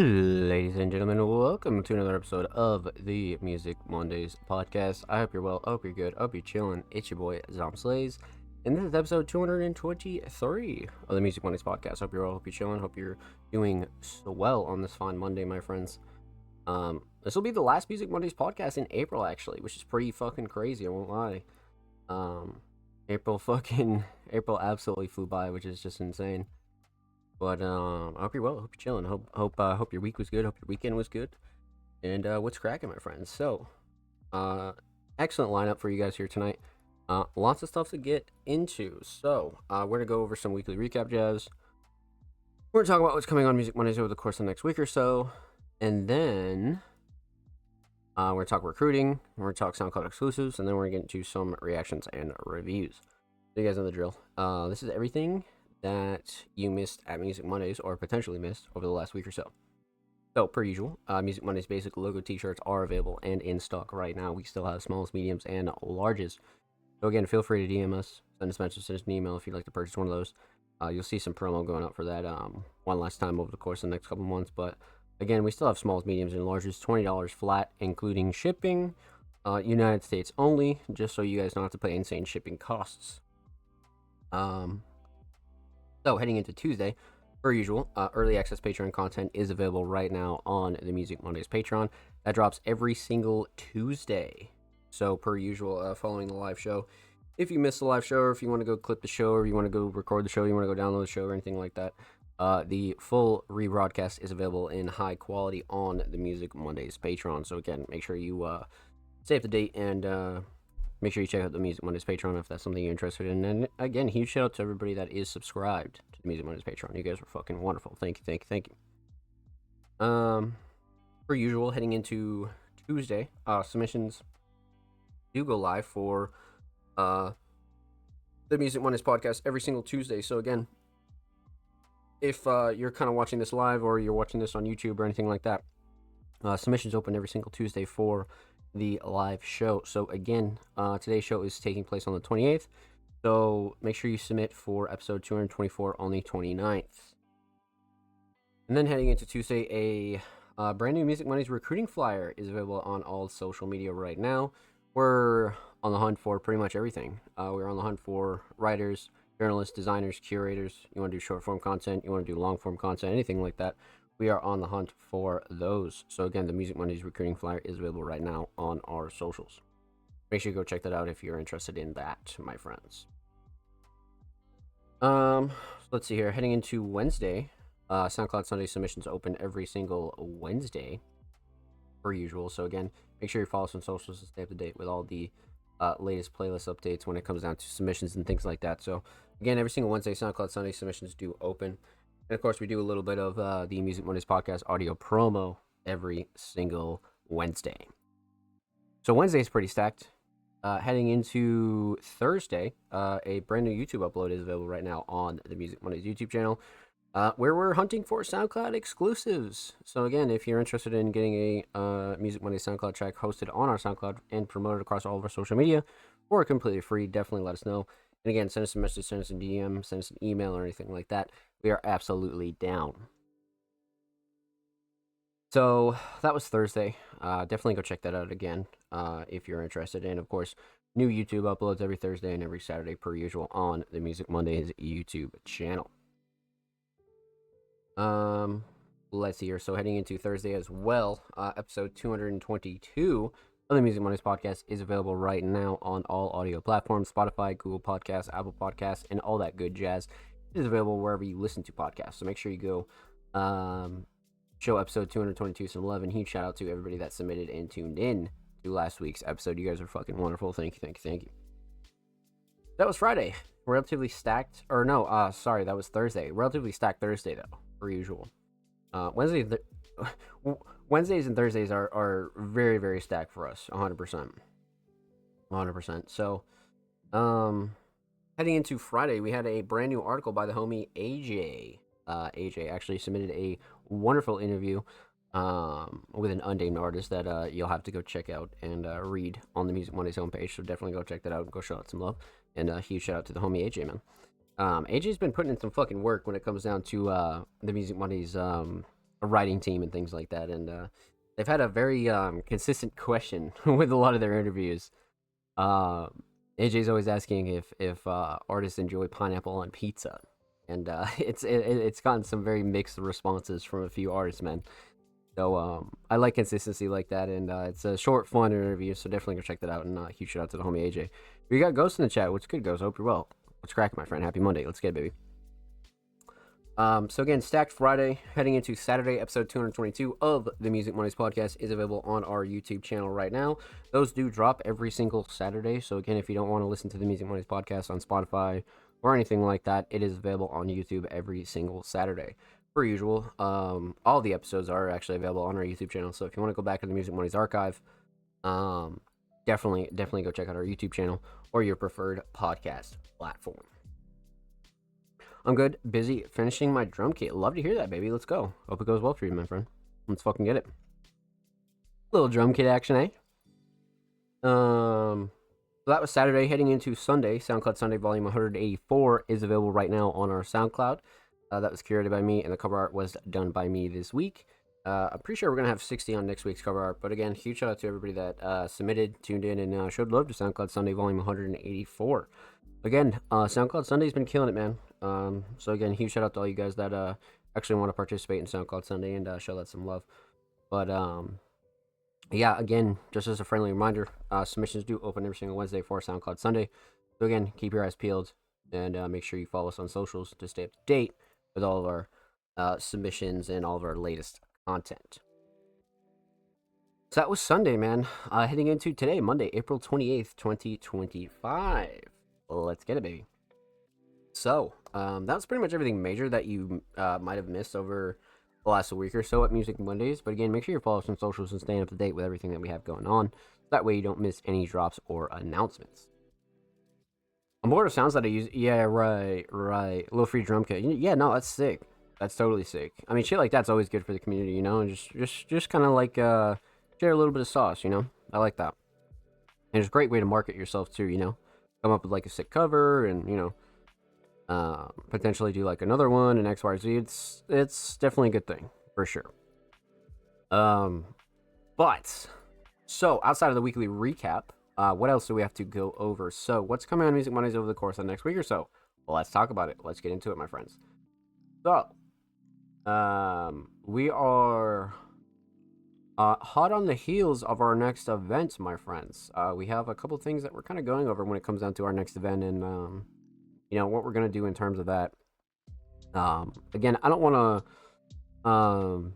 Ladies and gentlemen, welcome to another episode of the Music Mondays podcast. I hope you're well, I hope you're good, I hope you're chilling. It's your boy, Zom Slays, and this is episode 223 of the Music Mondays podcast. Hope you're well, hope you're chilling, hope you're doing so well on this fine Monday, my friends. This will be the last Music Mondays podcast in April, actually, which is pretty fucking crazy, I won't lie. April absolutely flew by, which is just insane. But I hope you're well. I hope you're chilling. Hope your week was good. Hope your weekend was good. And what's cracking, my friends? So, excellent lineup for you guys here tonight. Lots of stuff to get into. So, we're gonna go over some weekly recap jazz. We're gonna talk about what's coming on Music Mondays over the course of the next week or so, and then we're gonna talk recruiting. We're gonna talk SoundCloud exclusives, and then we're gonna get into some reactions and reviews. So you guys know the drill. This is everything that you missed at Music Mondays, or potentially missed over the last week or so. So, per usual, Music Mondays basic logo t-shirts are available and in stock right now. We still have smalls, mediums, and larges. So again, feel free to DM us, send us a message, send us an email if you'd like to purchase one of those. You'll see some promo going out for that one last time over the course of the next couple months. But again, we still have smalls, mediums, and larges, $20 flat, including shipping. United States only, just so you guys don't have to pay insane shipping costs. So, heading into Tuesday, per usual, early access Patreon content is available right now on the Music Mondays Patreon. That drops every single Tuesday. So, per usual, following the live show. If you missed the live show, or if you want to go clip the show, or you want to go record the show, you want to go download the show, or anything like that, the full rebroadcast is available in high quality on the Music Mondays Patreon. So, again, make sure you stay up to date and make sure you check out the Music Mondays Patreon if that's something you're interested in. And again, huge shout out to everybody that is subscribed to the Music Mondays Patreon. You guys are fucking wonderful. Thank you. Per usual, heading into Tuesday, submissions do go live for the Music Mondays podcast every single Tuesday. So again, if you're kind of watching this live or you're watching this on YouTube or anything like that, submissions open every single Tuesday for the live show. So again, today's show is taking place on the 28th, so make sure you submit for episode 224 on the 29th. And then heading into Tuesday, a brand new Music Mondays recruiting flyer is available on all social media right now. We're on the hunt for pretty much everything. We're on the hunt for writers, journalists, designers, curators. You want to do short form content, you want to do long form content, anything like that. We are on the hunt for those. So again, the Music Mondays recruiting flyer is available right now on our socials. Make sure you go check that out if you're interested in that, my friends. So let's see here. Heading into Wednesday, SoundCloud Sunday submissions open every single Wednesday, per usual. So again, make sure you follow us on socials to stay up to date with all the latest playlist updates when it comes down to submissions and things like that. So Again, every single Wednesday, SoundCloud Sunday submissions do open. And of course, we do a little bit of the Music Mondays podcast audio promo every single Wednesday. So Wednesday is pretty stacked. Heading into Thursday, a brand new YouTube upload is available right now on the Music Mondays YouTube channel, where we're hunting for SoundCloud exclusives. So again, if you're interested in getting a Music Mondays SoundCloud track hosted on our SoundCloud and promoted across all of our social media, or completely free, definitely let us know. And again, send us a message, send us a DM, send us an email or anything like that. We are absolutely down. So that was Thursday. Definitely go check that out again if you're interested. And of course, new YouTube uploads every Thursday and every Saturday per usual on the Music Mondays YouTube channel. Let's see here. So heading into Thursday as well, episode 222 of the Music Mondays podcast is available right now on all audio platforms: Spotify, Google Podcasts, Apple Podcasts, and all that good jazz. It is available wherever you listen to podcasts. So make sure you go show episode 222 some love, and huge shout out to everybody that submitted and tuned in to last week's episode. You guys are fucking wonderful. Thank you. That was Friday. Relatively stacked, or no, sorry, that was Thursday. Relatively stacked Thursday though, per usual. Wednesdays and Thursdays are very, very stacked for us. 100%. So heading into Friday, we had a brand new article by the homie AJ. AJ actually submitted a wonderful interview with an unnamed artist that you'll have to go check out and read on the Music Mondays homepage. So definitely go check that out and go show out some love. And a huge shout out to the homie AJ, man. AJ's been putting in some fucking work when it comes down to the Music Mondays writing team and things like that. And they've had a very consistent question with a lot of their interviews. AJ's always asking if artists enjoy pineapple on pizza. And it's gotten some very mixed responses from a few artists, man. So I like consistency like that, and it's a short, fun interview, so definitely go check that out. And huge shout out to the homie AJ. We got Ghost in the chat. What's good, Ghost? Hope you're well. What's cracking, my friend? Happy Monday. Let's get it, baby. So again, stacked Friday, heading into Saturday, episode 222 of the Music Mondays podcast is available on our YouTube channel right now. Those do drop every single Saturday. So again, if you don't want to listen to the Music Mondays podcast on Spotify or anything like that, it is available on YouTube every single Saturday. Per usual, all the episodes are actually available on our YouTube channel. So if you want to go back to the Music Mondays archive, definitely go check out our YouTube channel or your preferred podcast platform. I'm good, busy finishing my drum kit. Love to hear that, baby. Let's go. Hope it goes well for you, my friend. Let's fucking get it. Little drum kit action, eh? So that was Saturday. Heading into Sunday, SoundCloud Sunday Volume 184 is available right now on our SoundCloud. That was curated by me, and the cover art was done by me this week. I'm pretty sure we're going to have 60 on next week's cover art. But again, huge shout out to everybody that submitted, tuned in, and showed love to SoundCloud Sunday Volume 184. Again, SoundCloud Sunday's been killing it, man. So again, huge shout out to all you guys that actually want to participate in SoundCloud Sunday and show that some love. But yeah, again, just as a friendly reminder, submissions do open every single Wednesday for SoundCloud Sunday. So again, keep your eyes peeled and make sure you follow us on socials to stay up to date with all of our submissions and all of our latest content. So that was Sunday, man. Heading into today, Monday, April 28th, 2025. Let's get it, baby. So, that's pretty much everything major that you might have missed over the last week or so at Music Mondays. But again, make sure you follow us on socials and stay up to date with everything that we have going on. That way you don't miss any drops or announcements. I'm bored of sounds that I use. Yeah, right. Little free drum kit. Yeah, no, that's sick. That's totally sick. I mean, shit like that's always good for the community, you know? And just kind of like share a little bit of sauce, you know? I like that. And it's a great way to market yourself too, you know? Come up with like a sick cover and, you know, potentially do like another one and XYZ. It's definitely a good thing for sure. But so outside of the weekly recap, what else do we have to go over? So what's coming on Music Mondays over the course of the next week or so? Well, let's talk about it. Let's get into it, my friends. So, we are hot on the heels of our next event, my friends. We have a couple things that we're kind of going over when it comes down to our next event and, you know, what we're going to do in terms of that. Again, I don't want to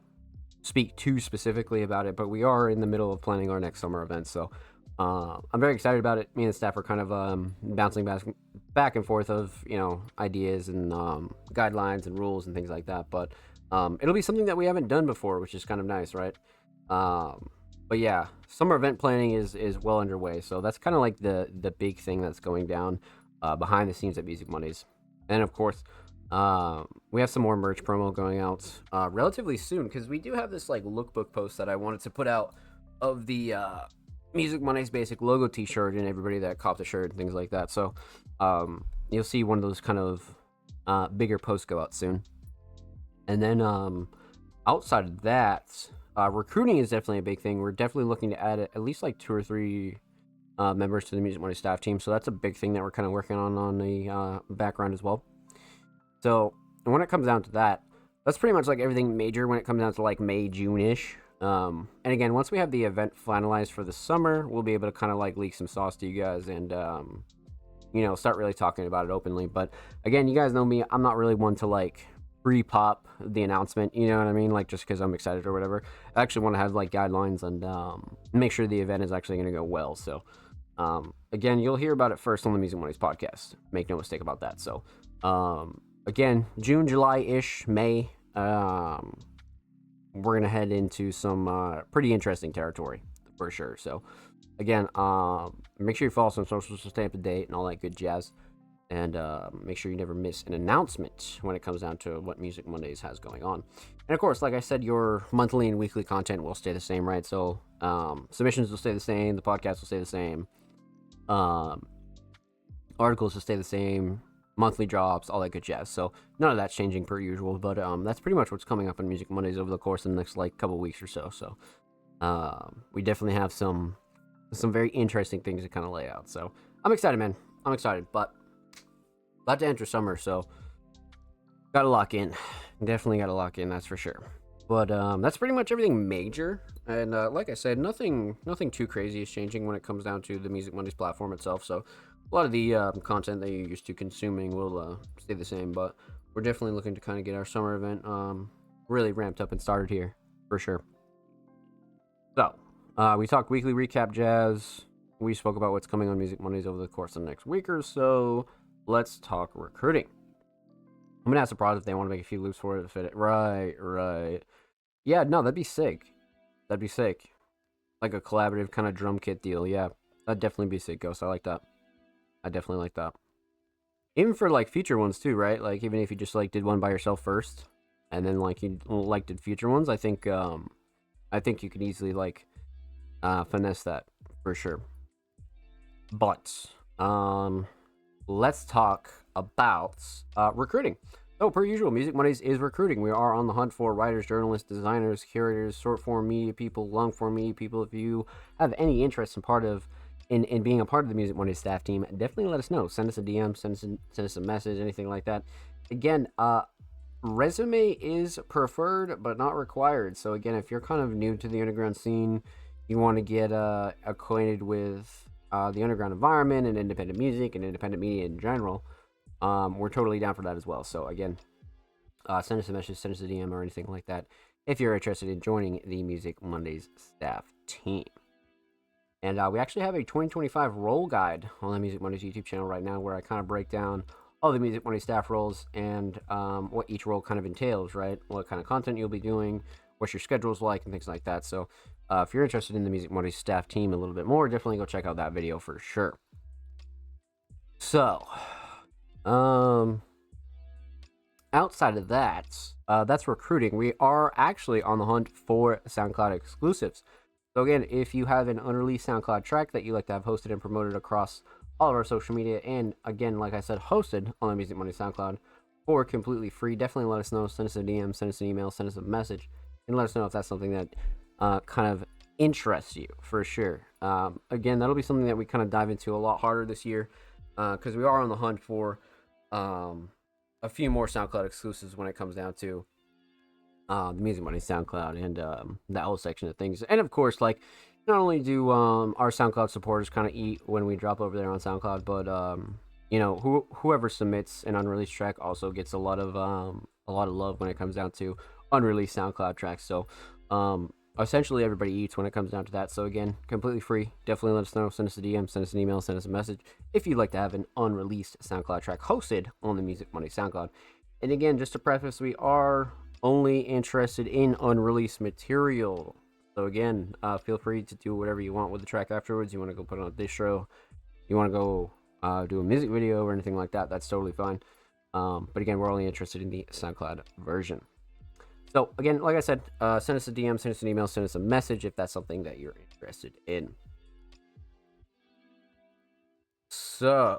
speak too specifically about it, but we are in the middle of planning our next summer event. So I'm very excited about it. Me and the staff are kind of bouncing back and forth of ideas and guidelines and rules and things like that. But it'll be something that we haven't done before, which is kind of nice, right? But yeah, summer event planning is well underway. So that's kind of like the big thing that's going down behind the scenes at Music Mondays. And of course, we have some more merch promo going out relatively soon, because we do have this like lookbook post that I wanted to put out of the Music Mondays basic logo t-shirt and everybody that copped the shirt and things like that. So you'll see one of those kind of bigger posts go out soon. And then outside of that, recruiting is definitely a big thing. We're definitely looking to add at least like 2 or 3 members to the Music Monday staff team. So that's a big thing that we're kind of working on the background as well. So when it comes down to that, that's pretty much like everything major when it comes down to like May, June-ish. And again, once we have the event finalized for the summer, we'll be able to kind of like leak some sauce to you guys and, start really talking about it openly. But again, you guys know me, I'm not really one to like pre-pop the announcement, you know what I mean? Like just because I'm excited or whatever. I actually want to have like guidelines and make sure the event is actually going to go well. So again, you'll hear about it first on the Music Mondays podcast. Make no mistake about that. So again, June, July-ish, May, we're going to head into some pretty interesting territory for sure. So again, make sure you follow some socials to stay up to date and all that good jazz. And make sure you never miss an announcement when it comes down to what Music Mondays has going on. And of course, like I said, your monthly and weekly content will stay the same, right? So submissions will stay the same. The podcast will stay the same. Articles will stay the same. Monthly drops, all that good jazz. So none of that's changing per usual, but that's pretty much what's coming up on Music Mondays over the course of the next like couple weeks or so. So we definitely have some very interesting things to kind of lay out. So I'm excited, man. I'm excited, but about to enter summer, so gotta lock in. Definitely gotta lock in, that's for sure. But that's pretty much everything major. And like I said, nothing too crazy is changing when it comes down to the Music Mondays platform itself. So a lot of the content that you're used to consuming will stay the same, but we're definitely looking to kind of get our summer event really ramped up and started here, for sure. So, we talked weekly recap jazz. We spoke about what's coming on Music Mondays over the course of the next week or so. Let's talk recruiting. I'm going to ask the pros if they want to make a few loops for it to fit it. Right. Yeah, no, that'd be sick. Like a collaborative kind of drum kit deal, yeah. That'd definitely be sick, Ghost. I like that. I definitely like that. Even for like future ones too, right? Like even if you just like did one by yourself first, and then like you like did future ones, I think you could easily like finesse that for sure. But let's talk about recruiting. So per usual, Music Mondays is recruiting. We are on the hunt for writers, journalists, designers, curators, short form media people, long form media people. If you have any interest in being a part of the Music Mondays staff team, definitely let us know. Send us a DM, send us a message, anything like that. Again, resume is preferred but not required. So again, if you're kind of new to the underground scene, you want to get acquainted with the underground environment and independent music and independent media in general, we're totally down for that as well. So again, send us a message, send us a DM or anything like that if you're interested in joining the Music Mondays staff team. And we actually have a 2025 role guide on the Music Mondays YouTube channel right now, where I kind of break down all the Music Mondays staff roles and what each role kind of entails, right? What kind of content you'll be doing, what your schedule's like, and things like that. So if you're interested in the Music Mondays staff team a little bit more, definitely go check out that video for sure. So, outside of that, that's recruiting. We are actually on the hunt for SoundCloud exclusives. So again, if you have an unreleased SoundCloud track that you like to have hosted and promoted across all of our social media, and again, like I said, hosted on the Music Mondays SoundCloud for completely free, definitely let us know. Send us a DM, send us an email, send us a message, and let us know if that's something that kind of interests you for sure. Again, that'll be something that we kind of dive into a lot harder this year, because we are on the hunt for a few more SoundCloud exclusives when it comes down to the Music Mondays SoundCloud and that whole section of things. And of course, like, not only do our SoundCloud supporters kind of eat when we drop over there on SoundCloud, but whoever submits an unreleased track also gets a lot of love when it comes down to unreleased SoundCloud tracks. So essentially everybody eats when it comes down to that. So again, completely free. Definitely let us know. Send us a DM, send us an email, send us a message if you'd like to have an unreleased SoundCloud track hosted on the Music Monday SoundCloud. And again, just to preface, we are only interested in unreleased material. So again, feel free to do whatever you want with the track afterwards. You want to go put it on a distro, you want to go do a music video or anything like that, that's totally fine. But again, we're only interested in the SoundCloud version. So again, like I said, send us a DM, send us an email, send us a message if that's something that you're interested in. So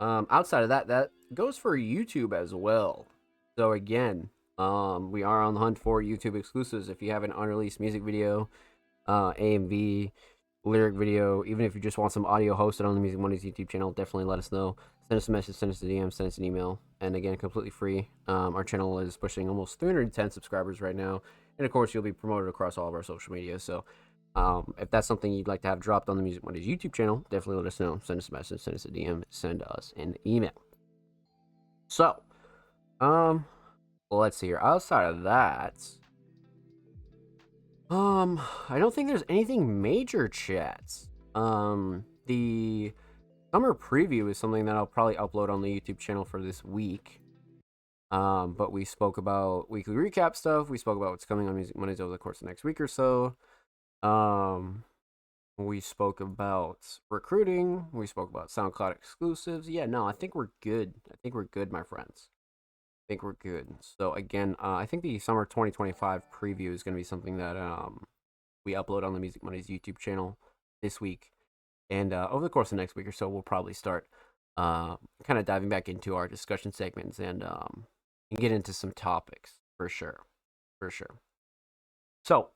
outside of that, that goes for YouTube as well. So again, we are on the hunt for YouTube exclusives. If you have an unreleased music video, AMV, lyric video, even if you just want some audio hosted on the Music Mondays YouTube channel, definitely let us know. Send us a message, send us a DM, send us an email. And again, completely free. Our channel is pushing almost 310 subscribers right now. And of course, you'll be promoted across all of our social media. So if that's something you'd like to have dropped on the Music Mondays YouTube channel, definitely let us know. Send us a message, send us a DM, send us an email. So, let's see here. Outside of that, I don't think there's anything major, chats. The summer preview is something that I'll probably upload on the YouTube channel for this week. But we spoke about weekly recap stuff. We spoke about what's coming on Music Mondays over the course of the next week or so. We spoke about recruiting. We spoke about SoundCloud exclusives. Yeah, no, I think we're good. I think we're good, my friends. I think we're good. So again, I think the summer 2025 preview is going to be something that we upload on the Music Mondays YouTube channel this week. And over the course of the next week or so, we'll probably start kind of diving back into our discussion segments and get into some topics for sure. For sure. So,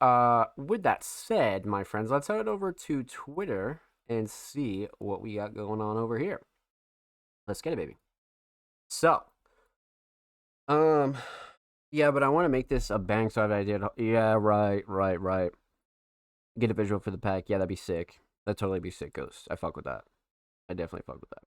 with that said, my friends, let's head over to Twitter and see what we got going on over here. Let's get it, baby. So, yeah, but I want to make this a bang side idea. Yeah, right. Get a visual for the pack. Yeah, that'd be sick. That'd totally be sick, Ghost. I fuck with that. I definitely fuck with that.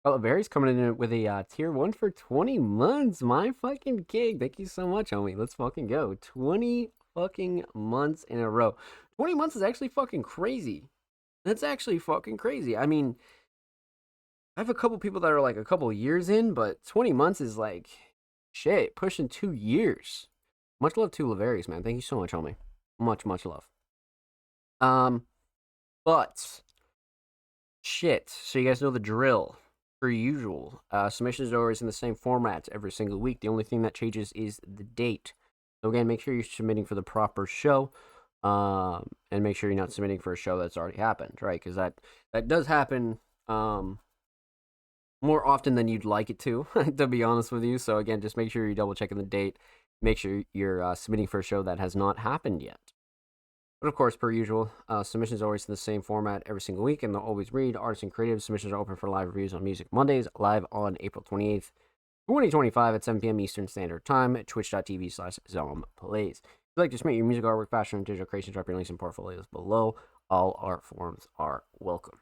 Oh, Barry's coming in with a tier 1 for 20 months. My fucking king. Thank you so much, homie. Let's fucking go. 20 fucking months in a row. 20 months is actually fucking crazy. That's actually fucking crazy. I mean, I have a couple people that are like a couple years in, but 20 months is like, shit, pushing 2 years. Much love to Laverius, man. Thank you so much, homie. Much love. But shit. So you guys know the drill. Per usual, submissions are always in the same format every single week. The only thing that changes is the date. So again, make sure you're submitting for the proper show, and make sure you're not submitting for a show that's already happened, right? Because that does happen more often than you'd like it to be honest with you. So again, just make sure you're double checking the date. Make sure you're submitting for a show that has not happened yet. But of course, per usual, submissions are always in the same format every single week, and they'll always read. Artists and creatives submissions are open for live reviews on Music Mondays, live on April 28th, 2025 at 7 p.m. Eastern Standard Time at twitch.tv/ZomPlays. If you'd like to submit your music, artwork, fashion, and digital creations, drop your links and portfolios below. All art forms are welcome.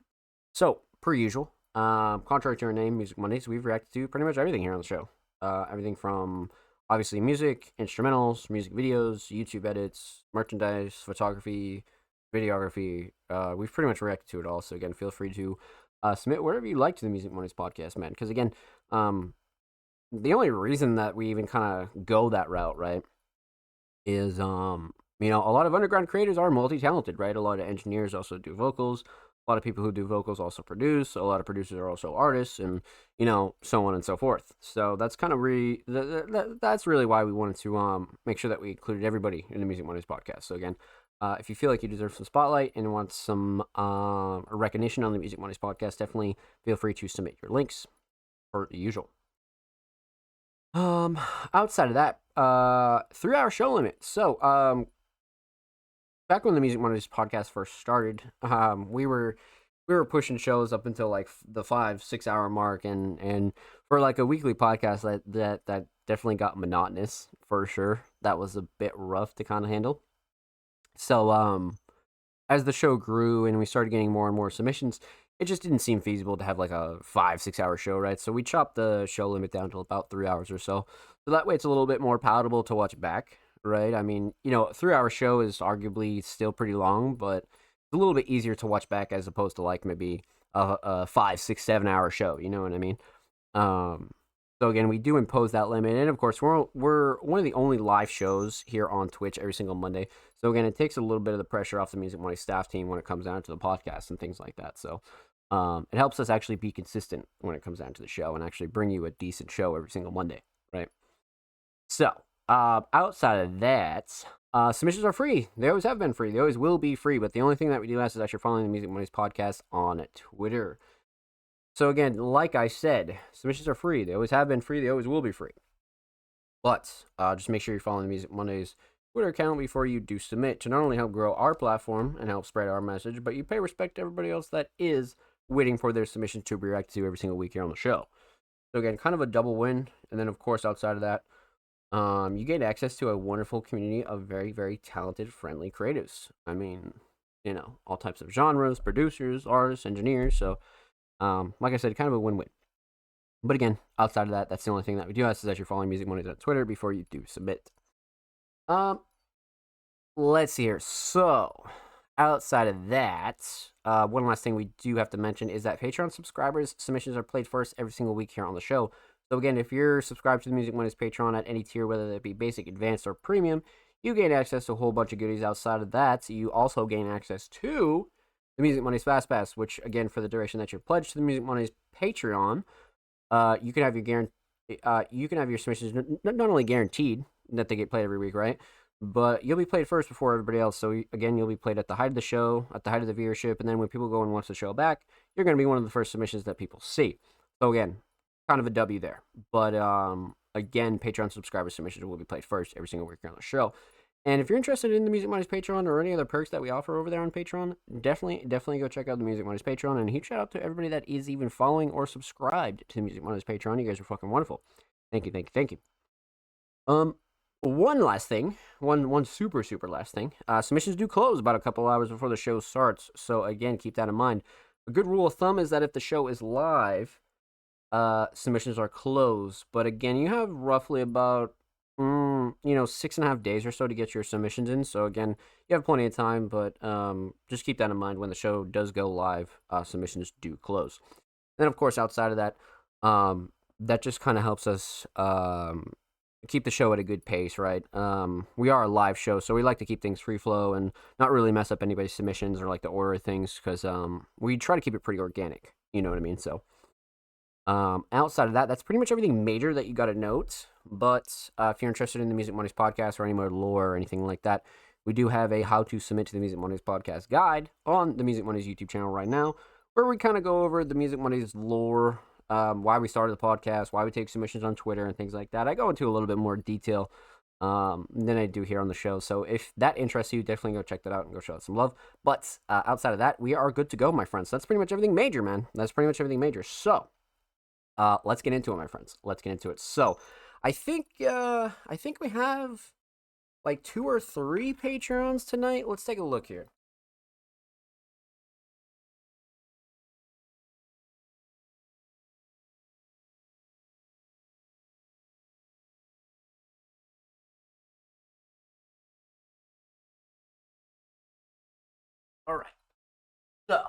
So, per usual, contrary to our name, Music Mondays, we've reacted to pretty much everything here on the show. Everything from obviously music, instrumentals, music videos, YouTube edits, merchandise, photography, videography. We've pretty much reacted to it all. So again, feel free to submit whatever you like to the Music Mondays podcast, man. Because again, the only reason that we even kind of go that route, right, is you know, a lot of underground creators are multi-talented, right? A lot of engineers also do vocals. A lot of people who do vocals also produce. A lot of producers are also artists, and you know, so on and so forth. So that's kind of that's really why we wanted to make sure that we included everybody in the Music Mondays podcast. So again, if you feel like you deserve some spotlight and want some recognition on the Music Mondays podcast, definitely feel free to submit your links per usual. Outside of that, 3-hour show limit. So back when the Music Mondays podcast first started, we were pushing shows up until like the 5-6 hour mark, and for like a weekly podcast, that definitely got monotonous for sure. That was a bit rough to kind of handle. So as the show grew and we started getting more and more submissions, it just didn't seem feasible to have like a 5-6 hour show, right? So we chopped the show limit down to about 3 hours or so. So that way it's a little bit more palatable to watch back. right? I mean, 3 hour show is arguably still pretty long, but it's a little bit easier to watch back as opposed to like maybe a 5, 6, 7 hour show. You know what I mean? Um, so again, we do impose that limit, and of course, we're one of the only live shows here on Twitch every single Monday. So again, it takes a little bit of the pressure off the Music Money staff team when it comes down to the podcast and things like that. So it helps us actually be consistent when it comes down to the show and actually bring you a decent show every single Monday, right? So outside of that, submissions are free. They always have been free. They always will be free. But the only thing that we do ask is that you're following the Music Money's podcast on Twitter. So again, like I said, submissions are free. They always have been free. They always will be free. But just make sure you're following the Music Mondays Twitter account before you do submit to not only help grow our platform and help spread our message, but you pay respect to everybody else that is waiting for their submissions to be reacted to every single week here on the show. So again, kind of a double win. And then of course, outside of that, you get access to a wonderful community of very, very talented, friendly creatives. I mean, all types of genres, producers, artists, engineers. So like I said, kind of a win-win. But again, outside of that, that's the only thing that we do ask is that you're following Music Mondays on Twitter before you do submit. Let's see here. So, outside of that, one last thing we do have to mention is that Patreon subscribers' submissions are played first every single week here on the show. So again, if you're subscribed to the Music Mondays Patreon at any tier, whether that be basic, advanced, or premium, you gain access to a whole bunch of goodies. Outside of that, you also gain access to the Music Mondays Fast Pass, which again, for the duration that you're pledged to the Music Mondays Patreon, you can have your submissions not only guaranteed that they get played every week, right? But you'll be played first before everybody else. So again, you'll be played at the height of the show, at the height of the viewership, and then when people go and watch the show back, you're going to be one of the first submissions that people see. So again, kind of a W there. But again, Patreon subscriber submissions will be played first every single week on the show. And if you're interested in the Music Mondays Patreon or any other perks that we offer over there on Patreon, definitely go check out the Music Mondays Patreon. And a huge shout out to everybody that is even following or subscribed to the Music Mondays Patreon. You guys are fucking wonderful. Thank you. One last thing, one super last thing. Submissions do close about a couple hours before the show starts. So again, keep that in mind. A good rule of thumb is that if the show is live, submissions are closed. But again, you have roughly about 6.5 days or so to get your submissions in. So again, you have plenty of time, but just keep that in mind when the show does go live. Submissions do close. Then of course, outside of that, that just kind of helps us keep the show at a good pace, right? We are a live show, so we like to keep things free flow and not really mess up anybody's submissions or like the order of things because we try to keep it pretty organic. You know what I mean? So outside of that, that's pretty much everything major that you got to note. But if you're interested in the Music Mondays podcast or any more lore or anything like that, we do have a how to submit to the Music Mondays podcast guide on the Music Mondays YouTube channel right now, where we kind of go over the Music Mondays lore, why we started the podcast, why we take submissions on Twitter and things like that. I go into a little bit more detail than I do here on the show. So if that interests you, definitely go check that out and go show it some love. But outside of that, we are good to go, my friends. That's pretty much everything major, man. That's pretty much everything major. So let's get into it, my friends. Let's get into it. So I think we have like 2 or 3 Patreons tonight. Let's take a look here. All right. So, I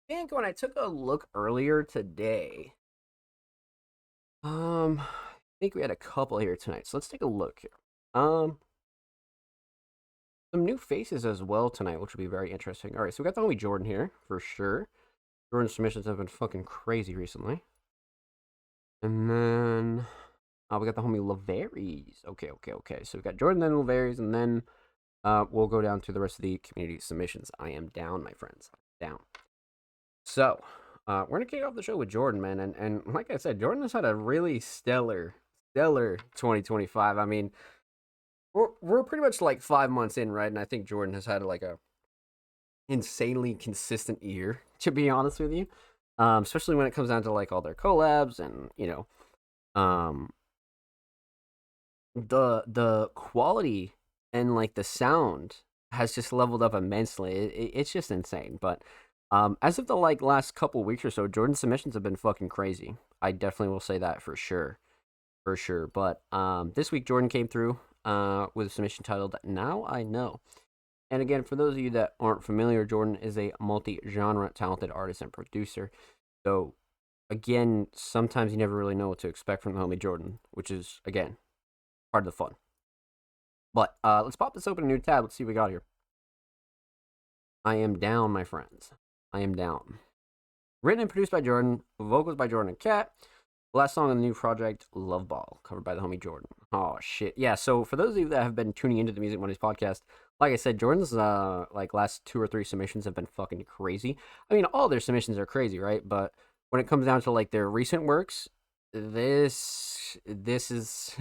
think when I took a look earlier today, I think we had a couple here tonight. So let's take a look here. Some new faces as well tonight, which will be very interesting. All right, so we got the homie Jordan here for sure. Jordan's submissions have been fucking crazy recently. And then we got the homie Laveries. Okay. So we got Jordan, then Laveries, and then we'll go down to the rest of the community submissions. I am down, my friends. Down. So, we're going to kick off the show with Jordan, man. And like I said, Jordan has had a really stellar 2025. I mean, we're pretty much like 5 months in, right? And I think Jordan has had like a insanely consistent year, to be honest with you. Especially when it comes down to like all their collabs and, the quality and like the sound has just leveled up immensely. It's just insane. But as of the like last couple weeks or so, Jordan's submissions have been fucking crazy. I definitely will say that for sure. But this week Jordan came through with a submission titled Now I Know. And again, for those of you that aren't familiar, Jordan is a multi-genre talented artist and producer. So again, sometimes you never really know what to expect from the homie Jordan, which is, again, part of the fun. But let's pop this open, a new tab. Let's see what we got here. I Am Down, my friends. I Am Down. Written and produced by Jordan, vocals by Jordan and Cat. Last song on the new project, Love Ball, covered by the homie Jordan. Oh, shit. Yeah, so for those of you that have been tuning into the Music Mondays podcast, like I said, Jordan's last 2 or 3 submissions have been fucking crazy. I mean, all their submissions are crazy, right? But when it comes down to like their recent works, this is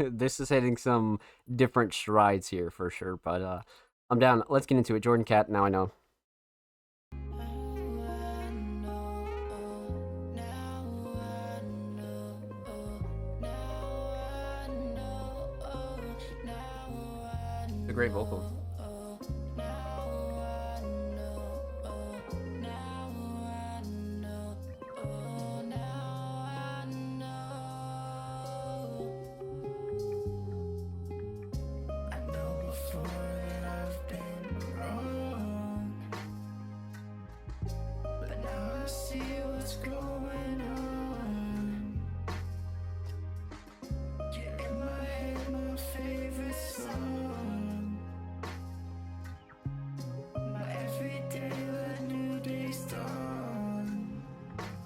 hitting some different strides here for sure. But I'm down. Let's get into it. Jordan Cat, Now I Know. A great vocal.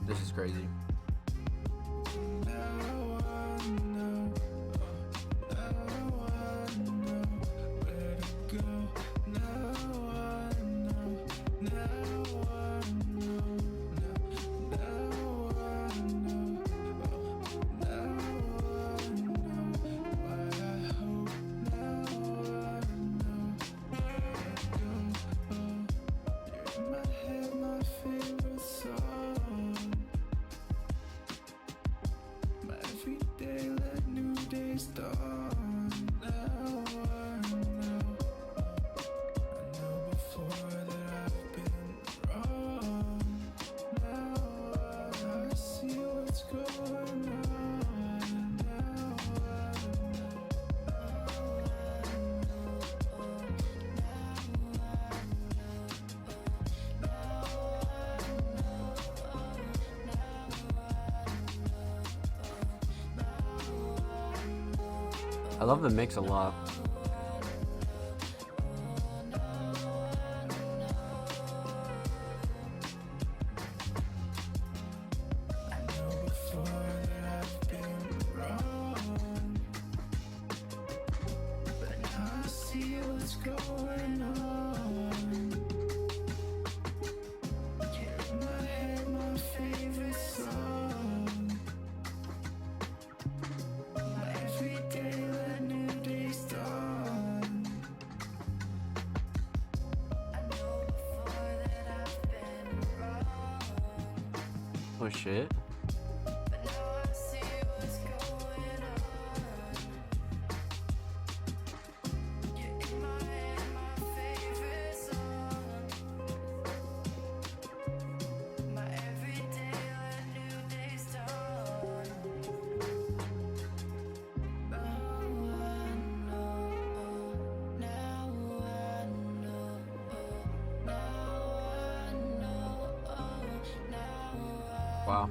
This is crazy. I love the mix a lot. Oh shit. Wow.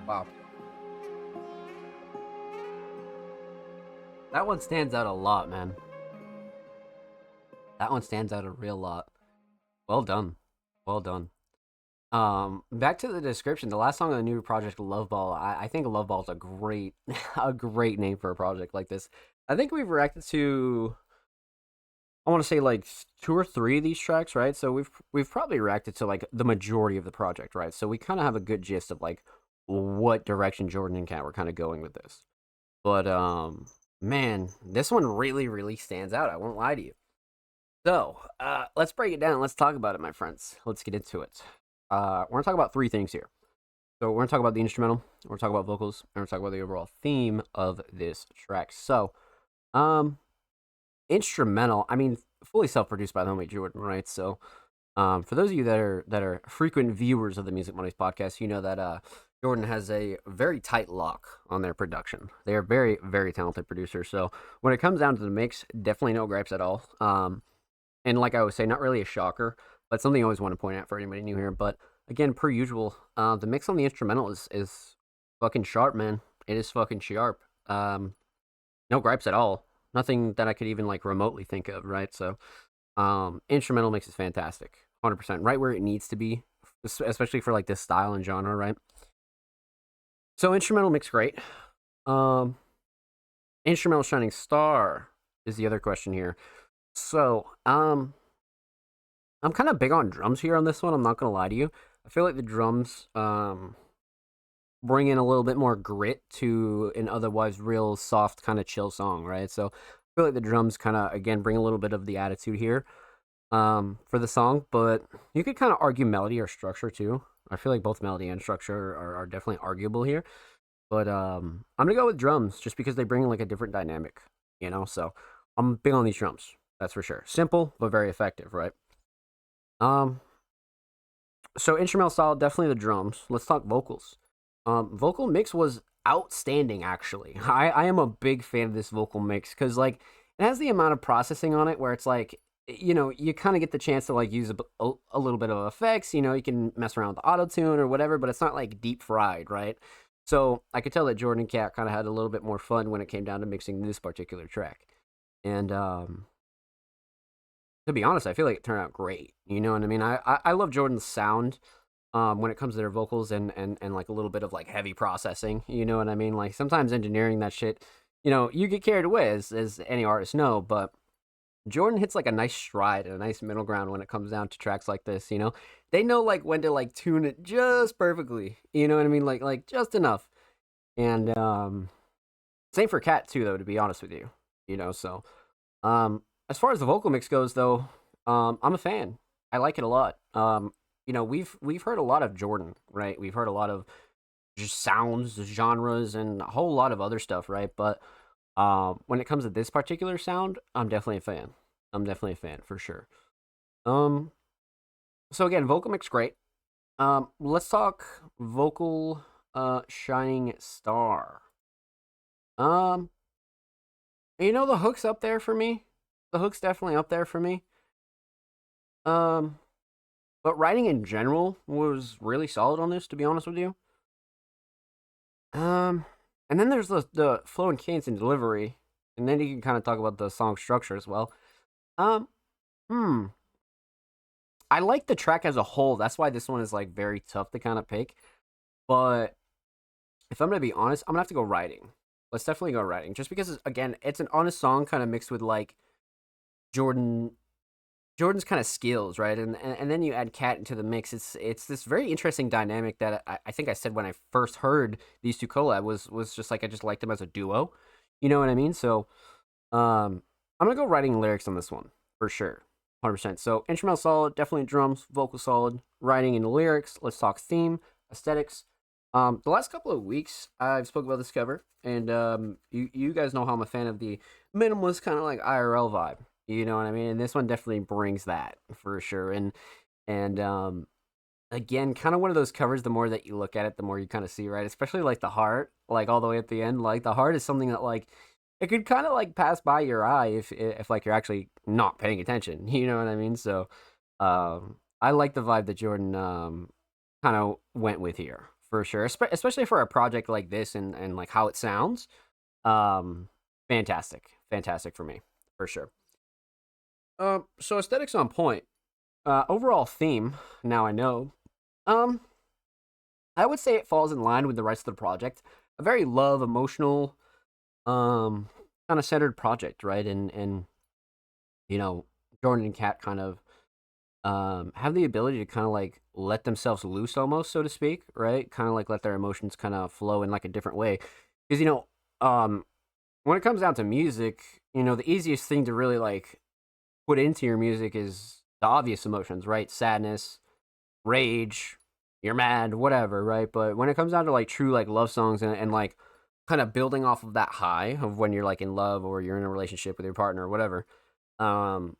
Wow. That one stands out a lot, man. That one stands out a real lot. Well done. Well done. Back to the description. The last song on the new project, Love Ball. I think Love Ball is a great, a great name for a project like this. I think we've reacted to I want to say like two or three of these tracks, right? So we've probably reacted to like the majority of the project, right? So we kind of have a good gist of like what direction Jordan and Cat were kind of going with this. But man, this one really stands out. I won't lie to you. So let's break it down. Let's talk about it, my friends. Let's get into it. We're gonna talk about three things here. So we're gonna talk about the instrumental. We're gonna talk about vocals, and we're gonna talk about the overall theme of this track. So, um, instrumental. I mean, fully self-produced by the homie Jordan, right? So, for those of you that are frequent viewers of the Music Mondays podcast, you know that Jordan has a very tight lock on their production. They are very talented producers. So when it comes down to the mix, definitely no gripes at all. And like I would say, not really a shocker, but something I always want to point out for anybody new here. But again, per usual, the mix on the instrumental is fucking sharp, man. It is fucking sharp. No gripes at all. Nothing that I could even like remotely think of, right? So, instrumental mix is fantastic, 100%, right where it needs to be, especially for like this style and genre, right? So instrumental mix great. Um, Instrumental shining star is the other question here. So, I'm kind of big on drums here on this one. I'm not gonna lie to you. I feel like the drums bring in a little bit more grit to an otherwise real soft kind of chill song, right? So I feel like the drums kind of again bring a little bit of the attitude here for the song, but you could kind of argue melody or structure too. I feel like both melody and structure are definitely arguable here, but I'm gonna go with drums just because they bring like a different dynamic, you know. So I'm big on these drums, that's for sure. Simple but very effective, right? Um, so instrumental style, definitely the drums. Let's talk vocals. Vocal mix was outstanding. Actually, I am a big fan of this vocal mix because like it has the amount of processing on it where it's like you kind of get the chance to like use a little bit of effects. You can mess around with the auto tune or whatever, but it's not like deep fried, right? So I could tell that Jordan and Cat kind of had a little bit more fun when it came down to mixing this particular track. And to be honest, I feel like it turned out great. You know what I mean? I love Jordan's sound when it comes to their vocals and like a little bit of like heavy processing. You know what I mean? Like sometimes engineering that shit, you get carried away as any artist know, but Jordan hits like a nice stride and a nice middle ground when it comes down to tracks like this. They know like when to like tune it just perfectly. You know what I mean? Like just enough. And same for Cat too, though. To be honest with you, so as far as the vocal mix goes, though, I'm a fan. I like it a lot. We've heard a lot of Jordan, right? We've heard a lot of just sounds, genres, and a whole lot of other stuff, right? But when it comes to this particular sound, I'm definitely a fan. I'm definitely a fan for sure. Um, so again, vocal mix great. Let's talk vocal shining star. Um, the hook's up there for me. The hook's definitely up there for me. Um, but writing in general was really solid on this, to be honest with you. Um, and then there's the flow and cadence and delivery, and then you can kind of talk about the song structure as well. Um, hmm, I like the track as a whole. That's why this one is like very tough to kind of pick. But if I'm gonna be honest, I'm gonna have to go writing. Let's definitely go writing, just because again, it's an honest song, kind of mixed with like Jordan Jordan's kind of skills, right? And then you add Cat into the mix. It's this very interesting dynamic that I think I said when I first heard these two collab was just like I just liked them as a duo. You know what I mean? So I'm gonna go writing lyrics on this one for sure, 100%. So instrumental solid, definitely drums, vocal solid, writing and lyrics. Let's talk theme, aesthetics. The last couple of weeks I've spoke about this cover, and you guys know how I'm a fan of the minimalist kind of like IRL vibe. You know what I mean? And this one definitely brings that for sure. And again, kind of one of those covers. The more that you look at it, the more you kind of see, right? Especially like the heart, like all the way at the end. Like the heart is something that like it could kind of like pass by your eye if like you're actually not paying attention. You know what I mean? So I like the vibe that Jordan kind of went with here for sure, especially for a project like this and like how it sounds. Um, fantastic for me for sure. So aesthetics on point. Overall theme. Now I know. Um, I would say it falls in line with the rest of the project. A very love, emotional, um, kind of centered project, right? And Jordan and Kat kind of have the ability to kind of like let themselves loose almost, so to speak, right? Kind of like let their emotions kind of flow in like a different way. Because, um, when it comes down to music, the easiest thing to really like put into your music is the obvious emotions, right? Sadness, rage, you're mad, whatever, right? But when it comes down to like true like love songs and like kind of building off of that high of when you're like in love or you're in a relationship with your partner or whatever, um,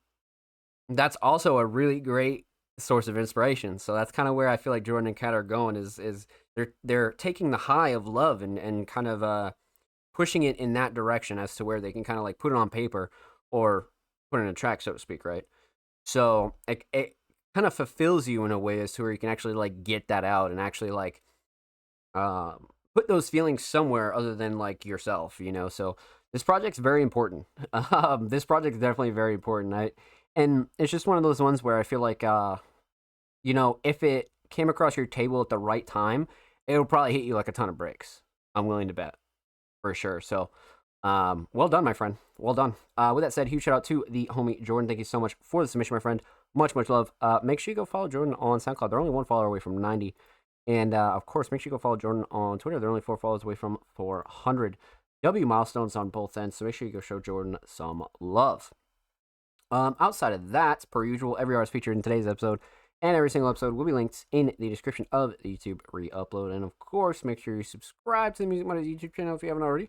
that's also a really great source of inspiration. So that's kind of where I feel like Jordan and Kat are going is they're taking the high of love and kind of pushing it in that direction as to where they can kind of like put it on paper or put it in a track, so to speak, right? So it kind of fulfills you in a way as to where you can actually like get that out and actually like put those feelings somewhere other than like yourself. So this project's very important. This project is definitely very important. And it's just one of those ones where I feel like if it came across your table at the right time, it'll probably hit you like a ton of bricks. I'm willing to bet for sure. So, well done, my friend. Well done. With that said, huge shout out to the homie Jordan. Thank you so much for the submission, my friend. Much, much love. Make sure you go follow Jordan on SoundCloud. They're only one follower away from 90. And of course, make sure you go follow Jordan on Twitter. They're only 4 followers away from 400 W milestones on both ends. So make sure you go show Jordan some love. Outside of that, per usual, every artist featured in today's episode and every single episode will be linked in the description of the YouTube re-upload. And of course, make sure you subscribe to the Music Mondays YouTube channel if you haven't already.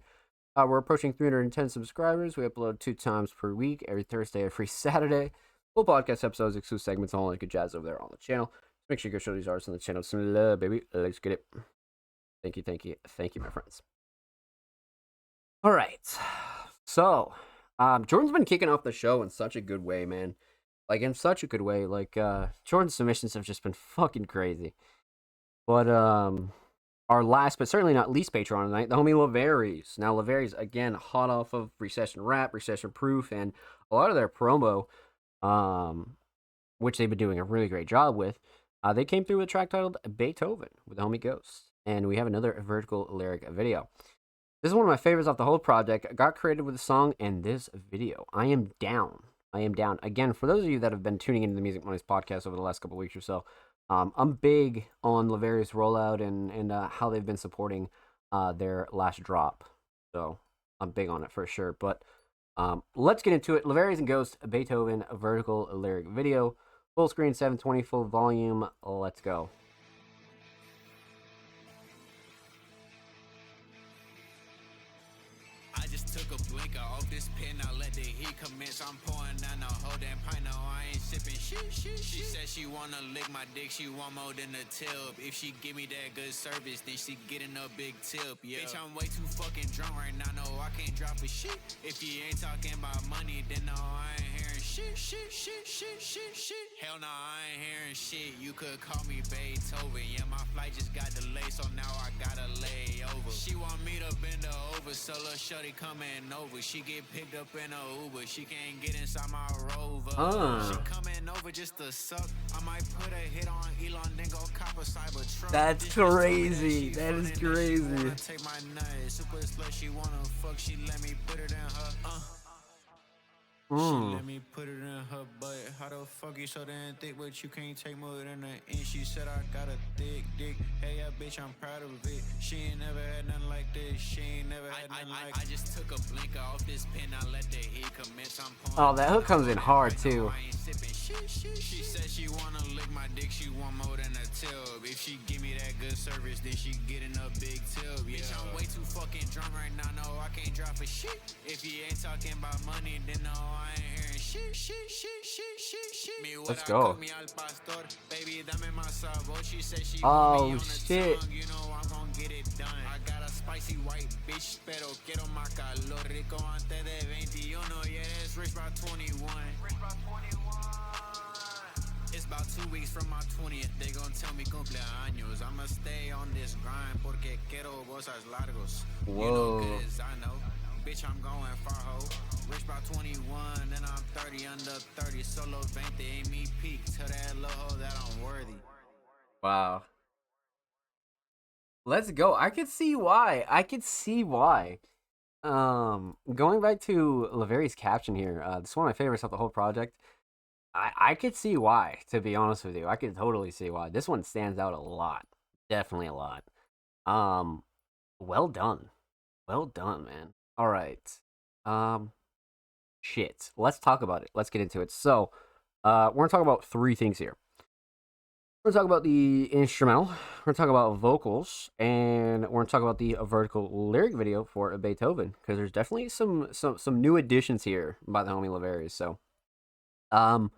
We're approaching 310 subscribers. We upload 2 times per week, every Thursday, every Saturday. Full podcast episodes, exclusive segments, all that good jazz over there on the channel. Make sure you go show these artists on the channel some love, baby. Let's get it. Thank you, thank you, thank you, my friends. All right. So, Jordan's been kicking off the show in such a good way, man. Like, in such a good way. Like, Jordan's submissions have just been fucking crazy. But, our last, but certainly not least patron tonight, the homie Laveries. Now, Laveries, again, hot off of Recession Rap, Recession Proof, and a lot of their promo, which they've been doing a really great job with. They came through with a track titled Beethoven with the homie Ghost. And we have another vertical lyric video. This is one of my favorites off the whole project. Got created with the song and this video. I am down. I am down. Again, for those of you that have been tuning into the Music Mondays podcast over the last couple of weeks or so, I'm big on Laverius rollout and how they've been supporting their last drop. So I'm big on it for sure. But let's get into it. Laverius and Ghost, Beethoven, a vertical lyric video. Full screen, 720, full volume. Let's go. I just took a blinker off this pen, I let the heat commence. I'm pouring down the whole damn pint, no, I ain't sipping shit. She said she wanna lick my dick, she want more than a tip. If she give me that good service, then she getting a big tip, yeah. Bitch, I'm way too fucking drunk right now, no, I can't drop a shit. If you ain't talking about money, then no, I ain't hearing shit. Hell no, I ain't hearing shit. You could call me Beethoven. Yeah, my flight just got delayed, so now I gotta lay over. She want me to bend her over, so little shorty coming over. She get picked up in a Uber. She can't get inside my Rover. She coming over just to suck. I might put a hit on Elon, then go cop a Cybertruck. That's crazy. That is crazy. She wanna take my nuts. Super slut, she wanna fuck. She let me put it in her. She let me put it in her butt. How the fuck you so damn thick, but you can't take more than an inch? She said I got a thick dick. Hey, yeah, bitch, I'm proud of it. She ain't never had nothing like this. She ain't never had nothing like this. I just took a blinker off this pen. I let the heat commence. Oh, that hook comes in hard too. She said she wanna lick my dick. She want more than a tip. If she give me that good service, then she getting a big tip. Yeah. Bitch, I'm way too fucking drunk right now. No, I can't drop a shit. If you ain't talking about money, then no, I ain't hearing shit. Let's go. Baby, dame más sabor. She said she Oh, want me on the shit. tongue. You know I'm gonna get it done. I got a spicy white bitch, pero quiero más calor. Rico antes de 21. Yeah, it's rich by 21. It's about 2 weeks from my 20th. They gon' tell me cumpleaños. I'ma stay on this grind porque quiero bolsas largos. You know good as I know. Bitch, I'm going far, ho. Rich by 21, and I'm 30 under 30. Solo 20 ain't me peak. Tell that little hoe that I'm worthy. Wow. Let's go. I could see why. Going back to Laveri's caption here, this is one of my favorites of the whole project. I could see why, to be honest with you. I could totally see why. This one stands out a lot. Definitely a lot. Um, well done. Well done, man. All right. Um, shit. Let's talk about it. Let's get into it. So, we're gonna talk about three things here. We're gonna talk about the instrumental. We're gonna talk about vocals, and we're gonna talk about the vertical lyric video for Beethoven, because there's definitely some new additions here by the homie Laverius. So, um,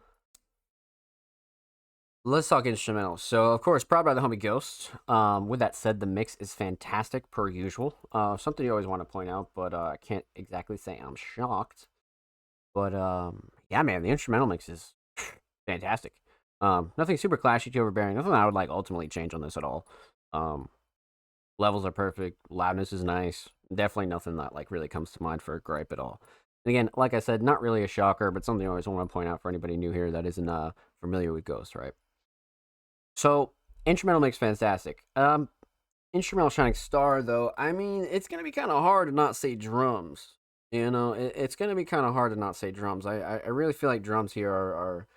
let's talk instrumental. So, of course, Proud by the homie Ghost. With that said, the mix is fantastic per usual. Something you always want to point out, but I can't exactly say I'm shocked. But yeah, man, the instrumental mix is fantastic. Nothing super clashy, too overbearing. Nothing I would like ultimately change on this at all. Um, levels are perfect. Loudness is nice. Definitely nothing that like really comes to mind for a gripe at all. And again, like I said, not really a shocker, but something I always want to point out for anybody new here that isn't familiar with Ghost, right? So instrumental mix fantastic. Instrumental shining star though. I mean, it's gonna be kind of hard to not say drums. You know, it's gonna be kind of hard to not say drums. I really feel like drums here are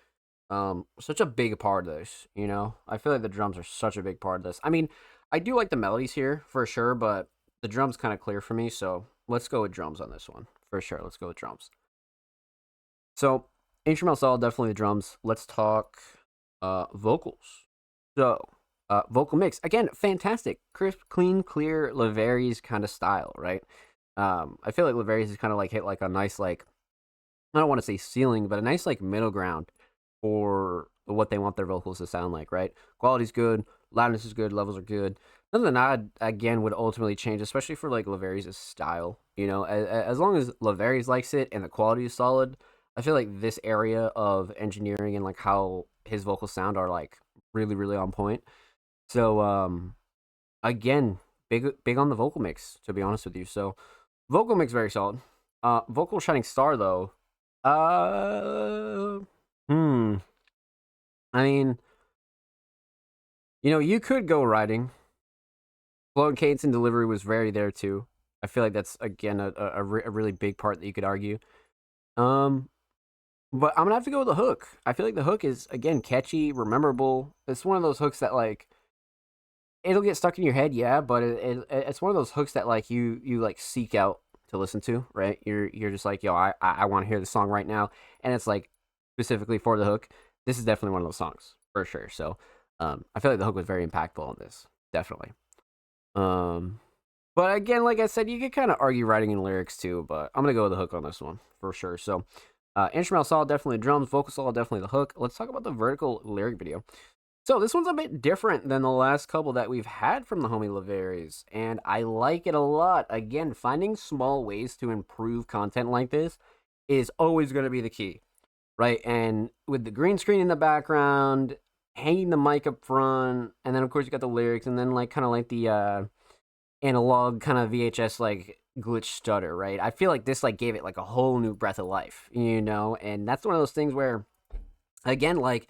such a big part of this. You know, I feel like the drums are such a big part of this. I mean, I do like the melodies here for sure, but the drums kind of clear for me. So let's go with drums on this one for sure. Let's go with drums. So instrumental solid, definitely the drums. Let's talk vocals. So, vocal mix again, fantastic, crisp, clean, clear, Laverius kind of style, right? I feel like Laverius is kind of like hit like a nice like I don't want to say ceiling, but a nice like middle ground for what they want their vocals to sound like, right? Quality's good, loudness is good, levels are good. Nothing that I again would ultimately change, especially for like Laverius' style. You know, as long as Laverius likes it and the quality is solid, I feel like this area of engineering and like how his vocals sound are like really really on point. So again, big on the vocal mix to be honest with you. So vocal mix very solid. Vocal shining star though. Uh hmm. I mean, you know, you could go writing. Flow and cadence and delivery was very there too. I feel like that's again a really big part that you could argue. Um, but I'm gonna have to go with the hook. I feel like the hook is again catchy, rememberable. It's one of those hooks that like it'll get stuck in your head, yeah, but it's one of those hooks that like you like seek out to listen to, right? You're just like, yo, I want to hear the song right now, and it's like specifically for the hook. This is definitely one of those songs for sure. So, I feel like the hook was very impactful on this, definitely. Um, but again, like I said, you could kind of argue writing and lyrics too, but I'm gonna go with the hook on this one for sure. So, instrumental solid, definitely the drums, vocal solid, definitely the hook. Let's talk about the vertical lyric video. So this one's a bit different than the last couple that we've had from the homie Laverius, and I like it a lot. Again, finding small ways to improve content like this is always going to be the key, right? And with the green screen in the background, hanging the mic up front, and then of course you got the lyrics, and then like kind of like the analog kind of VHS like glitch stutter, right? I feel like this like gave it like a whole new breath of life, you know, and that's one of those things where, again, like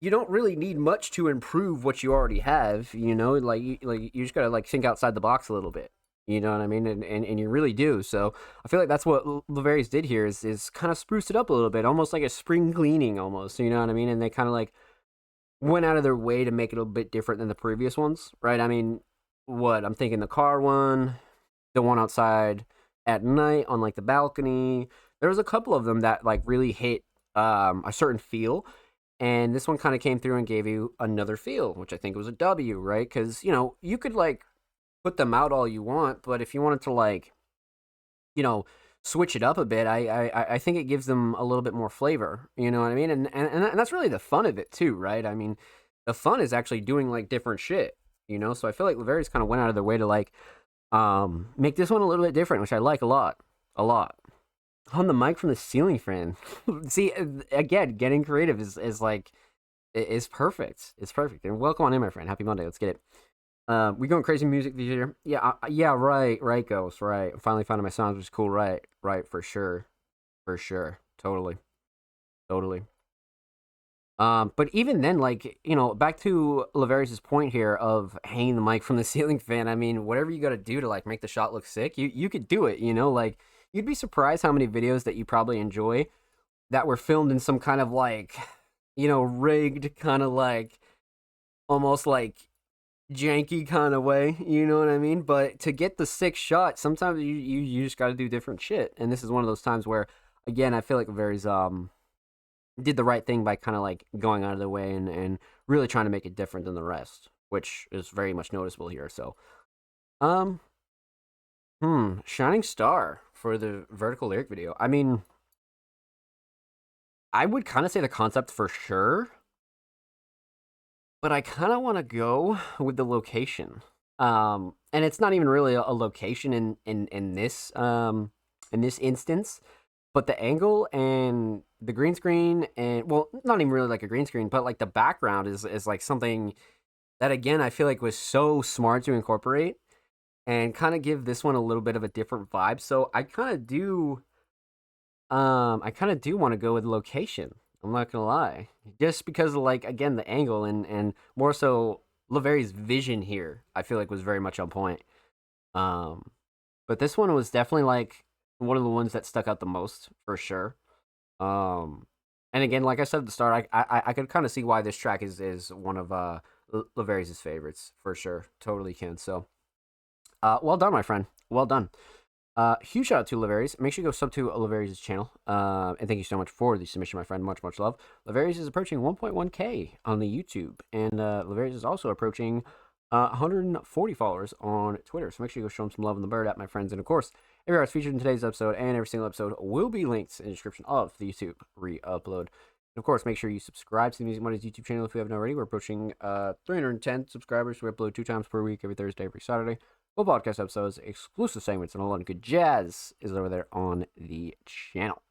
you don't really need much to improve what you already have, you know, like you just gotta like think outside the box a little bit. You know what I mean? And you really do. So I feel like that's what Laverius did here is kind of spruced it up a little bit, almost like a spring cleaning almost, you know what I mean? And they kind of like went out of their way to make it a bit different than the previous ones, right? I mean, what I'm thinking the car one, the one outside at night on like the balcony. There was a couple of them that like really hit a certain feel, and this one kind of came through and gave you another feel, which I think was a W, right? Because you know you could like put them out all you want, but if you wanted to like you know switch it up a bit, I think it gives them a little bit more flavor. You know what I mean? And that's really the fun of it too, right? I mean, the fun is actually doing like different shit. You know, so I feel like Laverius kind of went out of their way to like make this one a little bit different, which I like a lot, a lot. On the mic from the ceiling fan. See, again, getting creative is like is perfect. It's perfect. And welcome on in, my friend. Happy Monday. Let's get it. We going crazy music this year? Yeah, yeah, right, Ghost, right. I'm finally finding my sounds, which is cool, right, for sure, totally, totally. But even then, like you know, back to Laverius's point here of hanging the mic from the ceiling fan. I mean, whatever you got to do to like make the shot look sick, you could do it. You know, like you'd be surprised how many videos that you probably enjoy that were filmed in some kind of like, rigged kind of like almost like janky kind of way, you know what I mean? But to get the 6 shot, sometimes you just got to do different shit. And this is one of those times where, again, I feel like Lavery's did the right thing by kind of like going out of the way and really trying to make it different than the rest, which is very much noticeable here. So, um, Shining Star for the vertical lyric video. I mean, I would kind of say the concept for sure, but I kind of want to go with the location. And it's not even really a location in this instance, but the angle and the green screen and, well, not even really like a green screen, but like the background is like something that, again, I feel like was so smart to incorporate and kind of give this one a little bit of a different vibe. So I kind of do want to go with location. I'm not gonna lie, just because of, like, again, the angle and more so Lavery's vision here, I feel like was very much on point. Um, but this one was definitely like one of the ones that stuck out the most for sure. Um, and again, like I said at the start, I could kind of see why this track is one of Lavery's favorites for sure. Totally can. So, well done, my friend. Well done. Huge shout out to Lavery's. Make sure you go sub to Lavery's channel. And thank you so much for the submission, my friend. Much, much love. Lavery's is approaching 1.1K on the YouTube, and Lavery's is also approaching 140 followers on Twitter. So make sure you go show them some love in the bird at my friends. And of course, every artist featured in today's episode and every single episode will be linked in the description of the YouTube re-upload. And of course, make sure you subscribe to the Music Mondays YouTube channel if you haven't already. We're approaching 310 subscribers. We upload 2 times per week, every Thursday, every Saturday. Full podcast episodes, exclusive segments, and a lot of good jazz is over there on the channel.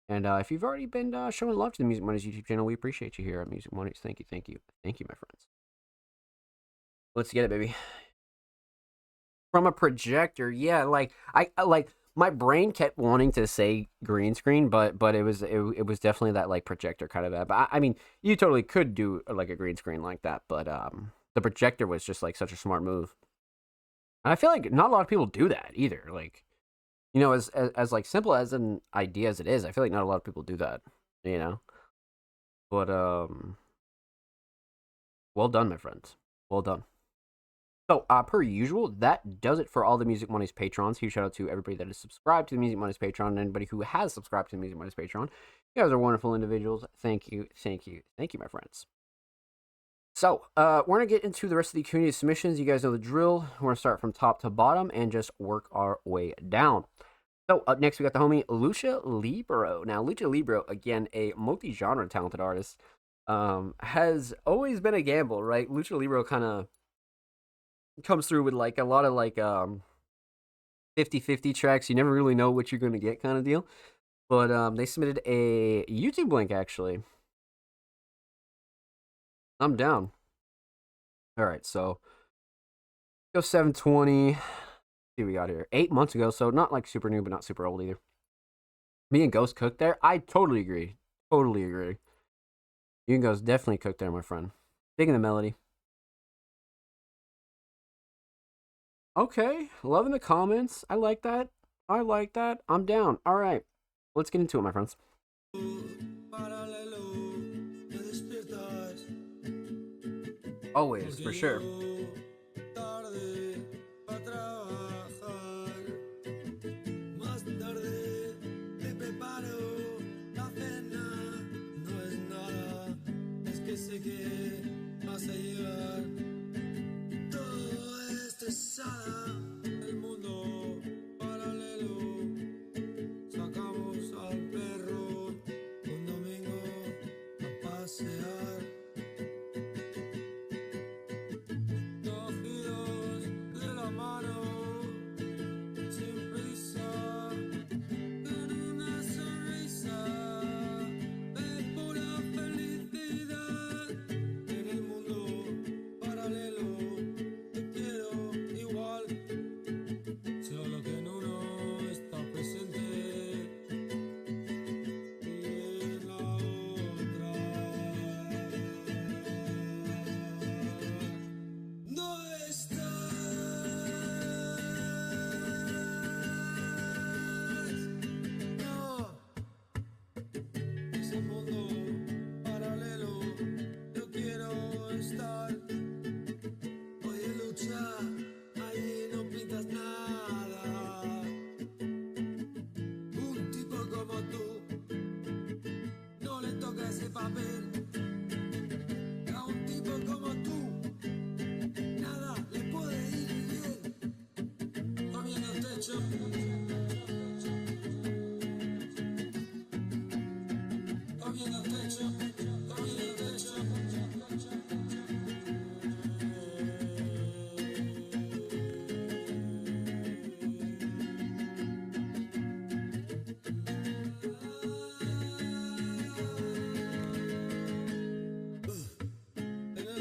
And if you've already been showing love to the Music Mondays YouTube channel, we appreciate you here at Music Mondays. Thank you, thank you, thank you, my friends. Let's get it, baby. From a projector, yeah, like I like my brain kept wanting to say green screen, but it was definitely that like projector kind of app. I mean, you totally could do like a green screen like that, but the projector was just like such a smart move. And I feel like not a lot of people do that either. Like, as like simple as an idea as it is, I feel like not a lot of people do that, But well done, my friends. Well done. So, per usual, that does it for all the Music Mondays patrons. Huge shout out to everybody that is subscribed to the Music Mondays Patreon and anybody who has subscribed to the Music Mondays Patreon. You guys are wonderful individuals. Thank you, thank you, thank you, my friends. So, we're going to get into the rest of the community submissions. You guys know the drill. We're going to start from top to bottom and just work our way down. So, up next, we got the homie Lucha Libro. Now, Lucha Libro, again, a multi-genre talented artist, has always been a gamble, right? Lucha Libro kind of comes through with, like, a lot of, like, 50-50 tracks. You never really know what you're going to get kind of deal. But they submitted a YouTube link, actually. I'm down. All right, so go 720. See what we got here. 8 months ago, so not like super new, but not super old either. Me and Ghost cooked there. I totally agree. Totally agree. You and Ghost definitely cooked there, my friend. Digging the melody. Okay, loving the comments. I like that. I like that. I'm down. All right, let's get into it, my friends. Always, for sure.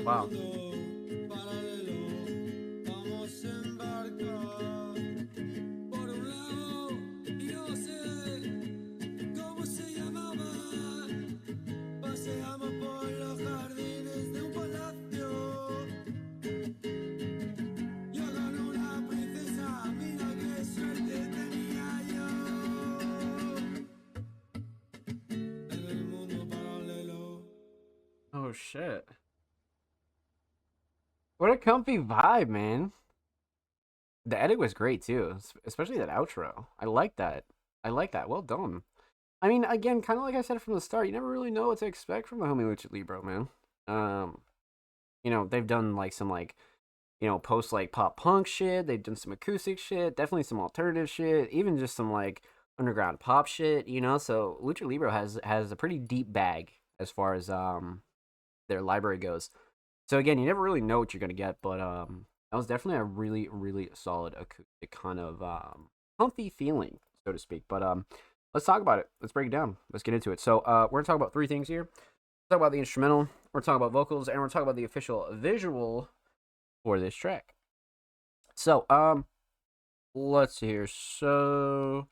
Wow. Oh shit. What a comfy vibe, man. The edit was great too, especially that outro. I like that. I like that. Well done. I mean, again, kind of like I said from the start, you never really know what to expect from the homie Lucha Libro, man. Um, they've done like some like, post like pop punk shit. They've done some acoustic shit, definitely some alternative shit, even just some like underground pop shit. So Lucha Libro has a pretty deep bag as far as their library goes. So again, you never really know what you're gonna get, but that was definitely a really, really solid acoustic kind of comfy feeling, so to speak. But let's talk about it. Let's break it down. Let's get into it. So we're gonna talk about three things here. Talk about the instrumental. We're talking about vocals, and we're talking about the official visual for this track. So let's see here. So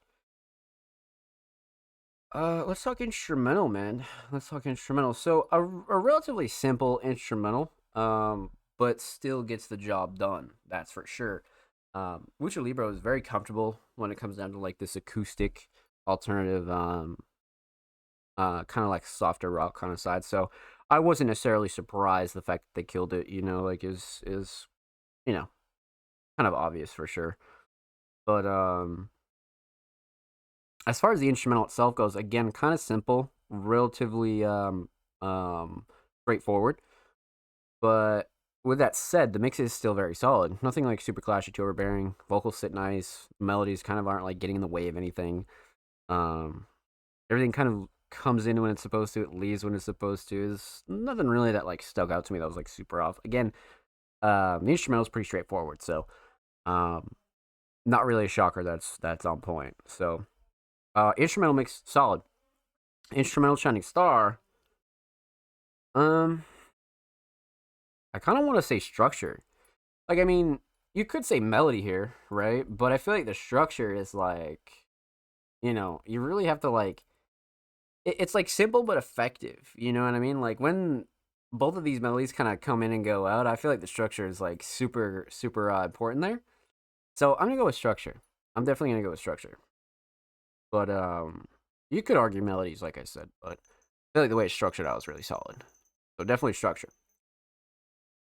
let's talk instrumental, man. Let's talk instrumental. So a relatively simple instrumental, but still gets the job done. That's for sure. Lucha Libro is very comfortable when it comes down to like this acoustic alternative, kind of like softer rock kind of side. So I wasn't necessarily surprised the fact that they killed it. Like is kind of obvious for sure. But as far as the instrumental itself goes, again, kind of simple, relatively straightforward. But with that said, the mix is still very solid. Nothing like super clashy to overbearing. Vocals sit nice. Melodies kind of aren't like getting in the way of anything. Everything kind of comes in when it's supposed to. It leaves when it's supposed to. There's nothing really that like stuck out to me that was like super off. Again, the instrumental is pretty straightforward. So, not really a shocker that's on point. So, instrumental mix solid. Instrumental Shining Star. I kind of want to say structure. Like, I mean, you could say melody here, right? But I feel like the structure is like, you really have to like. It's like simple but effective. You know what I mean? Like when both of these melodies kind of come in and go out, I feel like the structure is like super super important there. So I'm gonna go with structure. I'm definitely gonna go with structure. But you could argue melodies, like I said, but I feel like the way it's structured out is really solid. So definitely structure.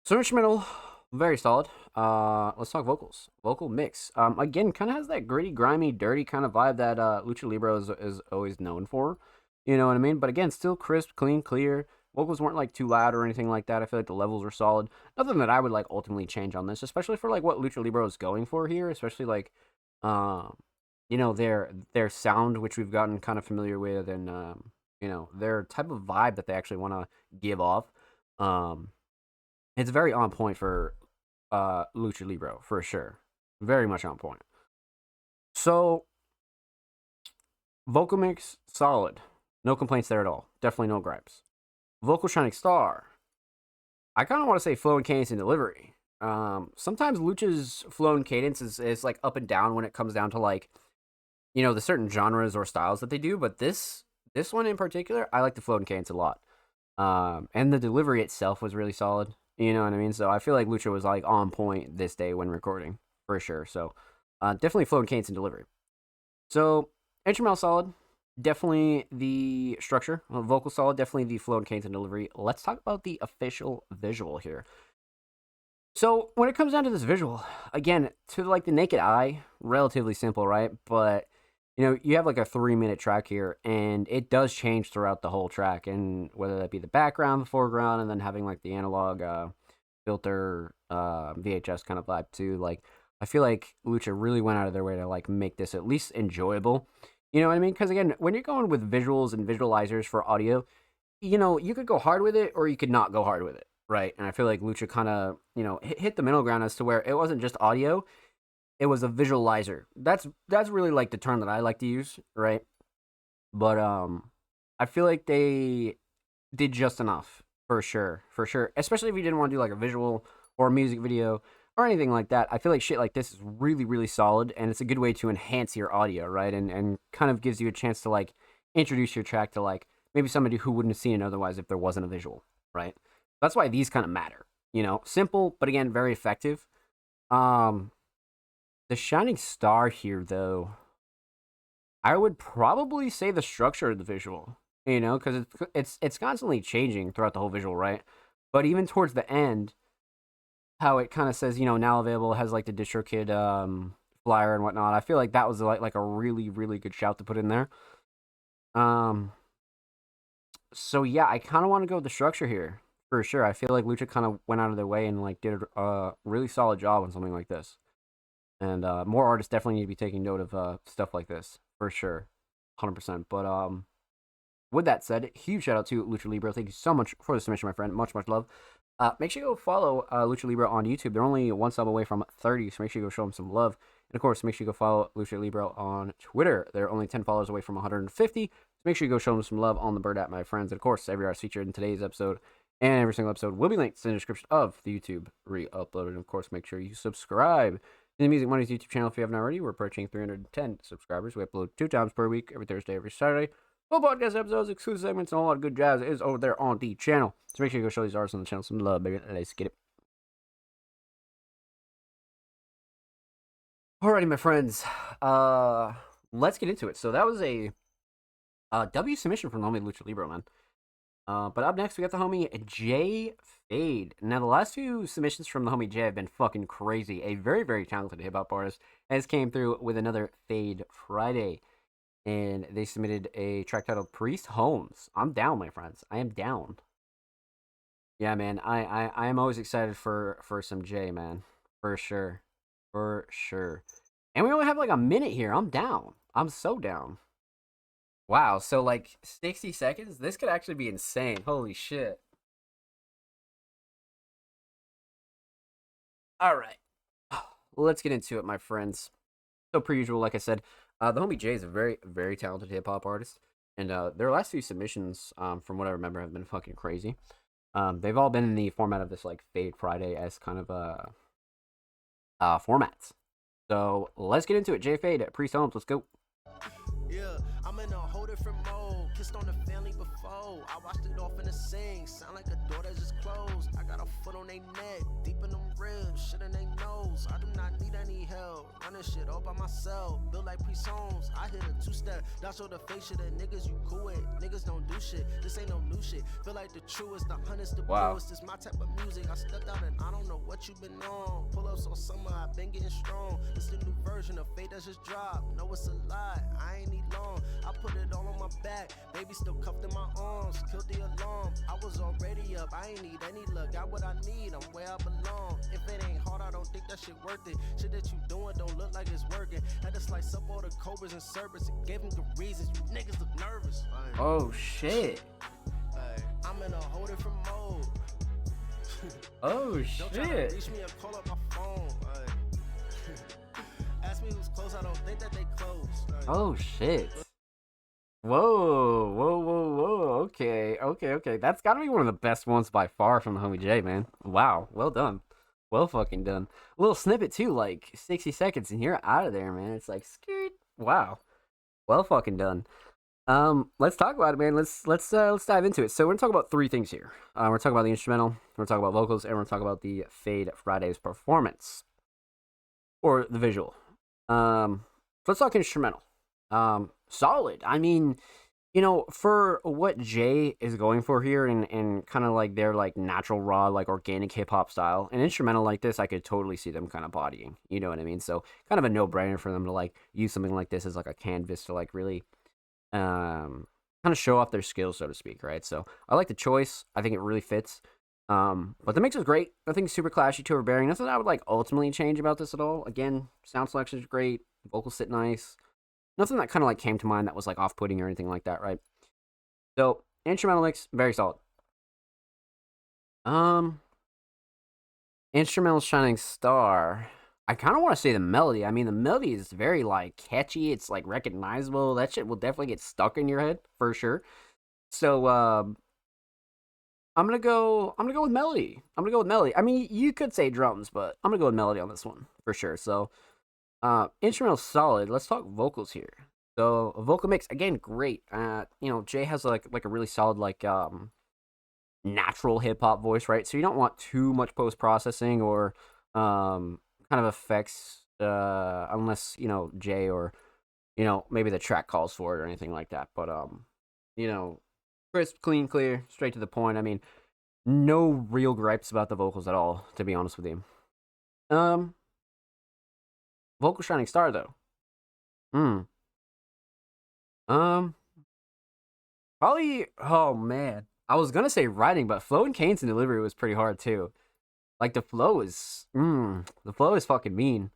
So instrumental, very solid. Let's talk vocals. Vocal mix. Again, kind of has that gritty, grimy, dirty kind of vibe that Lucha Libre is always known for. You know what I mean? But again, still crisp, clean, clear. Vocals weren't like too loud or anything like that. I feel like the levels were solid. Nothing that I would like ultimately change on this, especially for like what Lucha Libre is going for here. Especially like, their sound, which we've gotten kind of familiar with, and their type of vibe that they actually want to give off. It's very on point for Lucha Libre for sure. Very much on point. So vocal mix solid. No complaints there at all. Definitely no gripes. Vocal Shining Star. I kind of want to say flow and cadence and delivery. Sometimes Lucha's flow and cadence is like up and down when it comes down to like, the certain genres or styles that they do. But this one in particular, I like the flow and cadence a lot. And the delivery itself was really solid. You know what I mean? So I feel like Lucha was like on point this day when recording for sure. So definitely flow and cadence and delivery. So instrumental solid. Definitely the structure. Vocal solid. Definitely the flow and cadence and delivery. Let's talk about the official visual here. So when it comes down to this visual, again, to like the naked eye, relatively simple, right? But you have like a 3-minute track here, and it does change throughout the whole track, and whether that be the background, the foreground, and then having like the analog filter VHS kind of vibe too. Like I feel like Lucha really went out of their way to like make this at least enjoyable. You know what I mean? Because again, when you're going with visuals and visualizers for audio, you could go hard with it or you could not go hard with it, right? And I feel like Lucha kind of, hit the middle ground as to where it wasn't just audio, it was a visualizer. That's really like the term that I like to use, right? But I feel like they did just enough. For sure, for sure. Especially if you didn't want to do like a visual or a music video or anything like that. I feel like shit like this is really, really solid, and it's a good way to enhance your audio, right? And kind of gives you a chance to like introduce your track to like maybe somebody who wouldn't have seen it otherwise if there wasn't a visual, right? That's why these kind of matter. You know, simple, but again, very effective. Um, the shining star here, though, I would probably say the structure of the visual. You know, because it's constantly changing throughout the whole visual, right? But even towards the end, how it kind of says, you know, now available, has like the DistroKid flyer and whatnot. I feel like that was like a really, really good shout to put in there. Um, so yeah, I kind of want to go with the structure here for sure. I feel like Lucha kind of went out of their way and like did a really solid job on something like this. And more artists definitely need to be taking note of stuff like this for sure, 100%. But with that said, huge shout out to Lucha Libre. Thank you so much for the submission, my friend. Much, much love. Make sure you go follow Lucha Libre on YouTube. They're only one sub away from 30, so make sure you go show them some love. And of course, make sure you go follow Lucha Libre on Twitter. They're only 10 followers away from 150, so make sure you go show them some love on the Bird app, my friends. And of course, every artist featured in today's episode and every single episode will be linked in the description of the YouTube re-upload. And of course, make sure you subscribe to the Music Money's YouTube channel if you haven't already. We're approaching 310 subscribers. We upload 2 times per week, every Thursday, every Saturday. Full podcast episodes, exclusive segments, and a lot of good jazz is over there on the channel. So make sure you go show these artists on the channel some love, baby. Let's get it. Alrighty, my friends. Let's get into it. So that was a W submission from the homie Lucha Libre, man. But up next, we got the homie J Fade. Now, the last few submissions from the homie J have been fucking crazy. A very, very talented hip hop artist has came through with another Fade Friday. And they submitted a track titled Priest Holmes. I'm down, my friends. I am down. Yeah, man. I am always excited for some J, man. For sure. For sure. And we only have like a minute here. I'm down. I'm so down. Wow, so like 60 seconds? This could actually be insane. Holy shit. Alright. Let's get into it, my friends. So per usual, like I said, the homie Jay is a very, very talented hip hop artist, and their last few submissions, from what I remember, have been fucking crazy. They've all been in the format of this like Fade Friday as kind of formats. So let's get into it. Jay Fade at Priest Holmes. Let's go. Yeah, I'm in a whole different mode. Kissed on the family before. I watched it off in the sink. Sound like a door that just closed. I got a foot on they neck, deep in them ribs, shit in they nose. I do not need any help. Running shit all by myself. Built like Priest Holmes. I hit a 2-step. Down show the face shit that niggas you cool with. Niggas don't do shit. This ain't no new shit. Feel like the truest, the honest, the bluest. This my type of music. I stepped out and I don't know what you been on. Pull ups on summer, I been getting strong. It's the new version of Fade that just dropped. Know it's a lie. I ain't need long. I put it all on my back. Baby still cuffed in my arms. Killed the alarm. I was already up. I ain't need any luck. Got what I need. I'm where I belong. If it ain't hard, I don't think that shit worth it. Shit that you doing don't look like it's working. Had to slice up all the cobras and serpents and gave them the reasons. You niggas look nervous. Oh shit. I'm in a whole different mode. Oh Don't try to shit. reach me or call up my phone. Ask me who's close. I don't think that they close. Oh shit. Whoa, whoa, whoa, whoa. Okay. That's gotta be one of the best ones by far from the homie J, man. Wow, well done. Well fucking done. A little snippet too, like 60 seconds, and you're out of there, man. It's like scared. Wow. Well fucking done. Let's talk about it, man. Let's dive into it. So we're gonna talk about 3 things here. We're talking about the instrumental, we're talking about vocals, and we're gonna talk about the Fade Friday's performance. Or the visual. So let's talk instrumental. Solid. I mean, you know, for what Jay is going for here and kind of like their like natural raw, like organic hip hop style, an instrumental like this, I could totally see them kind of bodying. You know what I mean? So kind of a no-brainer for them to like use something like this as like a canvas to like really kind of show off their skills, so to speak, right? So I like the choice. I think it really fits. But the mix is great. Nothing super clashy to overbearing. Nothing I would like ultimately change about this at all. Again, sound selection is great. Vocals sit nice. Nothing that kind of like came to mind that was like off-putting or anything like that, right? So instrumental mix, very solid. Instrumental shining star. I kind of want to say the melody. I mean, the melody is very like catchy. It's like recognizable. That shit will definitely get stuck in your head for sure. So I'm gonna go with melody. I'm gonna go with melody. I mean, you could say drums, but I'm gonna go with melody on this one for sure. So, instrumental solid. Let's talk vocals here. So, a vocal mix again, great. Jay has like a really solid natural hip hop voice, right? So you don't want too much post processing or kind of effects, unless Jay or maybe the track calls for it or anything like that. But crisp, clean, clear, straight to the point. I mean, no real gripes about the vocals at all, to be honest with you. Vocal shining star though. Probably. Oh man, I was gonna say writing, but flow and cadence and delivery was pretty hard too. Like the flow is, fucking mean.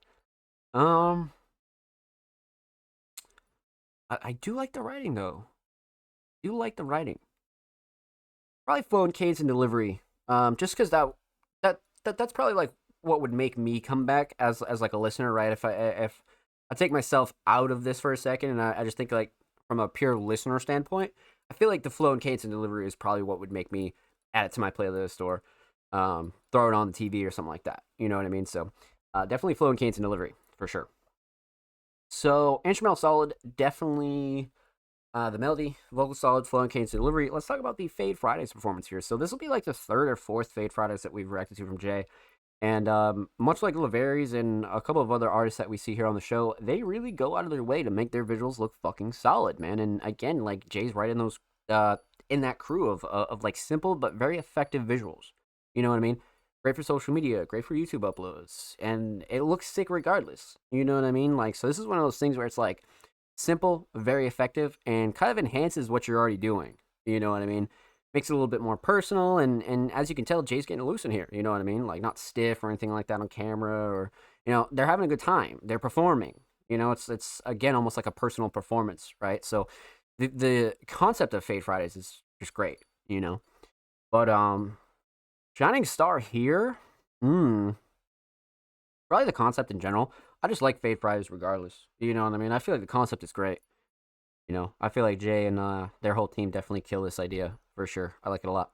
I do like the writing though. Do like the writing. Probably flow and cadence and delivery. Just because that's probably like what would make me come back as like a listener, right? If I take myself out of this for a second and I just think like from a pure listener standpoint, I feel like the flow and cadence and delivery is probably what would make me add it to my playlist or throw it on the TV or something like that. You know what I mean? So definitely flow and cadence and delivery for sure. So instrumental solid, definitely the melody, vocal solid, flow and cadence and delivery. Let's talk about the Fade Fridays performance here. So this will be like the third or fourth Fade Fridays that we've reacted to from Jay. And much like Laveries and a couple of other artists that we see here on the show, they really go out of their way to make their visuals look fucking solid, man. And again, like Jay's right in those in that crew of like simple but very effective visuals. You know what I mean? Great for social media, great for YouTube uploads, and it looks sick regardless. You know what I mean? Like, so this is one of those things where it's like simple, very effective, and kind of enhances what you're already doing. You know what I mean? Makes it a little bit more personal, and as you can tell, Jay's getting loose in here. You know what I mean? Like, not stiff or anything like that on camera, or they're having a good time. They're performing. It's again almost like a personal performance, right? So the concept of Fade Fridays is just great. But shining star here, probably the concept in general. I just like Fade Fridays regardless. You know what I mean? I feel like the concept is great. I feel like Jay and their whole team definitely kill this idea for sure. I like it a lot.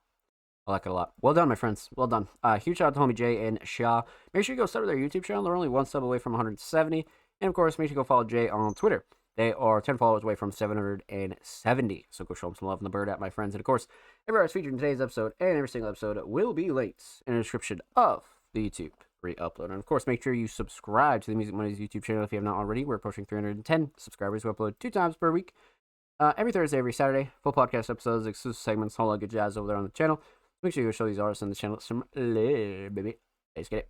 Well done, my friends. Well done. Huge shout out to homie Jay and Shaw. Make sure you go sub to their YouTube channel. They're only one sub away from 170. And of course, make sure you go follow Jay on Twitter. They are 10 followers away from 770. So go show them some love in the bird at my friends. And of course, every artist featured in today's episode and every single episode will be linked in the description of the YouTube re-upload. And of course, make sure you subscribe to the Music Mondays YouTube channel if you have not already. We're approaching 310 subscribers. We upload 2 times per week. Every Thursday, every Saturday. Full podcast episodes, exclusive segments, whole lot of good jazz over there on the channel. Make sure you go show these artists on the channel some love, baby. Let's get it.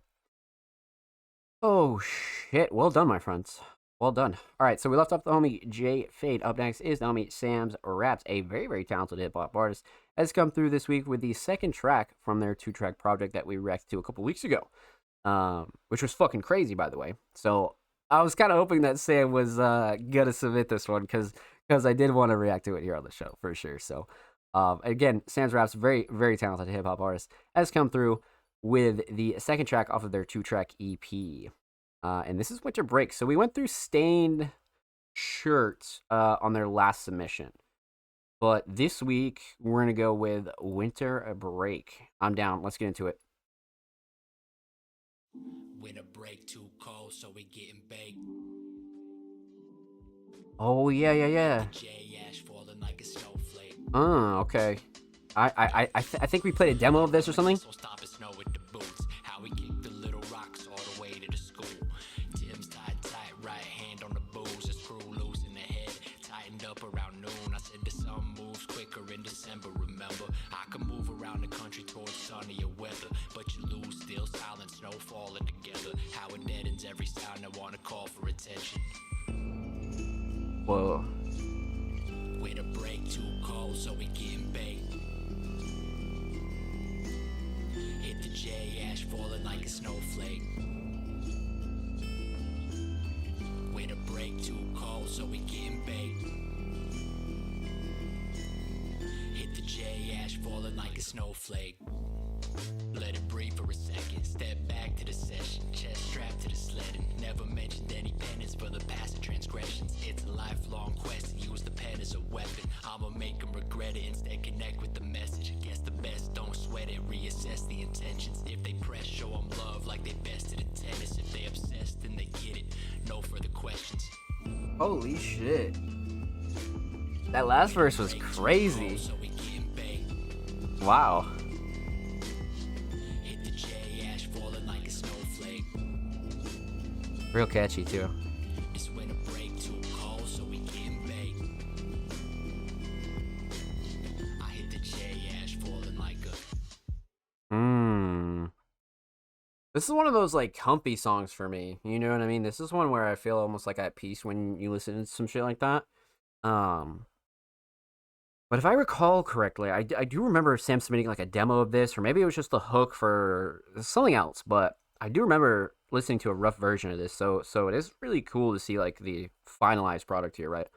Oh, shit. Well done, my friends. Well done. All right, so we left off the homie Jay Fade. Up next is the homie Sam's Raps, a very, very talented hip-hop artist, has come through this week with the second track from their 2-track project that we reacted to a couple weeks ago, which was fucking crazy, by the way. So I was kind of hoping that Sam was going to submit this one because I did want to react to it here on the show, for sure. So, again, Sam's Raps, very, very talented hip-hop artist, has come through with the second track off of their 2-track EP. And this is Winter Break. So we went through Stained Shirt on their last submission. But this week, we're going to go with Winter Break. I'm down. Let's get into it. Winter break too cold, so we getting baked. Oh, yeah. J ash falling like a snowflake. Okay. I think we played a demo of this or something. So stop it, snow with the boots. How we kick the little rocks all the way to the school. Tim's tied tight, right hand on the booze. A screw loose in the head, tightened up around noon. I said the sun moves quicker in December, remember? I can move around the country towards sunnier weather, but you lose still silent, snow falling together. How it deadens every sound I wanna call for attention. Whoa. Winter break too cold, so we getting baked. Hit the J ash falling like a snowflake. Winter break too cold, so we getting baked. Hit the J ash falling like a snowflake. Let it breathe for a second. Step back to the session. Chest strapped to the sledding. Never mentioned any penance for the past transgressions. It's a lifelong quest to use the pen as a weapon. I'ma make them regret it. Instead connect with the message. Guess the best don't sweat Holy shit. That last verse was crazy. So we getting baked. Wow. Hit the J, ash falling like a snowflake. Real catchy too. It's winter break, too cold, so we getting baked. I hit the J, ash falling like a. This is one of those like humpy songs for me. You know what I mean? This is one where I feel almost like at peace when you listen to some shit like that. But if I recall correctly, I do remember Sam submitting like a demo of this, or maybe it was just the hook for something else. But I do remember listening to a rough version of this, so it is really cool to see like the finalized product here, right?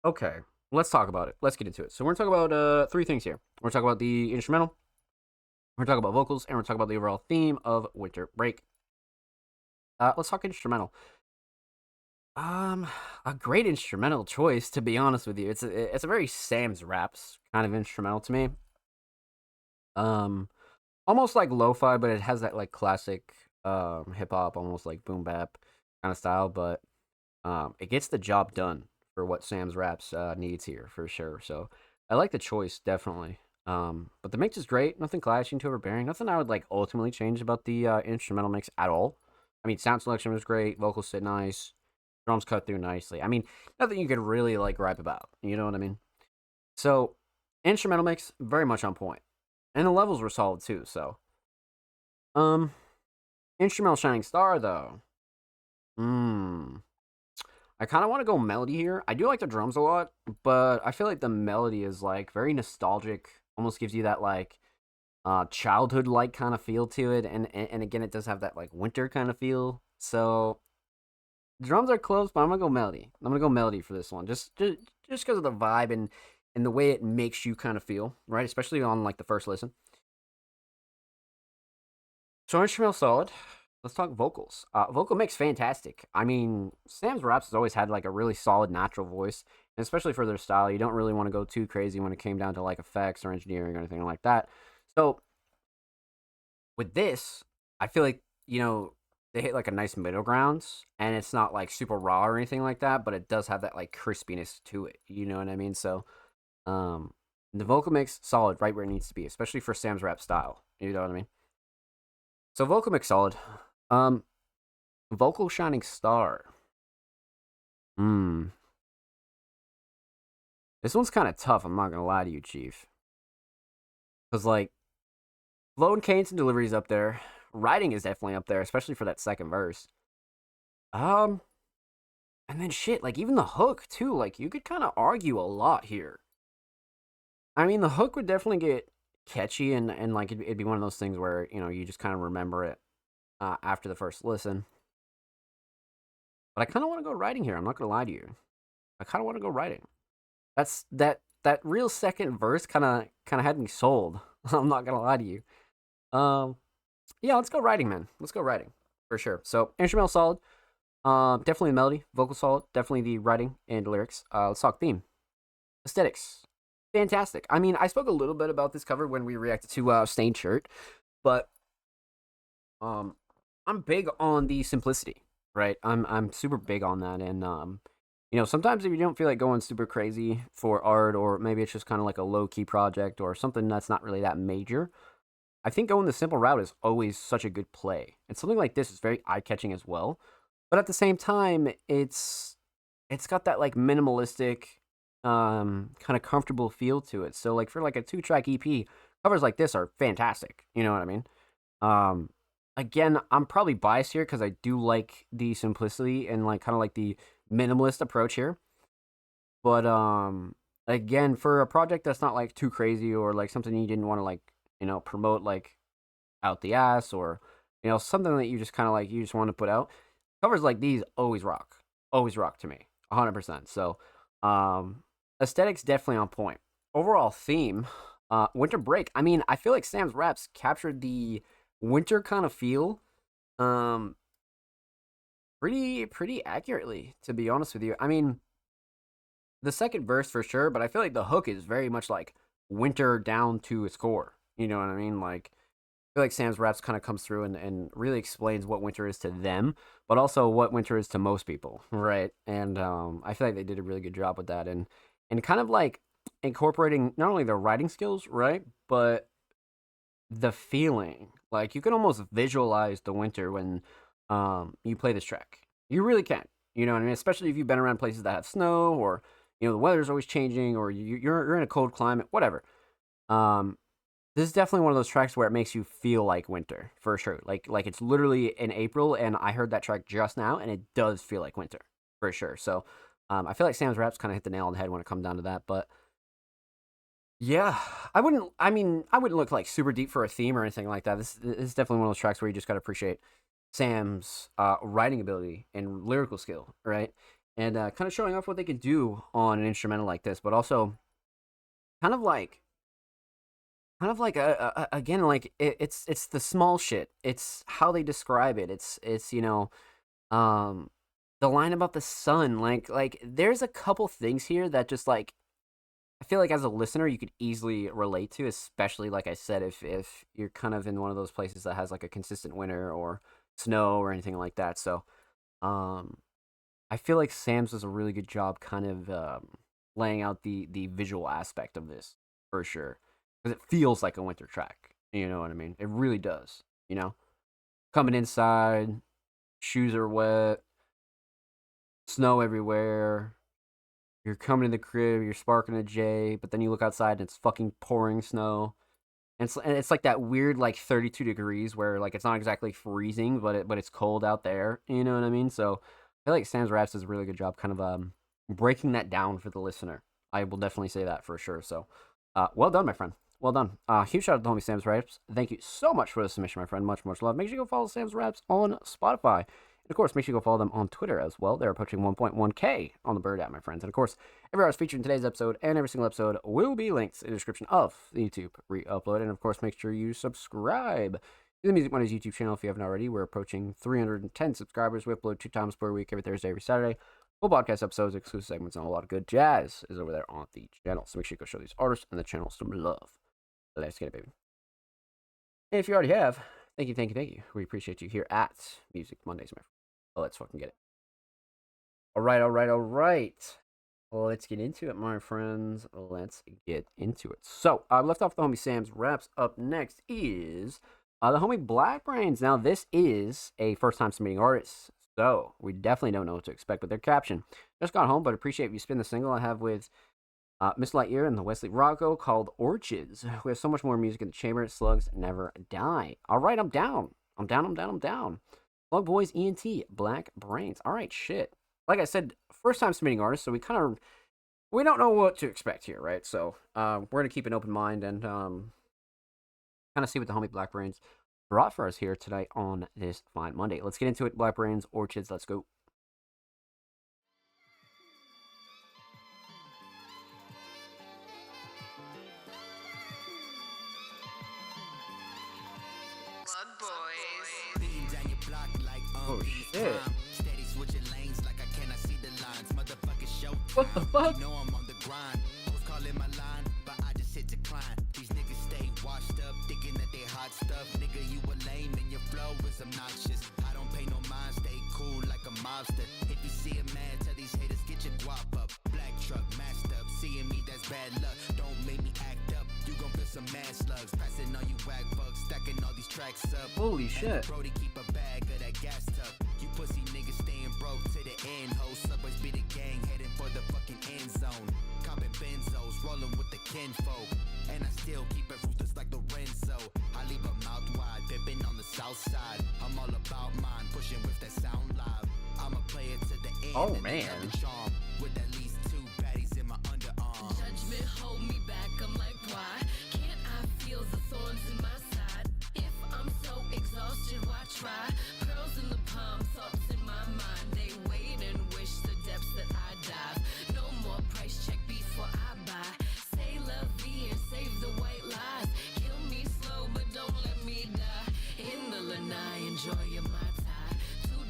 Okay, let's talk about it. Let's get into it. So we're gonna talk about three things here. We're gonna talk about the instrumental, we're gonna talk about vocals, and we're gonna talk about the overall theme of Winter Break. Let's talk instrumental. A great instrumental choice, to be honest with you. It's a very Sam's Raps kind of instrumental to me. Almost like lo-fi, but it has that like classic hip hop, almost like boom bap kind of style. But it gets the job done for what Sam's Raps needs here for sure. So I like the choice definitely. But the mix is great. Nothing clashing, too overbearing. Nothing I would like ultimately change about the instrumental mix at all. I mean, sound selection was great. Vocals sit nice. Drums cut through nicely. I mean, nothing you could really like gripe about. You know what I mean? So, instrumental mix very much on point, and the levels were solid too. So, instrumental shining star though. I kind of want to go melody here. I do like the drums a lot, but I feel like the melody is like very nostalgic. Almost gives you that like childhood like kind of feel to it, and again, it does have that like winter kind of feel. So drums are close, but I'm gonna go melody. I'm gonna go melody for this one, just because of the vibe and the way it makes you kind of feel, right? Especially on like the first listen. So instrumental solid. Let's talk vocals. Vocal mix fantastic. I mean, Sam's Raps has always had like a really solid natural voice, and especially for their style, you don't really want to go too crazy when it came down to like effects or engineering or anything like that. So with this, I feel like they hit like a nice middle ground, and it's not like super raw or anything like that, but it does have that like crispiness to it. You know what I mean? So, the vocal mix solid, right where it needs to be, especially for Sam's Rap style. You know what I mean? So vocal mix solid. Vocal shining star. This one's kind of tough. I'm not gonna lie to you, Chief. Cause like, flow and cadence and delivery's up there. Writing is definitely up there, especially for that second verse. And then shit, like even the hook too. Like you could kind of argue a lot here. I mean, the hook would definitely get catchy, and like it'd be one of those things where you just kind of remember it after the first listen. But I kind of want to go writing here. I'm not gonna lie to you. I kind of want to go writing. That's that real second verse kind of had me sold. I'm not gonna lie to you. Yeah, let's go writing, man. Let's go writing for sure. So instrumental solid. Definitely the melody, vocal solid. Definitely the writing and lyrics. Let's talk theme. Aesthetics, fantastic. I mean, I spoke a little bit about this cover when we reacted to Stained Shirt, but I'm big on the simplicity, right? I'm super big on that, and sometimes if you don't feel like going super crazy for art, or maybe it's just kind of like a low key project or something that's not really that major, I think going the simple route is always such a good play. And something like this is very eye catching as well. But at the same time, it's got that like minimalistic, kind of comfortable feel to it. So like for like a 2-track EP, covers like this are fantastic. You know what I mean? Again, I'm probably biased here because I do like the simplicity and like kind of like the minimalist approach here. But again, for a project that's not like too crazy, or like something you didn't want to like promote like out the ass, or something that you just kind of like you just want to put out, covers like these always rock to me 100%. So aesthetics definitely on point. Overall theme, Winter Break. I mean, I feel like Sam's Raps captured the winter kind of feel pretty accurately, to be honest with you. I mean, the second verse for sure, but I feel like the hook is very much like winter down to its core. You know what I mean? Like, feel like Sam's raps kind of comes through and really explains what winter is to them, but also what winter is to most people, right? And I feel like they did a really good job with that, and kind of like incorporating not only their writing skills, right, but the feeling. Like you can almost visualize the winter when you play this track. You really can. You know what I mean? Especially if you've been around places that have snow, or the weather's always changing, or you're in a cold climate, whatever. Um, this is definitely one of those tracks where it makes you feel like winter for sure. Like it's literally in April, and I heard that track just now, and it does feel like winter for sure. So I feel like Sam's raps kind of hit the nail on the head when it comes down to that. But yeah, I wouldn't. I mean, I wouldn't look like super deep for a theme or anything like that. This is definitely one of those tracks where you just got to appreciate Sam's writing ability and lyrical skill, right? And kind of showing off what they can do on an instrumental like this, but also kind of like again, like it's the small shit. It's how they describe it. It's um the line about the sun. Like there's a couple things here that just like I feel like as a listener you could easily relate to, especially like I said, if you're kind of in one of those places that has like a consistent winter or snow or anything like that. So um I feel like Sam's does a really good job kind of laying out the visual aspect of this for sure, because it feels like a winter track. You know what I mean? It really does. Coming inside, shoes are wet, snow everywhere. You're coming to the crib, you're sparking a J, but then you look outside and it's fucking pouring snow. And it's like that weird like 32 degrees where like it's not exactly freezing, but it's cold out there. You know what I mean? So I feel like Sam's raps does a really good job kind of breaking that down for the listener. I will definitely say that for sure. So well done, my friend. Well done. Huge shout out to homie Sam's Raps. Thank you so much for the submission, my friend. Much, much love. Make sure you go follow Sam's Raps on Spotify. And of course, make sure you go follow them on Twitter as well. They're approaching 1.1K on the Bird app, my friends. And of course, every artist featured in today's episode and every single episode will be linked in the description of the YouTube re-upload. And of course, make sure you subscribe to the Music Mondays YouTube channel if you haven't already. We're approaching 310 subscribers. We upload 2 times per week, every Thursday, every Saturday. Full podcast episodes, exclusive segments, and a lot of good jazz is over there on the channel. So make sure you go show these artists and the channel some love. Let's get it, baby. And if you already have, thank you, thank you, thank you. We appreciate you here at Music Mondays, my friend. Well, let's fucking get it. All right. Let's get into it, my friends. Let's get into it. So, I left off the homie Sam's Raps. Up next is the homie Black Brains. Now, this is a first-time submitting artist, so we definitely don't know what to expect with their caption. Just got home, but appreciate if you spin the single I have with Miss Lightyear and the Wesley Rocco called Orchids. We have so much more music in the chamber. Slugs never die. All right, I'm down. Slug Boys ENT, Black Brains. All right, shit. Like I said, first time submitting artist, so we don't know what to expect here, right? So we're gonna keep an open mind and kind of see what the homie Black Brains brought for us here tonight on this fine Monday. Let's get into it. Black Brains, Orchids. Let's go. Oh shit. What the fuck? You know I'm on the grind. Hoes calling my line, but I just hit decline. These niggas stay washed up, thinking that they hot stuff. Nigga, you a lame and your flow is obnoxious. I don't pay no mind, stay cool like a mobster. If you see a man, tell these haters, get your guap up. Black truck, masked up, seeing me, that's bad luck. Don't make me act up, you gon' feel some mad slugs. Passing all you whack bugs, stacking all these tracks up. Holy shit. Brody keep a bag of that gas tuck. You pussy niggas staying broke to the end, ho. Subways be the gang, heading for the fucking end zone. Copping benzos, rolling with the kinfolk. And I still keep it ruthless like Lorenzo. I leave a mouth wide, pimping on the south side. I'm all about mine, pushing with that sound live. I'ma play it to the end. Oh man. Charm, with at least 2 patties in my underarm. Judgment hold me back, I'm like, why can't I feel the thorns in my side? If I'm so exhausted, why try? Pearls in the palm, thoughts in my mind. They wait and wish the depths that I dive. No more price check before I buy. Say love me and save the white lies. Kill me slow, but don't let me die. In the lanai, enjoy your my tie.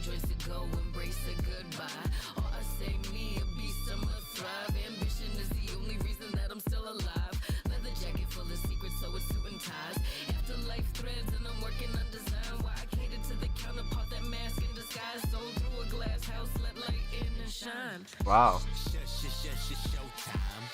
2 joints to go, embrace a goodbye. Or I say me a beast, I'ma thrive. Ambition is the only reason that I'm still alive. Leather jacket full of secrets, so it's suit and ties. shine. Wow. Showtime.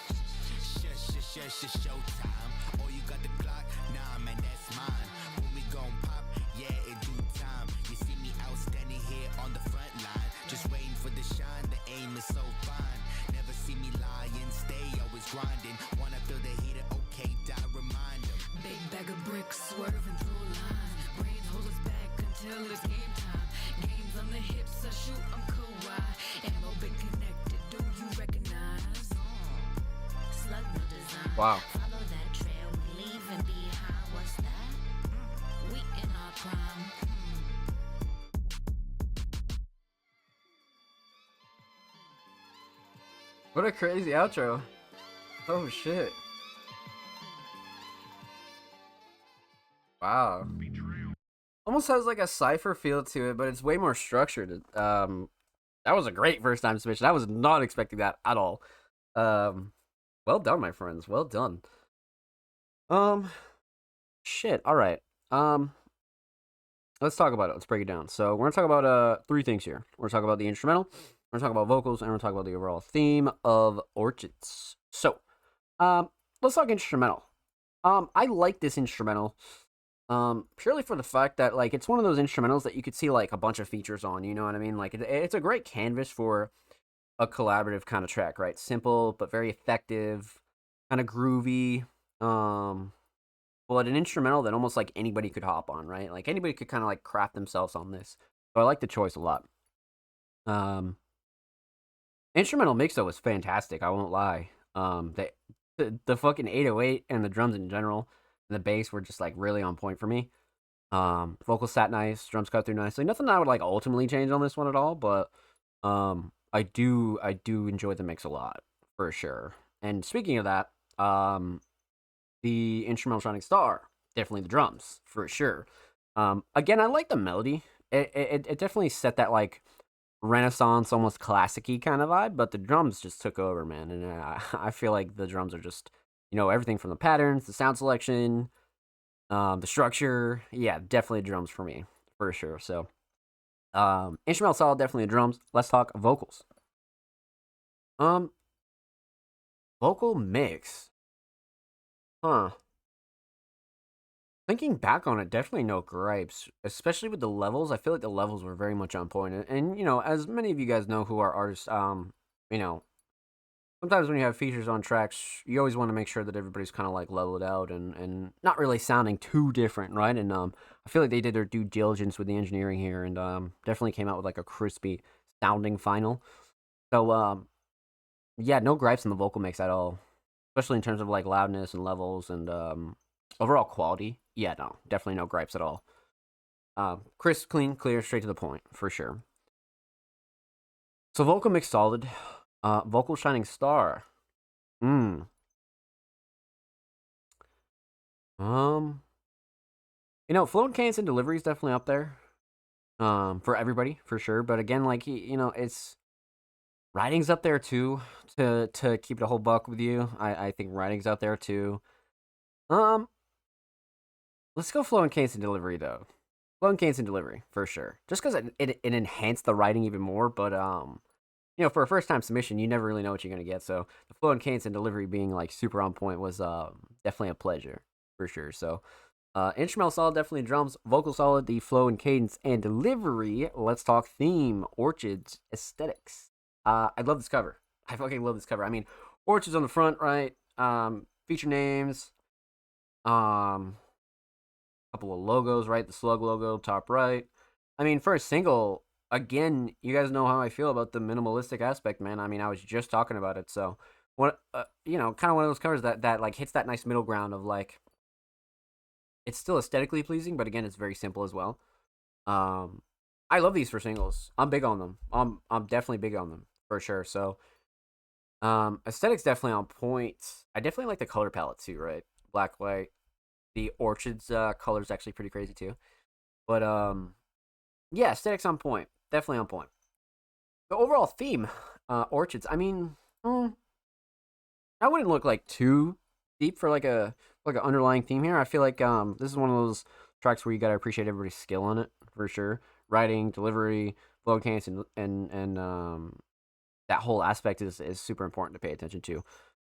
Showtime. Oh, you got the clock? Nah, man, that's mine. When we gon' pop, yeah, in due time. You see me out standing here on the front line, just waiting for the shine. The aim is so fine. Never see me lying, stay always grinding. Wanna feel the heater? Okay, die, remind 'em. Big bag of bricks swerving through lines. Brains hold us back until it's game time. Games on the hips, I shoot, I'm cool. Ammo been connected, do you recognize? Slug no design. Wow. Follow that trail, we leaving behind. What's that? We in our prime. What a crazy outro. Oh shit. Wow. Almost has like a cipher feel to it, but it's way more structured. That was a great first time submission. I was not expecting that at all. Well done, my friends. Well done. Shit. All right. Let's talk about it. Let's break it down. So we're gonna talk about three things here. We're gonna talk about the instrumental. We're gonna talk about vocals, and we're gonna talk about the overall theme of Orchids. So, let's talk instrumental. I like this instrumental. Purely for the fact that like it's one of those instrumentals that you could see like a bunch of features on, you know what I mean? Like it's a great canvas for a collaborative kind of track, right? Simple but very effective, kind of groovy. But an instrumental that almost like anybody could hop on, right? Like anybody could kind of like craft themselves on this. So I like the choice a lot. Instrumental mix though was fantastic. I won't lie. The fucking 808 and the drums in general. And the bass were just like really on point for me. Vocals sat nice, drums cut through nicely. Nothing I would like ultimately change on this one at all, but I do enjoy the mix a lot for sure. And speaking of that, the instrumental Shining Star, definitely the drums for sure. Again, I like the melody. It definitely set that like Renaissance, almost classic-y kind of vibe, but the drums just took over, man. And I feel like the drums are just, you know, everything from the patterns, the sound selection, the structure. Yeah, definitely drums for me, for sure. So, instrumental solid, definitely the drums. Let's talk vocals. Vocal mix. Huh. Thinking back on it, definitely no gripes, especially with the levels. I feel like the levels were very much on point. And you know, as many of you guys know who are artists, you know, sometimes when you have features on tracks, you always want to make sure that everybody's kind of like leveled out and not really sounding too different, right? And I feel like they did their due diligence with the engineering here and definitely came out with like a crispy sounding final. So yeah, no gripes in the vocal mix at all, especially in terms of like loudness and levels and overall quality. Yeah, no, definitely no gripes at all. Crisp, clean, clear, straight to the point for sure. So vocal mix solid. Vocal Shining Star. You know, flow and cadence and delivery is definitely up there. For everybody, for sure. But again, like you know, it's writing's up there too. To keep it a whole buck with you, I think writing's up there too. Let's go flow and cadence and delivery though. Flow and cadence and delivery for sure. Just because it enhanced the writing even more, but you know, for a first time submission, you never really know what you're gonna get. So the flow and cadence and delivery being like super on point was definitely a pleasure for sure. So instrumental solid, definitely drums, vocal solid, the flow and cadence and delivery. Let's talk theme, Orchids, aesthetics. I love this cover. I fucking love this cover. I mean, Orchids on the front, right? Feature names, couple of logos, right? The slug logo, top right. I mean, for a single. Again, you guys know how I feel about the minimalistic aspect, man. I mean, I was just talking about it. So, what you know, kind of one of those covers that like hits that nice middle ground of like, it's still aesthetically pleasing, but again, it's very simple as well. I love these for singles. I'm big on them. I'm definitely big on them for sure. So, aesthetics definitely on point. I definitely like the color palette too, right? Black, white. The Orchids color is actually pretty crazy too. But yeah, aesthetics on point. Definitely on point. The overall theme, Orchids. I mean, I wouldn't look like too deep for like an underlying theme here. I feel like this is one of those tracks where you gotta appreciate everybody's skill on it for sure. Writing, delivery, flow cadence, and that whole aspect is super important to pay attention to.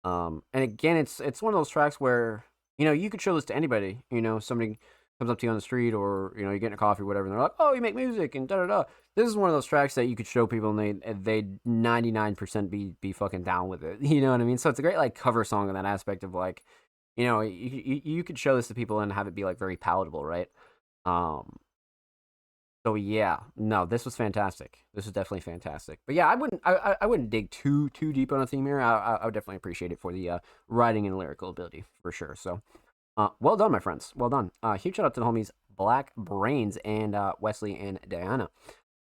And again, it's one of those tracks where, you know, you could show this to anybody. You know, somebody comes up to you on the street, or, you know, you're getting a coffee or whatever, and they're like, "Oh, you make music," and da da da. This is one of those tracks that you could show people, and they 99% be fucking down with it. You know what I mean? So it's a great like cover song in that aspect of like, you know, you could show this to people and have it be like very palatable, right? Um, so yeah, no, this was fantastic. This was definitely fantastic. But yeah, I wouldn't dig too deep on a theme here. I would definitely appreciate it for the writing and lyrical ability for sure. So, well done, my friends. Well done. Huge shout out to the homies Black Brains and Wesley and Diana.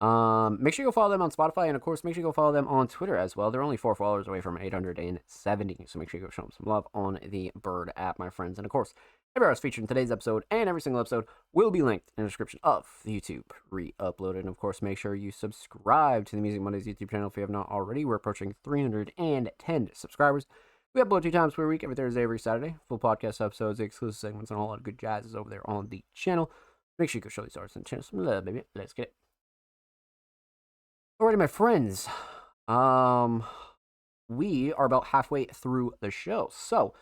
Make sure you go follow them on Spotify, and of course, make sure you go follow them on Twitter as well. They're only 4 followers away from 870, so make sure you go show them some love on the Bird app, my friends. And of course, every artist featured in today's episode and every single episode will be linked in the description of the YouTube re-uploaded. And of course, make sure you subscribe to the Music Mondays YouTube channel if you have not already. We're approaching 310 subscribers. We upload 2 times per week, every Thursday, every Saturday. Full podcast episodes, exclusive segments, and a whole lot of good jazz is over there on the channel. Make sure you go show these artists and channel some love, baby. Let's get it. Alrighty, my friends. We are about halfway through the show. So,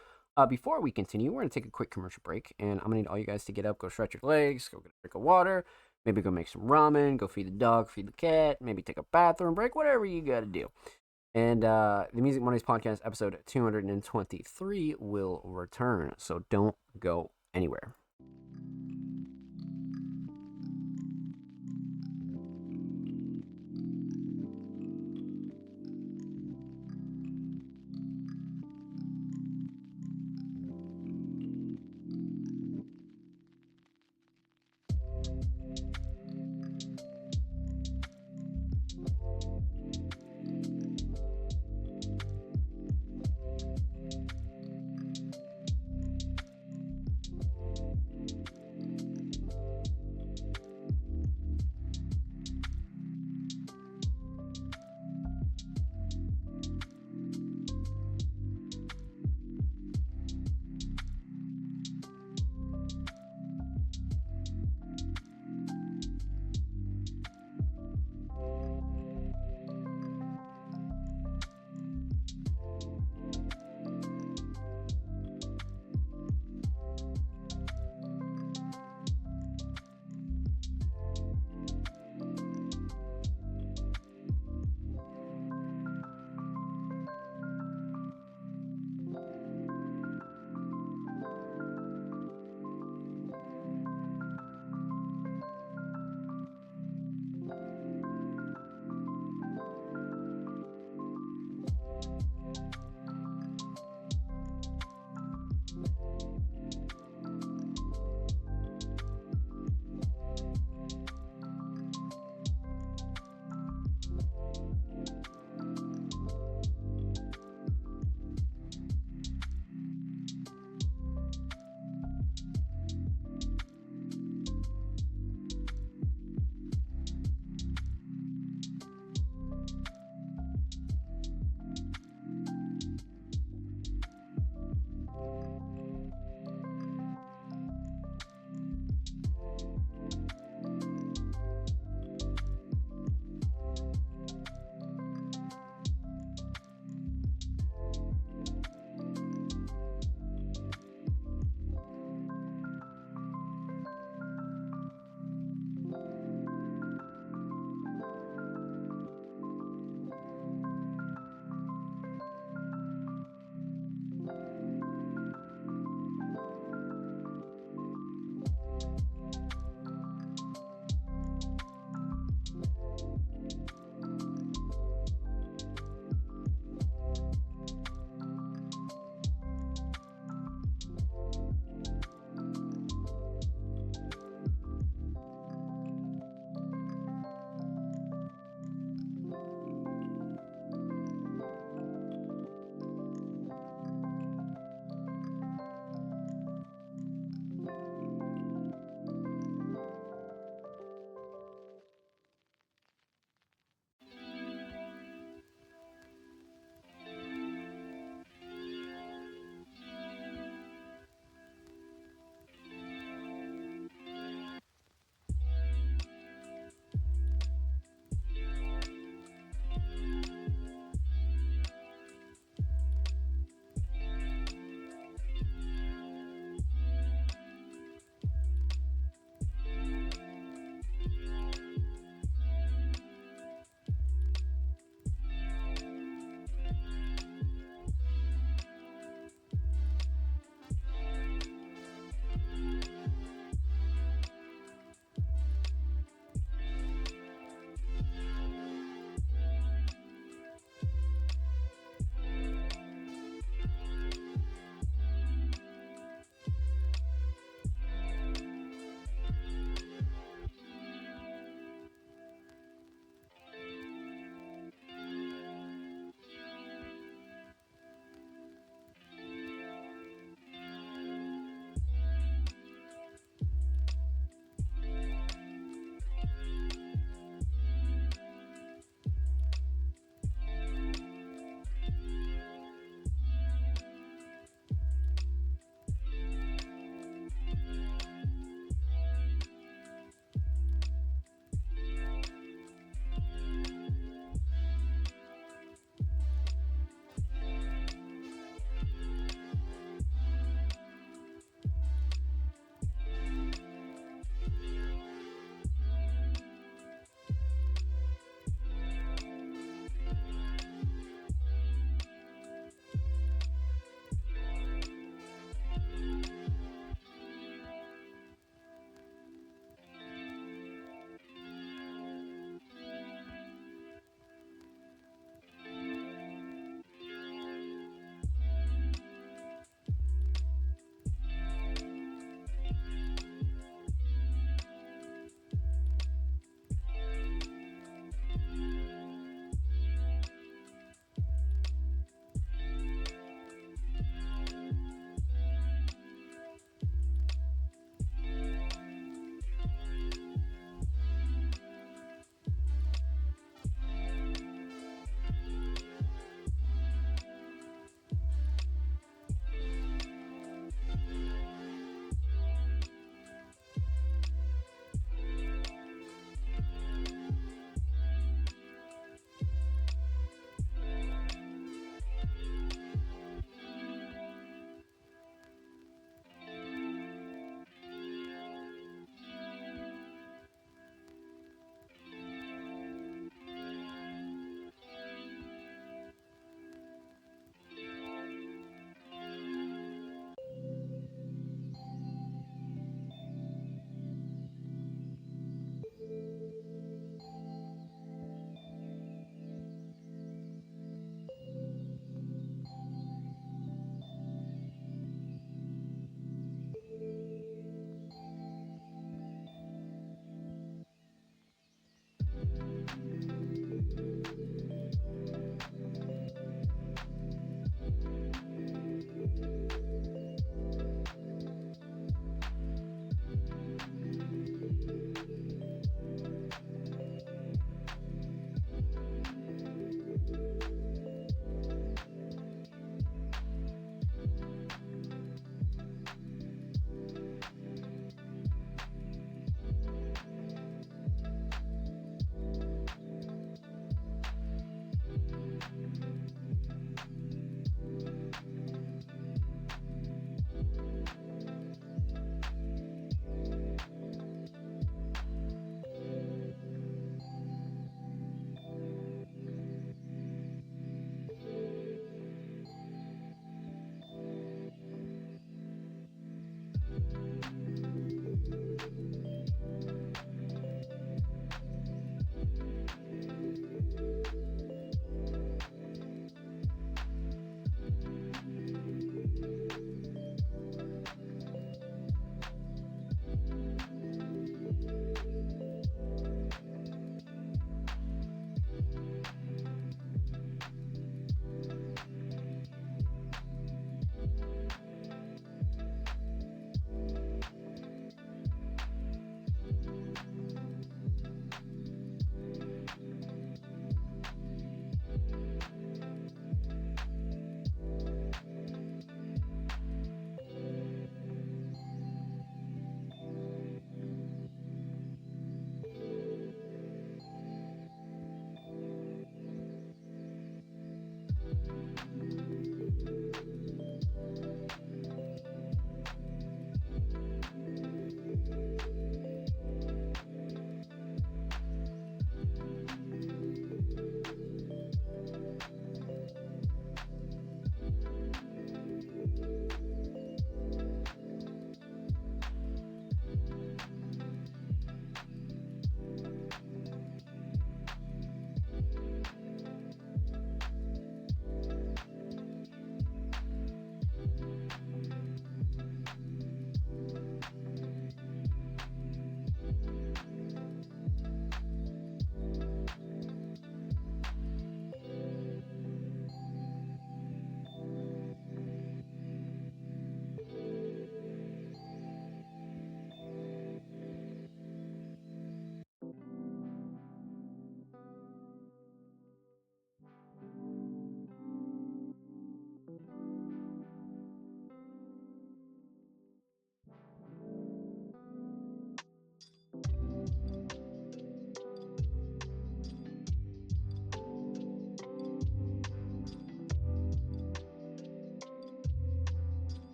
before we continue, we're going to take a quick commercial break, and I'm going to need all you guys to get up, go stretch your legs, go get a drink of water, maybe go make some ramen, go feed the dog, feed the cat, maybe take a bathroom break, whatever you got to do. And the Music Mondays podcast episode 223 will return, so don't go anywhere.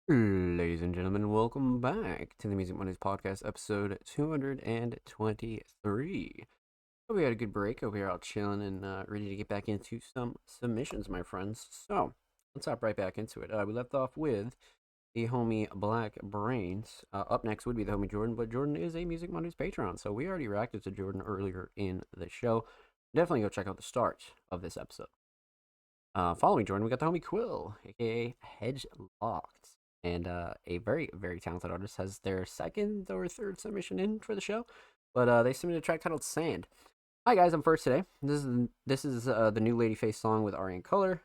Ladies and gentlemen, welcome back to the Music Mondays podcast, episode 223. Hope we had a good break. Hope you're all chilling and ready to get back into some submissions, my friends. So, let's hop right back into it. We left off with the homie Black Brains. Up next would be the homie Jordan, but Jordan is a Music Mondays Patreon, so we already reacted to Jordan earlier in the show. Definitely go check out the start of this episode. Following Jordan, we got the homie Quill, aka Hedgelocked. And a very, very talented artist has their second or third submission in for the show. But they submitted a track titled Sand. Hi guys, I'm first today. This is the new Ladyface song with Aryan Color.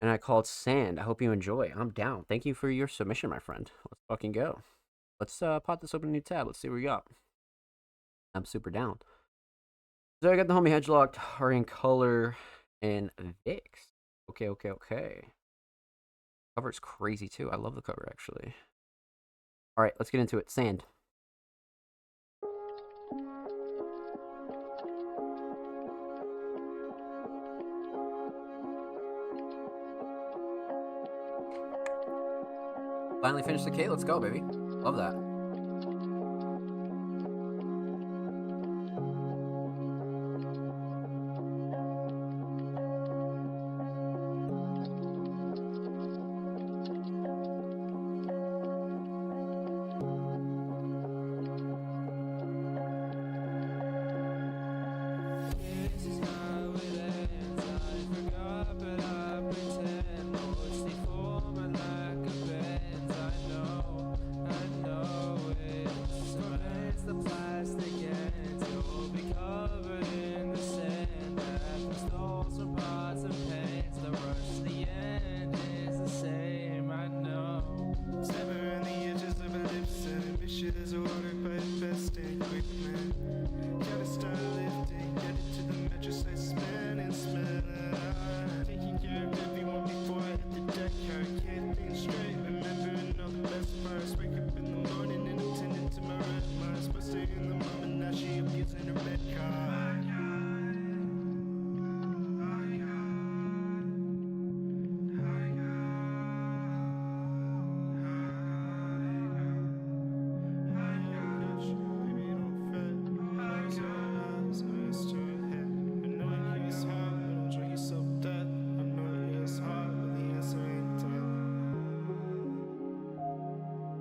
And I called Sand. I hope you enjoy. I'm down. Thank you for your submission, my friend. Let's fucking go. Let's pop this open a new tab. Let's see what we got. I'm super down. So I got the homie Hedgelocked, Aryan Color, and Vix. Okay. Cover's crazy too. I love the cover actually. All right, let's get into it. Sand. Finally finished the K. Let's go, baby. Love that.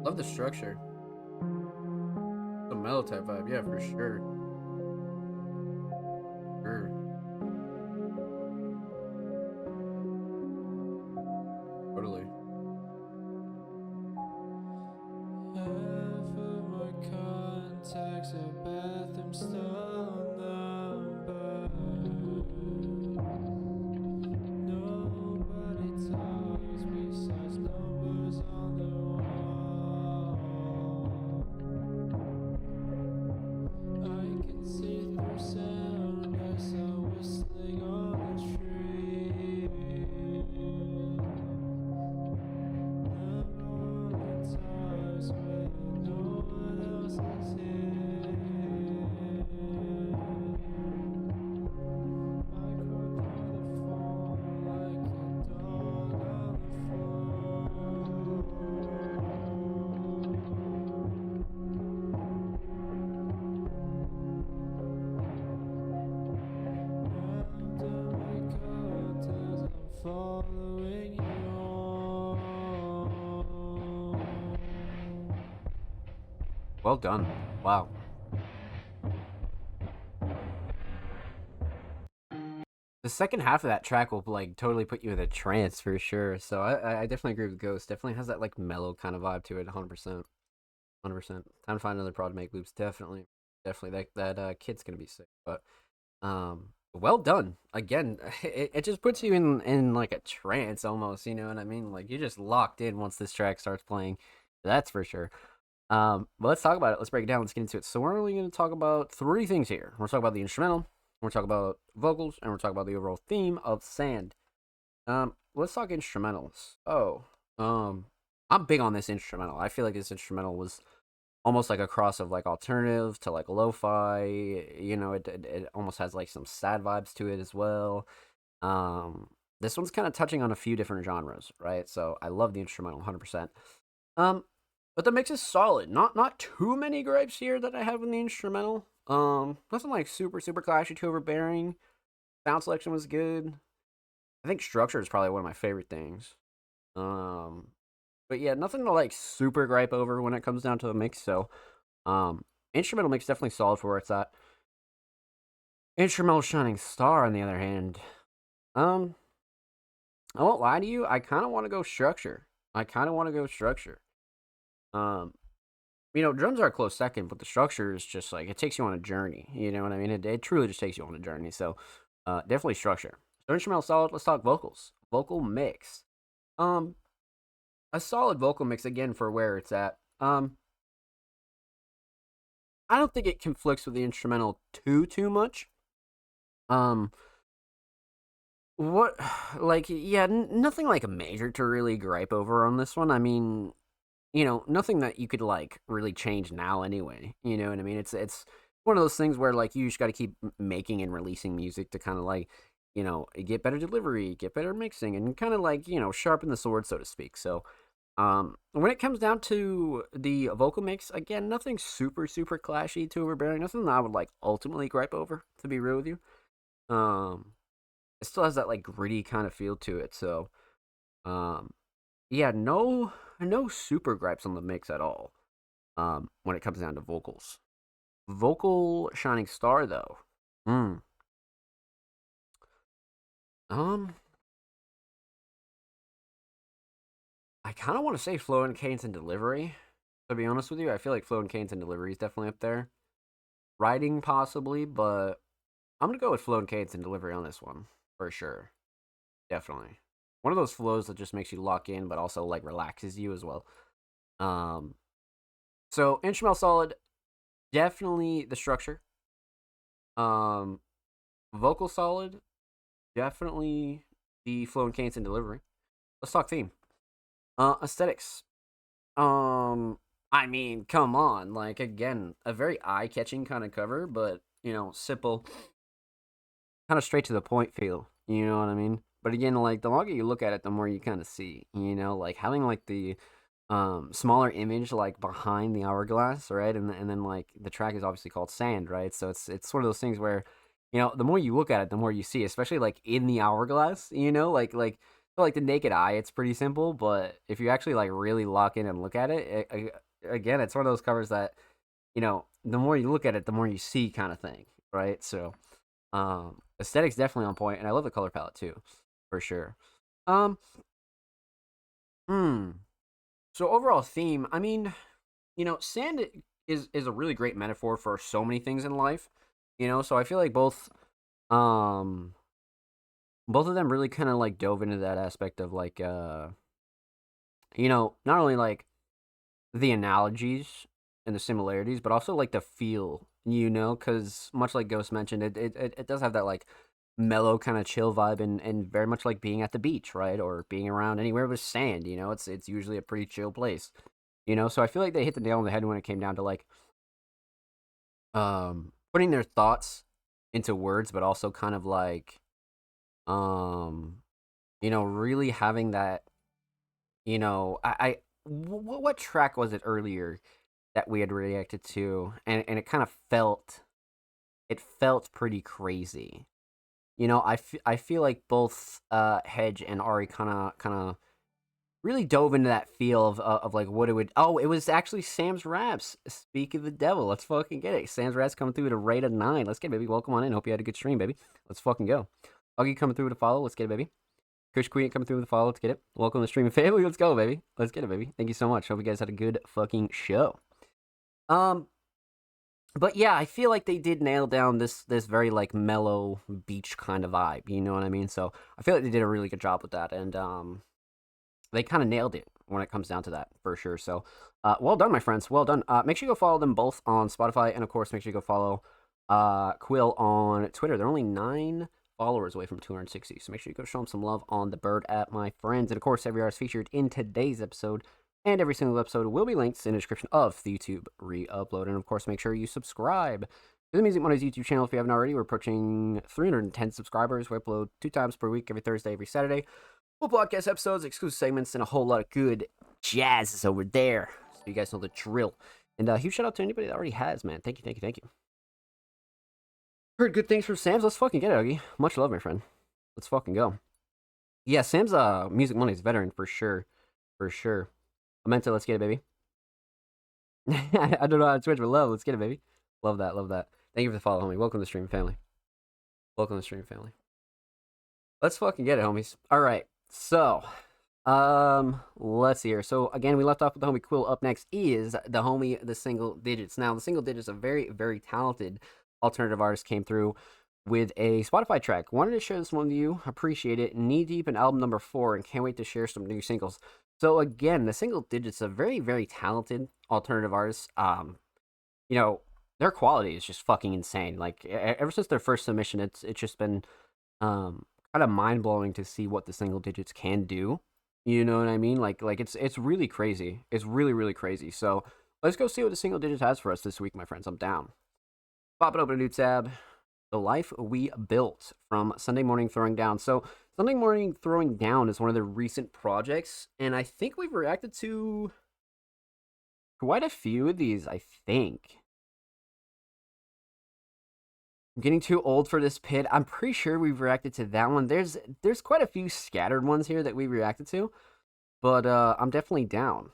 Love the structure. The mellow type vibe, yeah, for sure. Totally. Well done. Wow. The second half of that track will like totally put you in a trance for sure. So I definitely agree with Ghost. Definitely has that like mellow kind of vibe to it. 100%. 100%. Time to find another prod to make loops. Definitely. That kid's gonna be sick. But well done. Again, it just puts you in like a trance almost. You know what I mean? Like you're just locked in once this track starts playing. That's for sure. But let's talk about it. Let's break it down. Let's get into it. So we're only going to talk about three things here. We're talking about the instrumental, we're talking about vocals, and we're talking about the overall theme of Sand. Let's talk instrumentals. I'm big on this instrumental. I feel like this instrumental was almost like a cross of like alternative to like lo-fi. You know, it almost has like some sad vibes to it as well. this one's kind of touching on a few different genres, right? So I love the instrumental 100%. But the mix is solid. Not too many gripes here that I have in the instrumental. Nothing like super clashy, too overbearing. Sound selection was good. I think structure is probably one of my favorite things. But yeah, nothing to like super gripe over when it comes down to the mix. So, instrumental mix definitely solid for where it's at. Instrumental Shining Star, on the other hand, I won't lie to you. I kind of want to go structure. Drums are a close second, but the structure is just like it takes you on a journey. You know what I mean? It truly just takes you on a journey. So, definitely structure. So instrumental solid. Let's talk vocals. Vocal mix. A solid vocal mix again for where it's at. I don't think it conflicts with the instrumental too much. What, like, yeah, nothing like a major to really gripe over on this one. I mean, nothing that you could like really change now anyway. You know what I mean? It's one of those things where like you just got to keep making and releasing music to kind of like, get better delivery, get better mixing, and kind of like, sharpen the sword, so to speak. So, when it comes down to the vocal mix, again, nothing super clashy, too overbearing, nothing that I would like ultimately gripe over, to be real with you. It still has that like gritty kind of feel to it. So, yeah, no super gripes on the mix at all. When it comes down to vocals, vocal Shining Star though. I kind of want to say flow and cadence and delivery. To be honest with you, I feel like flow and cadence and delivery is definitely up there. Writing possibly, but I'm gonna go with flow and cadence and delivery on this one for sure. Definitely one of those flows that just makes you lock in, but also like relaxes you as well. So instrumental solid, definitely the structure. Vocal solid, definitely the flow and cadence and delivery. Let's talk theme. Aesthetics. I mean, come on. Like, again, a very eye-catching kind of cover, but, simple, kind of straight to the point feel. You know what I mean? But again, like, the longer you look at it, the more you kind of see, like, having, like, the smaller image, like, behind the hourglass, right? And then, like, the track is obviously called Sand, right? So it's one of those things where, the more you look at it, the more you see, especially, like, in the hourglass, like the naked eye, it's pretty simple, but if you actually like really lock in and look at it, again, it's one of those covers that, the more you look at it, the more you see kind of thing, right? So, aesthetics definitely on point, and I love the color palette too, for sure. So overall theme, I mean, sand is a really great metaphor for so many things in life, so I feel like both of them really kind of like dove into that aspect of like not only like the analogies and the similarities, but also like the feel, because much like Ghost mentioned, it does have that like mellow kind of chill vibe, and very much like being at the beach, right, or being around anywhere with sand. It's usually a pretty chill place, so I feel like they hit the nail on the head when it came down to like putting their thoughts into words, but also kind of like really having that, what track was it earlier that we had reacted to, and it kind of felt pretty crazy. I feel like both Hedge and Ari kind of really dove into that feel of like what it would. Oh, it was actually Sam's Raps. Speak of the devil, let's fucking get it. Sam's Raps coming through with a rate of 9. Let's get it, baby. Welcome on in. Hope you had a good stream, baby. Let's fucking go. Augie coming through with a follow. Let's get it, baby. Kush Queen coming through with a follow. Let's get it. Welcome to the streaming family. Let's go, baby. Let's get it, baby. Thank you so much. Hope you guys had a good fucking show. But yeah, I feel like they did nail down this very like mellow beach kind of vibe. You know what I mean? So I feel like they did a really good job with that, and they kind of nailed it when it comes down to that for sure. So well done, my friends. Well done. Make sure you go follow them both on Spotify, and of course, make sure you go follow Quill on Twitter. They're only 9 followers away from 260, so make sure you go show them some love on the Bird app, my friends. And of course, every artist featured in today's episode and every single episode will be linked in the description of the YouTube re-upload. And of course, make sure you subscribe The Music Mondays YouTube channel, if you haven't already. We're approaching 310 subscribers. We upload 2 times per week, every Thursday, every Saturday. Full podcast episodes, exclusive segments, and a whole lot of good jazz over there. So you guys know the drill. And huge shout out to anybody that already has, man. Thank you. Heard good things from Sam's. Let's fucking get it, Oogie. Much love, my friend. Let's fucking go. Yeah, Sam's Music Mondays veteran for sure. Amenta, let's get it, baby. I don't know how to switch, but love. Let's get it, baby. Love that. Thank you for the follow, homie. Welcome to the stream family. Let's fucking get it, homies. All right. So, let's see here. So again, we left off with the homie Quill. Up next is the homie The Single Digits. Now, The Single Digits, a very, very talented alternative artist, came through with a Spotify track. Wanted to share this one with you. Appreciate it. Knee deep in album number 4, and can't wait to share some new singles. So again, The Single Digits, a very, very talented alternative artist. You know, their quality is just fucking insane. Like ever since their first submission, it's just been kind of mind blowing to see what The Single Digits can do. You know what I mean? Like it's really crazy. It's really, really crazy. So let's go see what The Single Digits has for us this week, my friends. I'm down. Pop it open a new tab. The Life We Built from Sunday Morning Throwing Down. So Sunday Morning Throwing Down is one of their recent projects, and I think we've reacted to quite a few of these, I think. I'm getting too old for this pit. I'm pretty sure we've reacted to that one. There's quite a few scattered ones here that we reacted to, but I'm definitely down.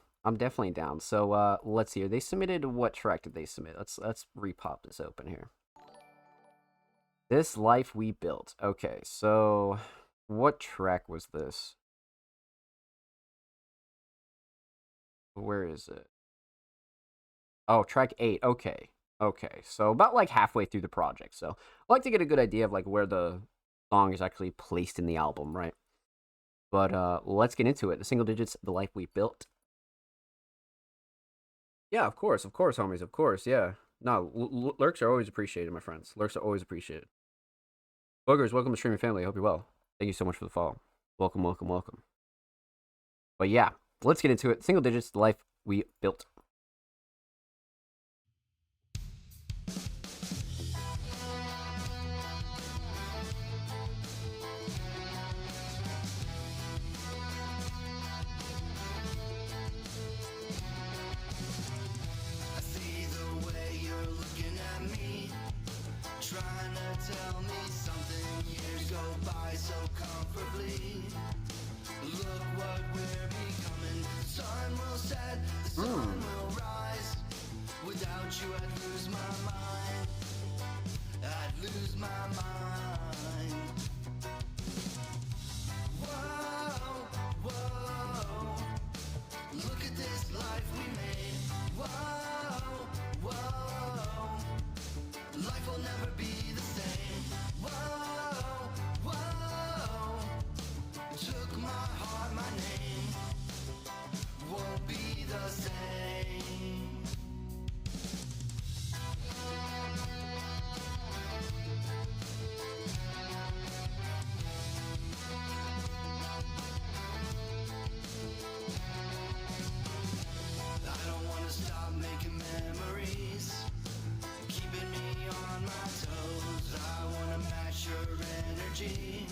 So let's see here. They submitted, what track did they submit? Let's repop this open here. This Life We Built. Okay, so what track was this? Where is it? Oh, track 8. Okay, so about like halfway through the project. So I like to get a good idea of like where the song is actually placed in the album, right? But let's get into it. The Single Digits, The Life We Built. Yeah, of course, homies, of course, yeah. No, lurks are always appreciated, my friends. Lurks are always appreciated. Boogers, welcome to Streaming Family. I hope you're well. Thank you so much for the follow. Welcome. But yeah, let's get into it. Single Digits, The Life We Built. I see the way you're looking at me, trying to tell me something. Years go by so comfortably. Look what we're becoming. Sun will set, the sun will rise. Without you, I'd lose my mind. Whoa. Look at this life we made. Whoa. Life will never be the same. Whoa. Took my heart, my name. Won't be the same. I don't wanna stop making memories, keeping me on my toes. I wanna match your energy,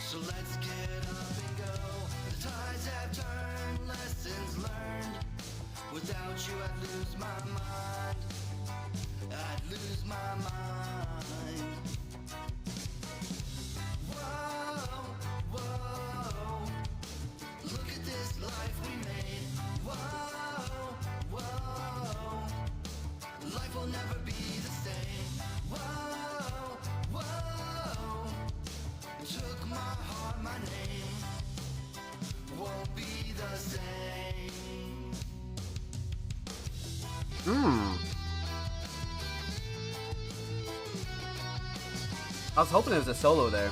so let's get up and go. The tides have turned, lessons learned. Without you, I'd lose my mind. Whoa. Look at this life we made. Whoa. Life will never be the same. Whoa. Took my heart, my name. Won't be the same. I was hoping it was a solo there.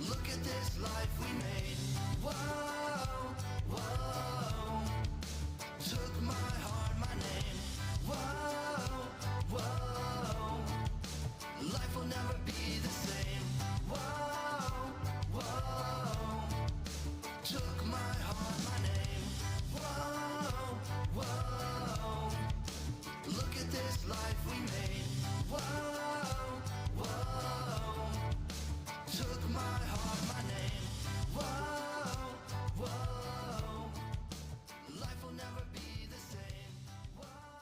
Look at this life we made. Whoa. Took my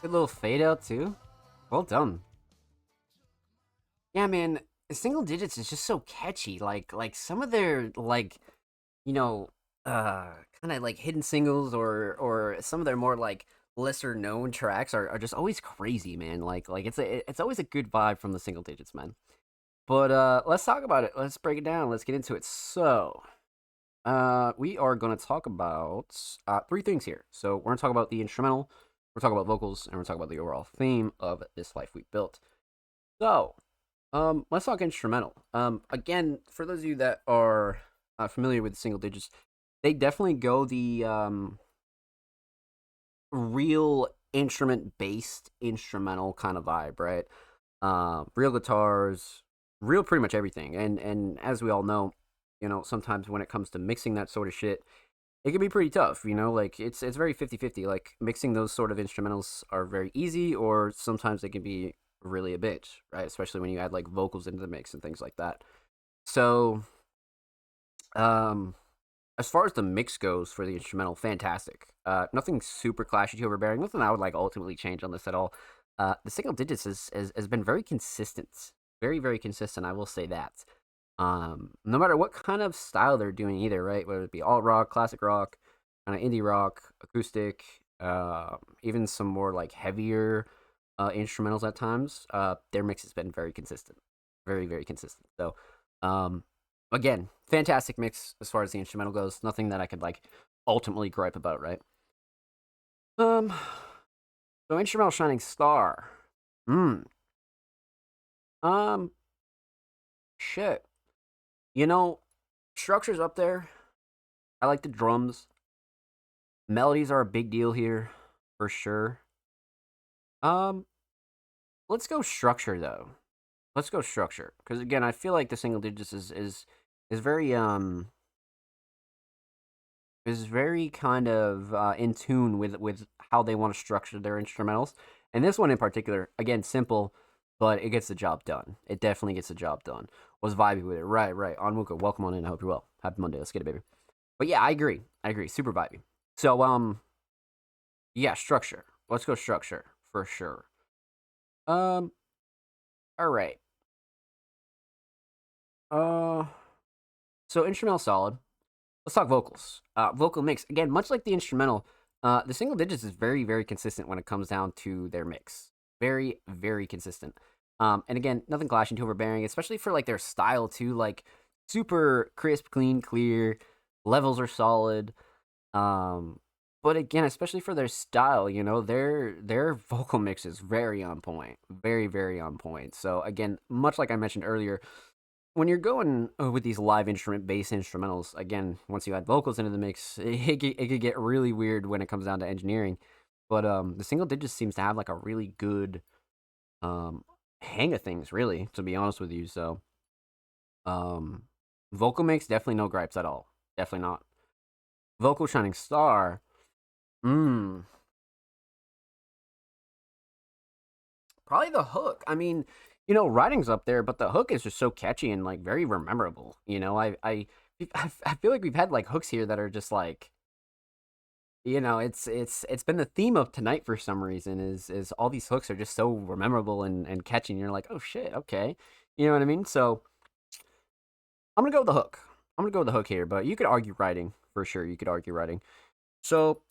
Good little fade out too. Well done. Yeah, man. Single digits is just so catchy. Like some of their you know, kind of like hidden singles or some of their more like lesser known tracks are just always crazy, man. Like it's always a good vibe from the single digits, man. But let's talk about it. Let's break it down. Let's get into it. So, we are going to talk about three things here. So, we're going to talk about the instrumental, we're talking about vocals, and we're talking about the overall theme of This Life We Built. So, let's talk instrumental. Again, for those of you that are familiar with single digits, they definitely go the real instrument-based instrumental kind of vibe, right? Real guitars, real pretty much everything. And as we all know, sometimes when it comes to mixing that sort of shit, it can be pretty tough, like it's very 50-50. Like mixing those sort of instrumentals are very easy, or sometimes they can be really a bitch, right? Especially when you add like vocals into the mix and things like that. So, as far as the mix goes for the instrumental, fantastic. Nothing super clashy to overbearing. Nothing I would like ultimately change on this at all. The single digits has been very consistent, very very consistent. I will say that. No matter what kind of style they're doing, either, right? Whether it be alt rock, classic rock, kind of indie rock, acoustic, even some more like heavier instrumentals at times. Their mix has been very consistent, very very consistent. So, again, fantastic mix as far as the instrumental goes. Nothing that I could like ultimately gripe about, right? Um, so instrumental shining star. Hmm. Um. Shit. Structure's up there. I like the drums. Melodies are a big deal here, for sure. Um, let's go structure though. Let's go structure, because again, I feel like the single digits is very is very kind of in tune with how they want to structure their instrumentals. And this one in particular, again, simple, but it gets the job done. It definitely gets the job done. Was vibey with it. Right, right. Onwuka, welcome on in. I hope you're well. Happy Monday. Let's get it, baby. But yeah, I agree. Super vibey. So, yeah, structure. Let's go structure for sure. All right. So instrumental solid. Let's talk vocals. Vocal mix again, much like the instrumental. The single digits is very very consistent when it comes down to their mix. Very very consistent. And again, nothing clashing too overbearing, especially for like their style too. Like super crisp, clean, clear. Levels are solid. But again, especially for their style, their vocal mix is very on point, very very on point. So again, much like I mentioned earlier, when you're going with these live instrument based instrumentals, again, once you add vocals into the mix, it could get really weird when it comes down to engineering. But the single digits seems to have like a really good hang of things, really, to be honest with you. So vocal mix, definitely no gripes at all. Definitely not. Vocal shining star. Probably the hook. I mean, writing's up there, but the hook is just so catchy and like very memorable. I feel like we've had like hooks here that are just like, it's been the theme of tonight for some reason. Is all these hooks are just so memorable and catchy. And you're like, oh shit, okay, you know what I mean? So I'm gonna go with the hook. I'm gonna go with the hook here, but you could argue writing for sure. You could argue writing. So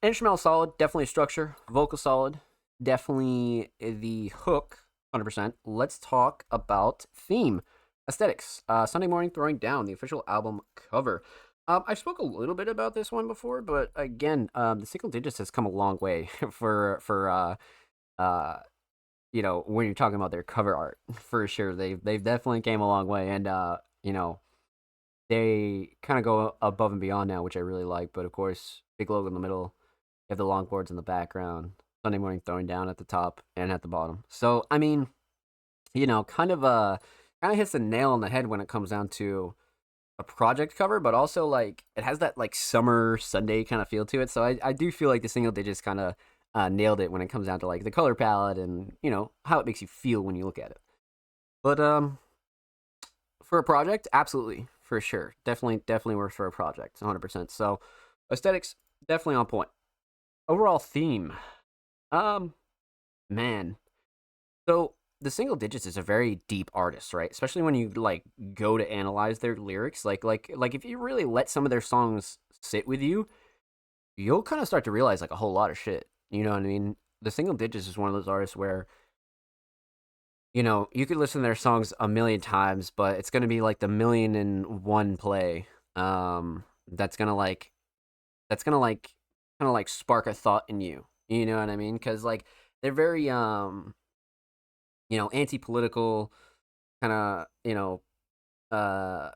instrumental solid, definitely structure. Vocal solid, definitely the hook. 100%. Let's talk about theme. Aesthetics. Sunday Morning Throwing Down, the official album cover. I spoke a little bit about this one before, but again, the single digits has come a long way for when you're talking about their cover art, for sure. They've definitely came a long way, and they kind of go above and beyond now, which I really like. But of course, big logo in the middle, you have the longboards in the background. Sunday Morning Throwing Down at the top and at the bottom. So I mean, kind of hits the nail on the head when it comes down to a project cover, but also like it has that like summer Sunday kind of feel to it. So I do feel like the single digits kind of nailed it when it comes down to like the color palette and how it makes you feel when you look at it. But for a project, absolutely, for sure, definitely works for a project, 100%. So aesthetics definitely on point. Overall theme. Man. So the Single Digits is a very deep artist, right? Especially when you like go to analyze their lyrics. Like if you really let some of their songs sit with you, you'll kind of start to realize like a whole lot of shit. You know what I mean? The Single Digits is one of those artists where you could listen to their songs a million times, but it's gonna be like the million and one play. That's gonna kind of like spark a thought in you. You know what I mean? Because like they're very anti-political, kind of uh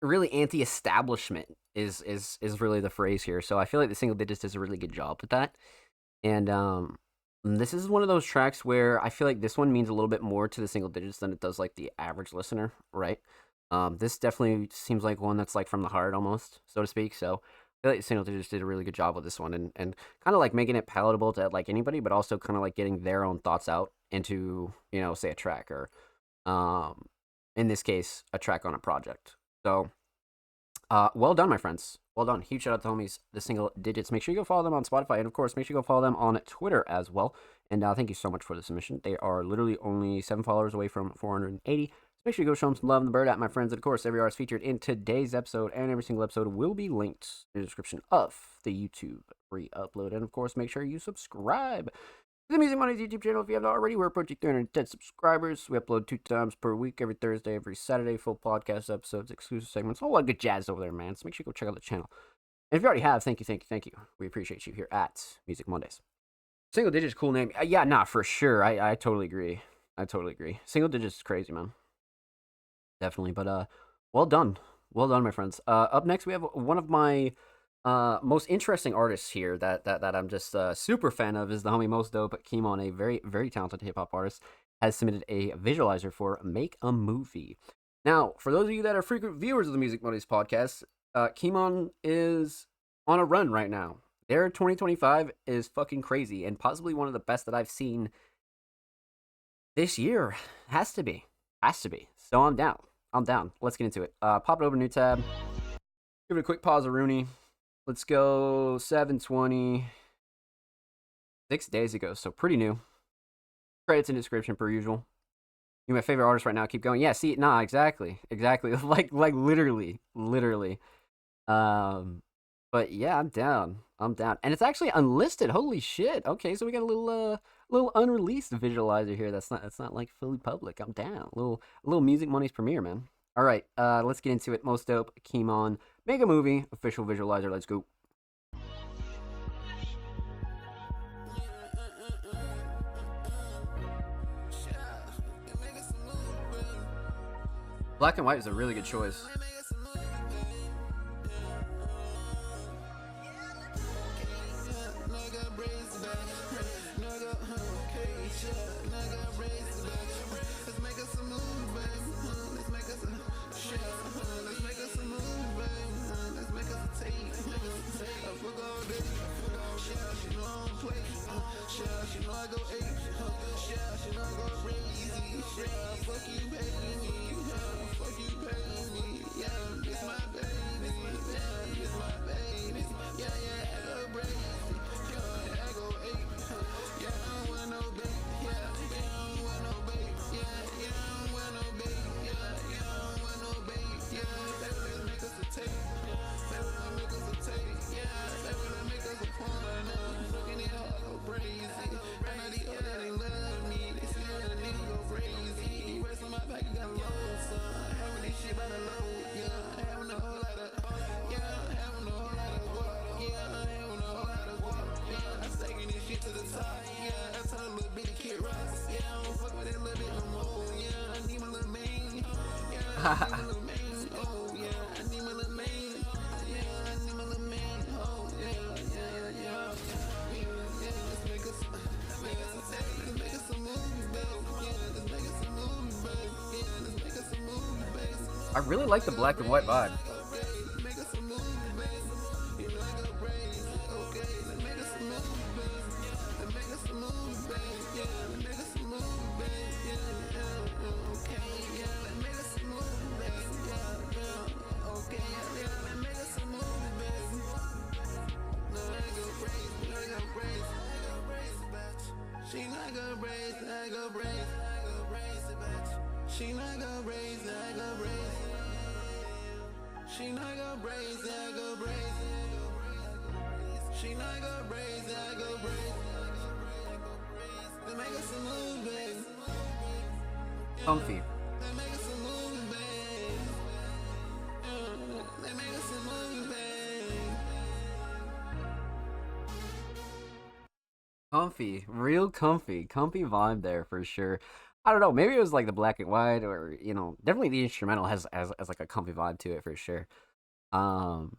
really anti-establishment is really the phrase here. So I feel like the Single Digits does a really good job with that. And this is one of those tracks where I feel like this one means a little bit more to the Single Digits than it does like the average listener, right? This definitely seems like one that's like from the heart almost, so to speak. So I feel like the Single Digits did a really good job with this one, and kind of like making it palatable to like anybody, but also kind of like getting their own thoughts out into say a track, or in this case a track on a project. So well done, my friends. Well done. Huge shout out to homies, the Single Digits. Make sure you go follow them on Spotify. And of course, make sure you go follow them on Twitter as well. And thank you so much for the submission. They are literally only 7 followers away from 480. So make sure you go show them some love in the bird at my friends. And of course, every artist featured in today's episode and every single episode will be linked in the description of the YouTube re-upload. And of course, make sure you subscribe the Music Mondays YouTube channel if you haven't already. We're approaching 310 subscribers. We upload 2 times per week, every Thursday, every Saturday, full podcast episodes, exclusive segments, a whole lot of good jazz over there, man. So make sure you go check out the channel. And if you already have, thank you. We appreciate you here at Music Mondays. Single Digits, cool name. Yeah, nah, for sure. I totally agree. Single Digits is crazy, man. Definitely. But well done, my friends. Up next, we have one of my most interesting artists here that I'm just super fan of is the homie Most Dope Kimon, a very, very talented hip hop artist, has submitted a visualizer for Make a Movie. Now, for those of you that are frequent viewers of the Music Mondays podcast, Kimon is on a run right now. Their 2025 is fucking crazy and possibly one of the best that I've seen this year. Has to be. So I'm down. Let's get into it. Pop it over, new tab. Give it a quick pause, Rooney. Let's go 720. 6 days ago, so pretty new. Credits in description per usual. You're my favorite artist right now. Keep going. Yeah, see, nah, exactly. like literally. But yeah, I'm down. And it's actually unlisted. Holy shit. Okay, so we got a little unreleased visualizer here. That's not like fully public. I'm down. A little Music Mondays premiere, man. All right, let's get into it. Most Dope, Kimon, Make a Movie, official visualizer. Let's go. Black and white is a really good choice. I really like the black and white vibe. She not gonna brace, I go brace, bitch. She not gonna brace, I go brace. She not gonna brace, I go brace. She not gonna brace, I go brace. They make us some moves, babe. Comfy. They make us some moves, babe. They make us some moves, babe. Comfy, real comfy vibe there for sure. I don't know, maybe it was like the black and white, or definitely the instrumental has like a comfy vibe to it for sure. Um,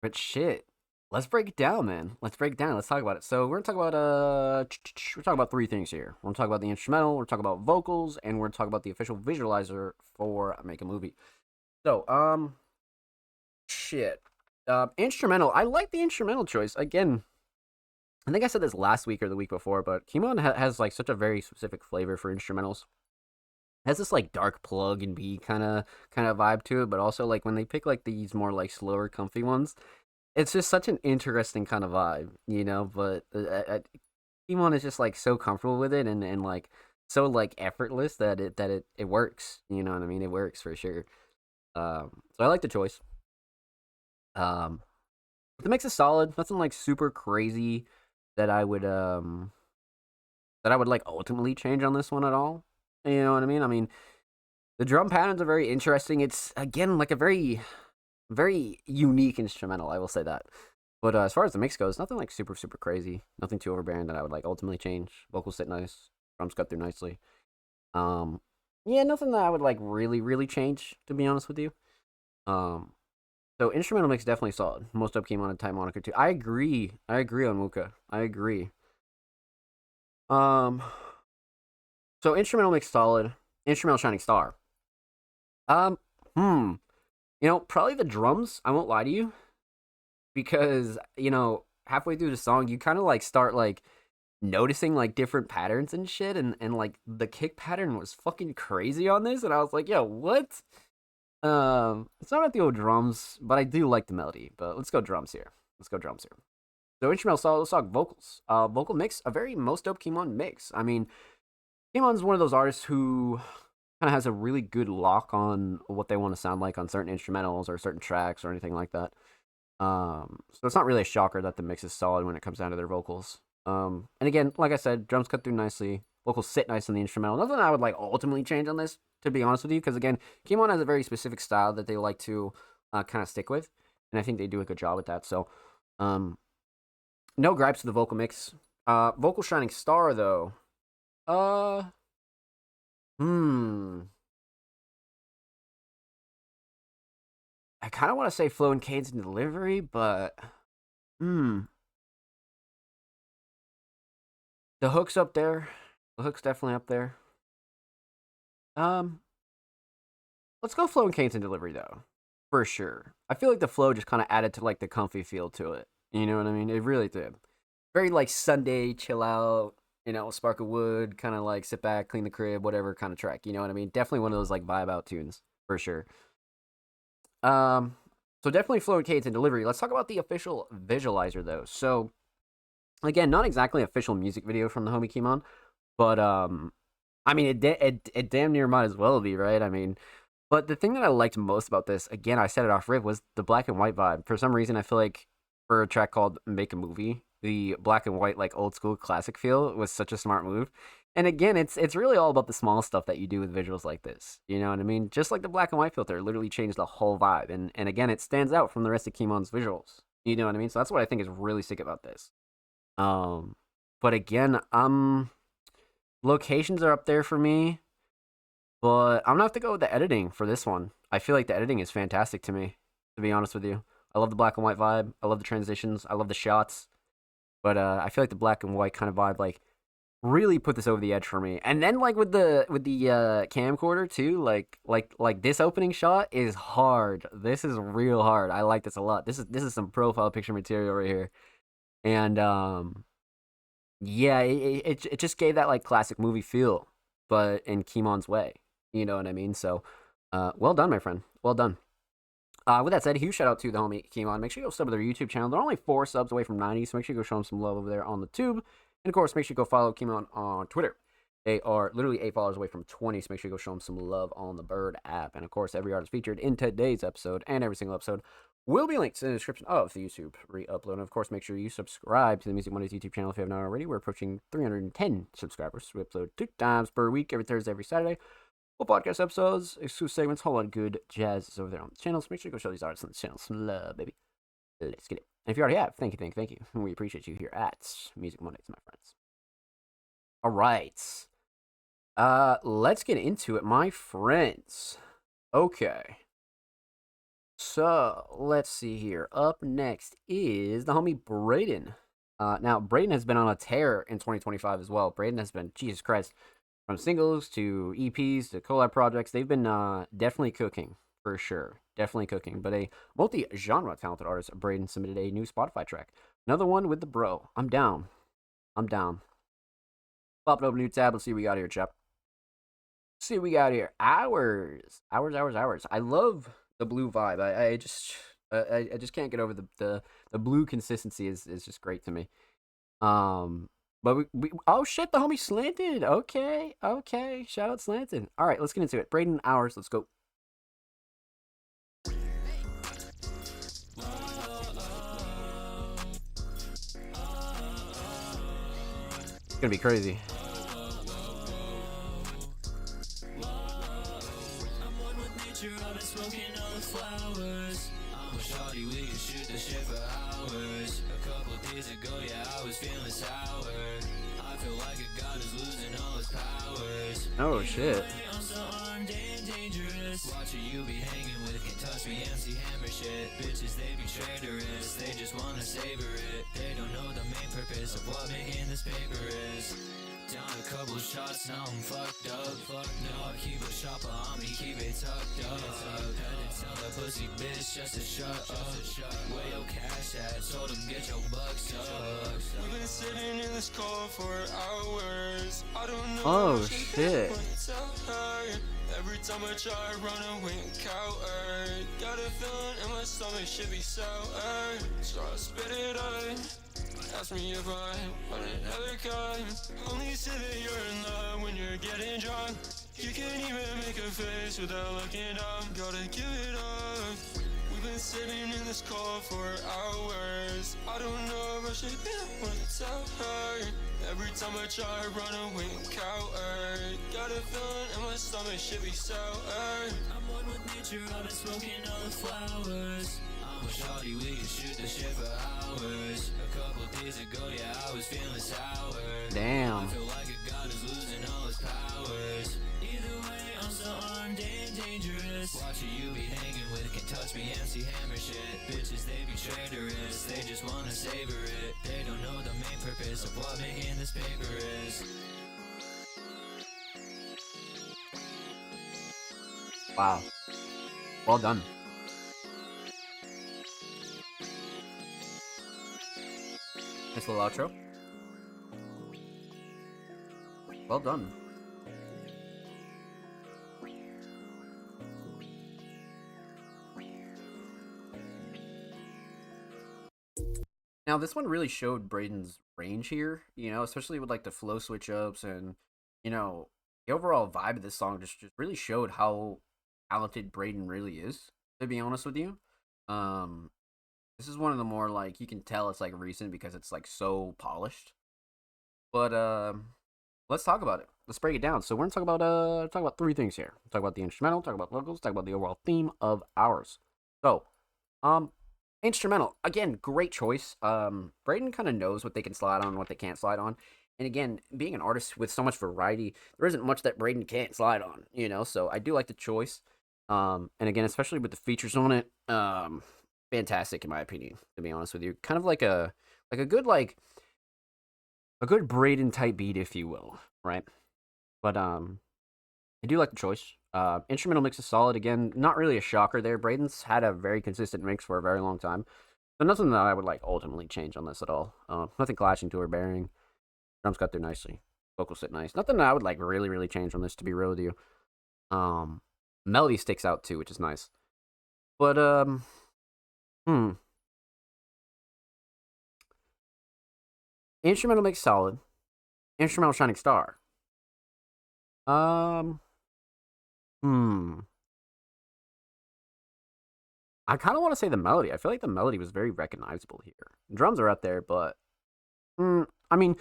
but shit, let's break it down, man. Let's break it down. Let's talk about it. So we're gonna talk about we're talking about three things here. We're gonna talk about the instrumental, we're talking about vocals, and we're gonna talk about the official visualizer for Make a Movie. So shit, instrumental. I like the instrumental choice again. I think I said this last week or the week before, but Kimon has like such a very specific flavor for instrumentals. It has this like dark plug and B kind of vibe to it, but also like when they pick like these more like slower, comfy ones, it's just such an interesting kind of vibe, But Kimon is just like so comfortable with it and like so like effortless that it works. You know what I mean? It works for sure. So I like the choice. The mix is solid. Nothing like super crazy that I would like ultimately change on this one at all. You know what I mean? I mean, the drum patterns are very interesting. It's again like a very, very unique instrumental. I will say that. But as far as the mix goes, nothing like super crazy. Nothing too overbearing that I would like ultimately change. Vocals sit nice. Drums cut through nicely. Yeah, nothing that I would like really change, to be honest with you. So instrumental mix definitely solid. Most Up came on a Time Moniker too. I agree on Muka. I agree. So instrumental mix solid. Instrumental Shining Star. Probably the drums, I won't lie to you. Because, halfway through the song you kind of like start like noticing like different patterns and shit, and like the kick pattern was fucking crazy on this, and I was like, yo, what? It's not about the old drums, but I do like the melody. But let's go drums here. So instrumental solid. Let's talk vocals. Vocal mix, a very Most Dope Kimon mix. I mean, Kimon's one of those artists who kind of has a really good lock on what they want to sound like on certain instrumentals or certain tracks or anything like that. So it's not really a shocker that the mix is solid when it comes down to their vocals. And again, like I said, drums cut through nicely. Vocals sit nice on the instrumental. Nothing I would like ultimately change on this, to be honest with you, because again, Kimon has a very specific style that they like to kind of stick with, and I think they do a good job with that. So, no gripes to the vocal mix. Vocal Shining Star though. I kind of want to say flow and cadence and delivery, but the hook's up there. The hook's definitely up there. Let's go flow and cadence and delivery though, for sure. I feel like the flow just kind of added to like the comfy feel to it. You know what I mean? It really did. Very like Sunday chill out, spark of wood, kind of like sit back, clean the crib, whatever kind of track. You know what I mean? Definitely one of those like vibe out tunes for sure. So definitely flow and cadence and delivery. Let's talk about the official visualizer though. So again, not exactly official music video from the homie Kimon, but I mean it damn near might as well be, right? I mean, but the thing that I liked most about this, again, I said it off rip, was the black and white vibe. For some reason, I feel like for a track called Make a Movie, the black and white like old school classic feel was such a smart move. And again, it's really all about the small stuff that you do with visuals like this. You know what I mean? Just like the black and white filter literally changed the whole vibe. And again, it stands out from the rest of Kimon's visuals. You know what I mean? So that's what I think is really sick about this. But again, locations are up there for me. But I'm gonna have to go with the editing for this one. I feel like the editing is fantastic to me, to be honest with you. I love the black and white vibe. I love the transitions. I love the shots. But I feel like the black and white kind of vibe like really put this over the edge for me. And then like with the camcorder too, like this opening shot is hard. This is real hard. I like this a lot. This is some profile picture material right here. And yeah, it just gave that like classic movie feel, but in Kimon's way. You know what I mean? So well done, my friend. Well done. With that said, huge shout out to the homie Kimon. Make sure you go sub to their YouTube channel. They're only 4 subs away from 90, so make sure you go show them some love over there on the tube. And of course, make sure you go follow Kimo on Twitter. They are literally 8 followers away from 20, so make sure you go show them some love on the Bird app. And of course, every artist featured in today's episode and every single episode will be linked in the description of the YouTube re-upload. And of course, make sure you subscribe to the Music Mondays YouTube channel if you have not already. We're approaching 310 subscribers. We upload 2 times per week, every Thursday, every Saturday. Full podcast episodes, exclusive segments, whole lot of good jazz is over there on the channel. So make sure you go show these artists on the channel some love, baby. Let's get it. And if you already have, thank you. We appreciate you here at Music Mondays, my friends. All right. Let's get into it, my friends. Okay. So, let's see here. Up next is the homie Braden. Now, Braden has been on a tear in 2025 as well. Braden has been, Jesus Christ, from singles to EPs to collab projects. They've been definitely cooking, for sure. Definitely cooking. But a multi-genre talented artist, Braden, submitted a new Spotify track. Another one with the bro. I'm down. Pop it open a new tab. Let's see what we got here, chap. See what we got here. Hours. I love the blue vibe. I just can't get over the blue consistency is just great to me. But we oh shit, the homie Slanted. Okay. Shout out Slanted. All right, let's get into it. Braden, Hours. Let's go. It's gonna be crazy. Smoking all the flowers. I'm a shawty, we can shoot the shit for hours. A couple days ago, yeah, I was feeling sour. I feel like a god is losing all his powers. Oh shit. I'm so armed and dangerous. Watching you be hanging with can touch me, MC Hammer shit. Bitches, they be traitorous, they just wanna savor it. They don't know the main purpose of what making this paper is. Down a couple shots, now I'm fucked up. Now I keep a shopper on me, keep it tucked up. Had to tell that pussy bitch just to shut up. Where your cash at? Told him get your bucks up. We've been sitting in this car for hours. I don't know. Oh shit. Every time I try to run away and cower. Got a feeling in my stomach should be sour. So I spit it out. Ask me if I want another kind. Only say that you're in love when you're getting drunk. You can't even make a face without looking up. Gotta give it up. We've been sitting in this car for hours. I don't know if I should be able to tell her. Every time I try to run away and cower. Got a feeling in my stomach should be sour. I'm one with nature, I've been smoking all the flowers. I'm a shawty, we can shoot the shit for hours. A couple days ago, yeah, I was feeling sour. Damn. I feel like a god is losing all his powers. Either way, I'm so armed and dangerous. Watching you be hanging with can touch me, MC Hammer shit. Bitches, they be traitorous, they just wanna savor it. They don't know the main purpose of what making this paper is. Wow. Well done. Nice little outro. Well done. Now, this one really showed Braden's range here, especially with like the flow switch ups and, the overall vibe of this song just really showed how talented Braden really is, to be honest with you. This is one of the more like, you can tell it's like recent because it's like so polished. But let's talk about it. Let's break it down. So we're gonna talk about 3 things here. Talk about the instrumental, talk about vocals, talk about the overall theme of Hours. So, instrumental, again, great choice. Braden kind of knows what they can slide on and what they can't slide on. And again, being an artist with so much variety, there isn't much that Braden can't slide on, so I do like the choice. And again, especially with the features on it, fantastic in my opinion, to be honest with you. Kind of like a good Braden type beat, if you will, right? But I do like the choice. Instrumental mix is solid. Again, not really a shocker there. Braden's had a very consistent mix for a very long time. So nothing that I would like ultimately change on this at all. Nothing clashing to or bearing. Drums cut through nicely. Vocals sit nice. Nothing that I would like really change on this, to be real with you. Melody sticks out too, which is nice. But instrumental mix solid. Instrumental Shining Star. Hmm. I kind of want to say the melody. I feel like the melody was very recognizable here. Drums are up there, but I mean,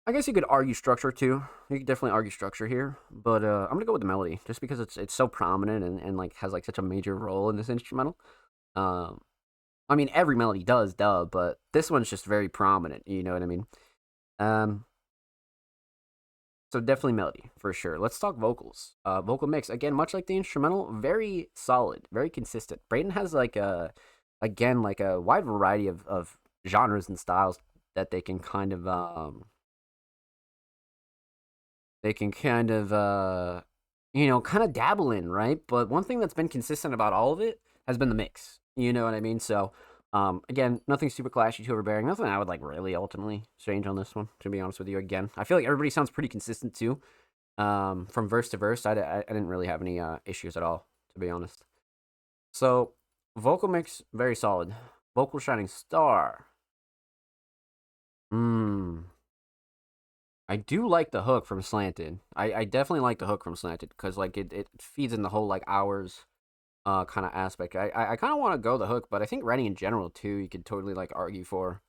I guess you could argue structure too. You could definitely argue structure here, but I'm gonna go with the melody just because it's so prominent and like has like such a major role in this instrumental. Um, I mean, every melody does, duh, but this one's just very prominent. You know what I mean? Um, so definitely melody for sure. Let's talk vocals. Vocal mix again, much like the instrumental, very solid, very consistent. Braden has like like a wide variety of genres and styles that they can kind of kind of dabble in, right? But one thing that's been consistent about all of it has been the mix. You know what I mean? So again, nothing super clashy, too overbearing. Nothing I would like really ultimately change on this one, to be honest with you. Again, I feel like everybody sounds pretty consistent too. From verse to verse, I didn't really have any issues at all, to be honest. So vocal mix, very solid. Vocal shining star. I do like the hook from Slanted. I definitely like the hook from Slanted because like it feeds in the whole like hours kind of aspect. I kind of want to go the hook, but I think writing in general too, you could totally like argue for.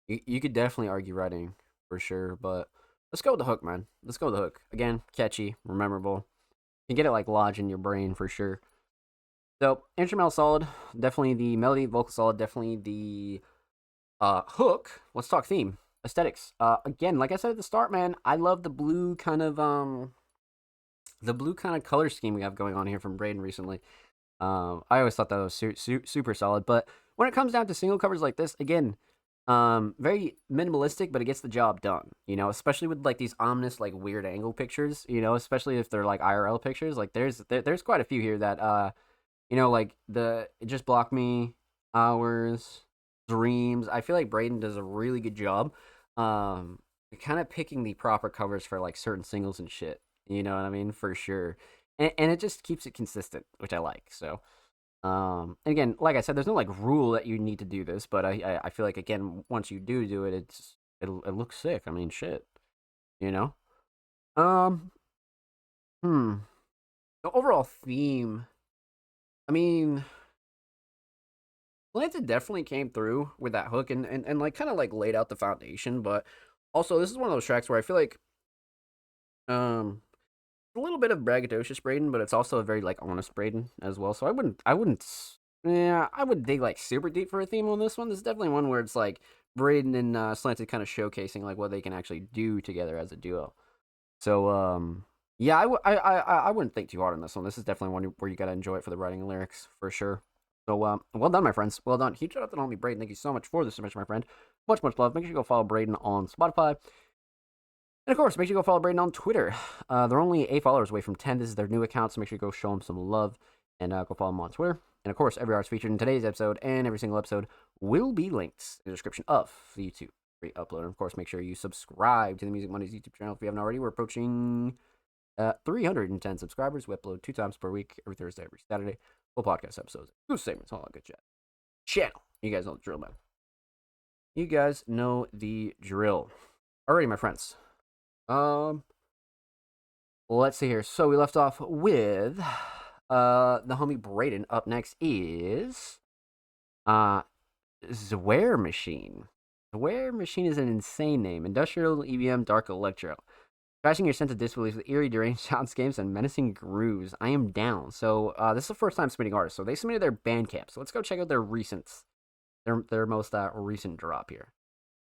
You could definitely argue writing for sure, but let's go with the hook, man. Let's go with the hook. Again, catchy, memorable. You can get it like lodged in your brain for sure. So instrumental solid, definitely the melody, vocal solid, definitely the hook. Let's talk theme. Aesthetics. Again, like I said at the start, man, I love the blue kind of color scheme we have going on here from Braden recently. I always thought that was super solid. But when it comes down to single covers like this, again, very minimalistic, but it gets the job done. You know, especially with like these ominous, like weird angle pictures. You know, especially if they're like IRL pictures. Like there's quite a few here that like the It Just Block Me, Hours, Dreams. I feel like Braden does a really good job, kind of picking the proper covers for like certain singles and shit. You know what I mean? For sure. And it just keeps it consistent, which I like. So, and again, like I said, there's no like rule that you need to do this, but I feel like again, once you do it, it looks sick. I mean, shit, you know. Um, the overall theme. I mean, Atlanta definitely came through with that hook and like kind of like laid out the foundation, but also this is one of those tracks where I feel like um a little bit of braggadocious Braden, but it's also a very like honest Braden as well. So I wouldn't dig like super deep for a theme on this one. This is definitely one where it's like Braden and Slanted kind of showcasing like what they can actually do together as a duo. So yeah, I wouldn't think too hard on this one. This is definitely one where you gotta enjoy it for the writing and lyrics for sure. So well done, my friends. Well done. Huge shout out to the homie Braden. Thank you so much for the submission, my friend. Much love. Make sure you go follow Braden on Spotify. And of course, make sure you go follow Braden on Twitter. They're only 8 followers away from 10. This is their new account, so make sure you go show them some love and go follow them on Twitter. And of course, every artist featured in today's episode and every single episode will be linked in the description of the YouTube upload. And of course, make sure you subscribe to the Music Mondays YouTube channel if you haven't already. We're approaching 310 subscribers. We upload 2 times per week, every Thursday, every Saturday. Full podcast episodes, good segments, all that good chat. Channel. You guys know the drill, man. You guys know the drill. Alrighty, my friends. Let's see here. So we left off with the homie Braden. Up next is Zware Machine. Zware Machine is an insane name. Industrial EBM Dark Electro. Crashing your sense of disbelief with eerie, deranged soundscapes and menacing grooves. I am down. So this is the first time submitting artists. So they submitted their Bandcamp. So let's go check out their their most recent drop here.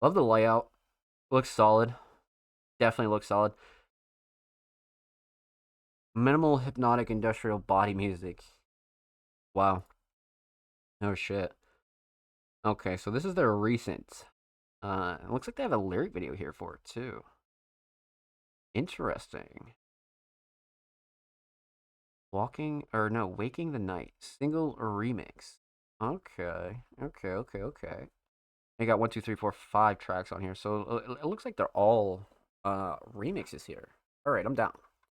Love the layout. Looks solid. Definitely looks solid. Minimal hypnotic industrial body music. Wow. Oh shit. Okay, so this is their recent. It looks like they have a lyric video here for it too. Interesting. Waking the Night. Single remix. Okay. They got 1, 2, 3, 4, 5 tracks on here. So it looks like they're all remixes here. Alright, I'm down.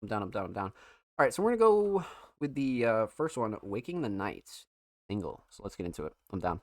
Alright, so we're gonna go with the first one, Waking the Night single. So let's get into it. I'm down.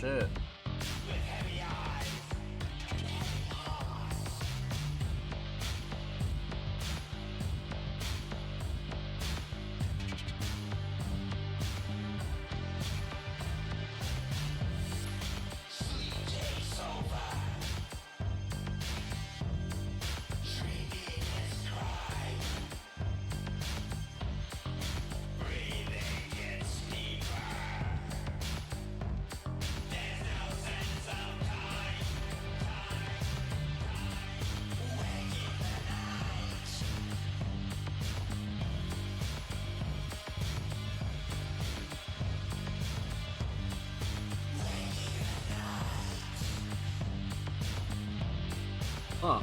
shit. Huh.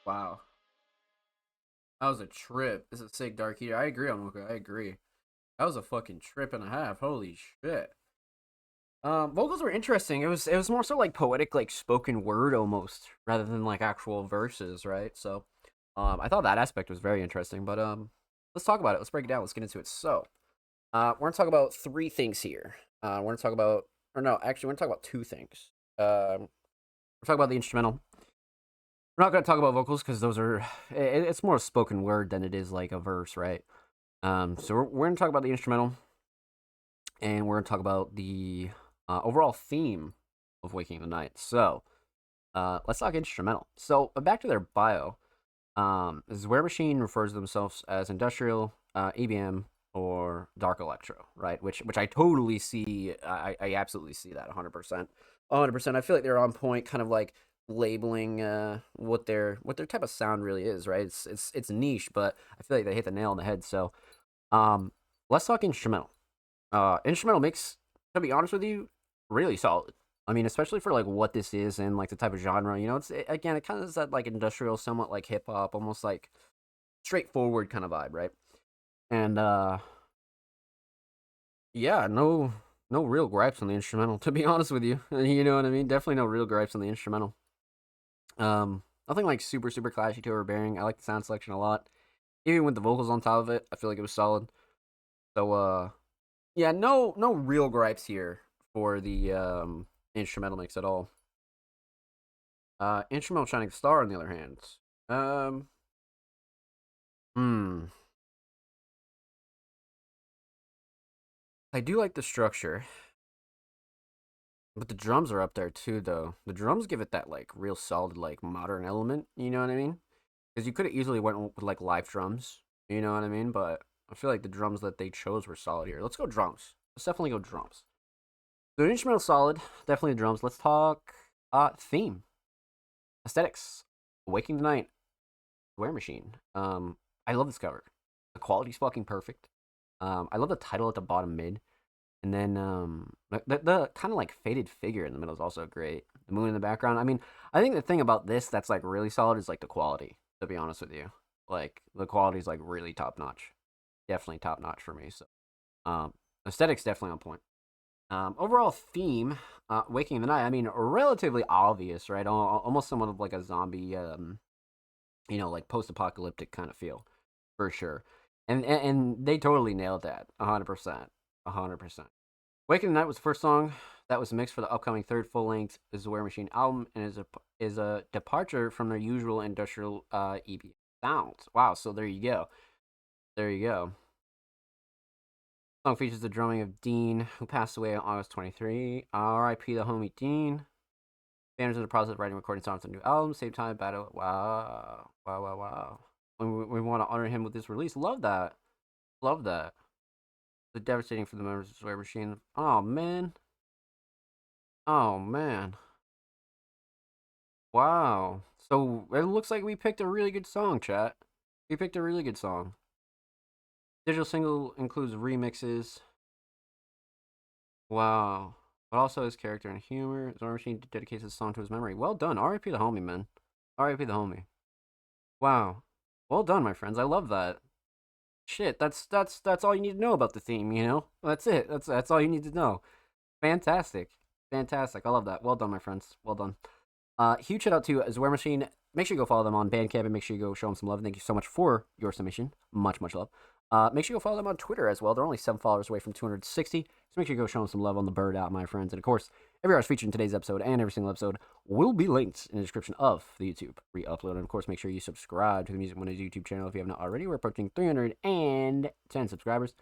Wow. That was a trip. This is sick, Dark Eater. I agree on Wooka. I agree. That was a fucking trip and a half. Holy shit. Vocals were interesting. It was more so like poetic, like spoken word almost, rather than like actual verses, right? So, I thought that aspect was very interesting. But let's talk about it. Let's break it down. Let's get into it. So, we're gonna talk about three things here. We're gonna talk about, or no, actually, we're gonna talk about two things. We're talking about the instrumental. We're not gonna talk about vocals because those are it's more spoken word than it is like a verse, right? So we're gonna talk about the instrumental, and we're gonna talk about the overall theme of Waking the Night. So let's talk instrumental. So back to their bio. Where Machine refers to themselves as industrial, EBM, or dark electro, right? Which I totally see. I absolutely see that 100%. 100%. I feel like they're on point, kind of like labeling what their type of sound really is, right? It's niche, but I feel like they hit the nail on the head. So let's talk instrumental. Instrumental makes, to be honest with you, really solid. I mean, especially for like what this is and like the type of genre, again, it kind of is that like industrial, somewhat like hip hop, almost like straightforward kind of vibe, right? And yeah, no real gripes on the instrumental, to be honest with you. You know what I mean? Definitely no real gripes on the instrumental. Nothing like super clashy to overbearing. I like the sound selection a lot. Even with the vocals on top of it, I feel like it was solid. So yeah, no real gripes here for the instrumental mix at all. Instrumental Shining Star on the other hand. I do like the structure. But the drums are up there too, though. The drums give it that like real solid, like modern element. You know what I mean? Because you could have easily went with like live drums. You know what I mean? But I feel like the drums that they chose were solid here. Let's go drums. Let's definitely go drums. The instrumental solid, definitely the drums. Let's talk theme, aesthetics, Awakening the Night, Swear Machine. I love this cover. The quality's fucking perfect. I love the title at the bottom mid. And then the kind of like faded figure in the middle is also great. The moon in the background. I mean, I think the thing about this that's like really solid is like the quality, to be honest with you. Like the quality is like really top notch. Definitely top notch for me. So aesthetics definitely on point. Overall theme, Waking in the Night, I mean, relatively obvious, right? Almost somewhat of like a zombie like post-apocalyptic kind of feel, for sure. And they totally nailed that, 100%. 100%. Waking the Night was the first song that was mixed for the upcoming third full-length Swear Machine album, and is a departure from their usual industrial EBM sounds. Wow, so there you go. There you go. The song features the drumming of Dean, who passed away on August 23. R.I.P. the homie Dean. Band is in the process of writing and recording songs on a new album. Same time, battle. Wow. We want to honor him with this release. Love that. Love that. The devastating for the members of Swear Machine. Oh man. Wow. So it looks like we picked a really good song, chat. We picked a really good song. Digital single includes remixes. Wow. But also his character and humor. Swear Machine dedicates this song to his memory. Well done. R.I.P. the homie, man. R.I.P. the homie. Wow. Well done, my friends. I love that. Shit, that's all you need to know about the theme, you know? That's it. That's all you need to know. Fantastic. I love that. Well done, my friends. Well done. Huge shout out to Swear Machine. Make sure you go follow them on Bandcamp and make sure you go show them some love. Thank you so much for your submission. Much love. Make sure you go follow them on Twitter as well. They're only 7 followers away from 260. So make sure you go show them some love on the bird out, my friends. And of course, every artist featured in today's episode and every single episode will be linked in the description of the YouTube re-upload. And of course, make sure you subscribe to the Music Mondays YouTube channel if you have not already. We're approaching 310 subscribers.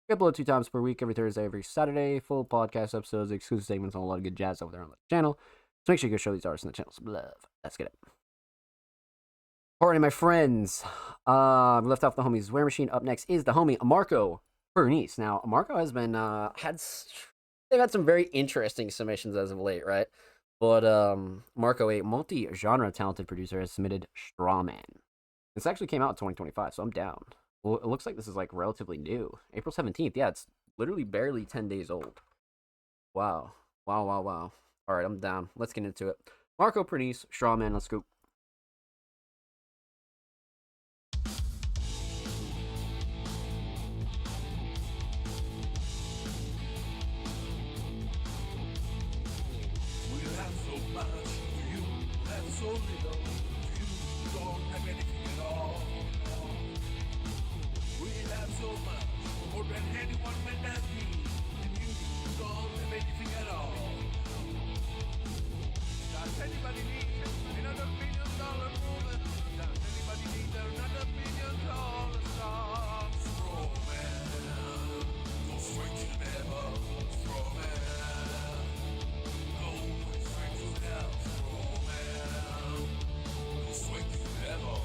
We upload 2 times per week, every Thursday, every Saturday. Full podcast episodes, exclusive segments, and a lot of good jazz over there on the channel. So make sure you go show these artists in the channel some love. Let's get it. Alrighty, my friends. We left off the homie Swear Machine. Up next is the homie Marco Bernice. Now, Marco has been they've had some very interesting submissions as of late, right? But Marco, a multi-genre talented producer, has submitted Strawman. This actually came out in 2025, so I'm down. Well, it looks like this is like relatively new. April 17th. Yeah, it's literally barely 10 days old. Wow. All right, I'm down. Let's get into it. Marco Bernice, Strawman. Let's go. So little, you don't have anything at all. We have so much, more than anyone may not be, and you don't have anything at all. Does anybody need another $1 billion woman? Does anybody need another $1 billion song? Strawman, go straight to the never. Strawman, go straight to hell.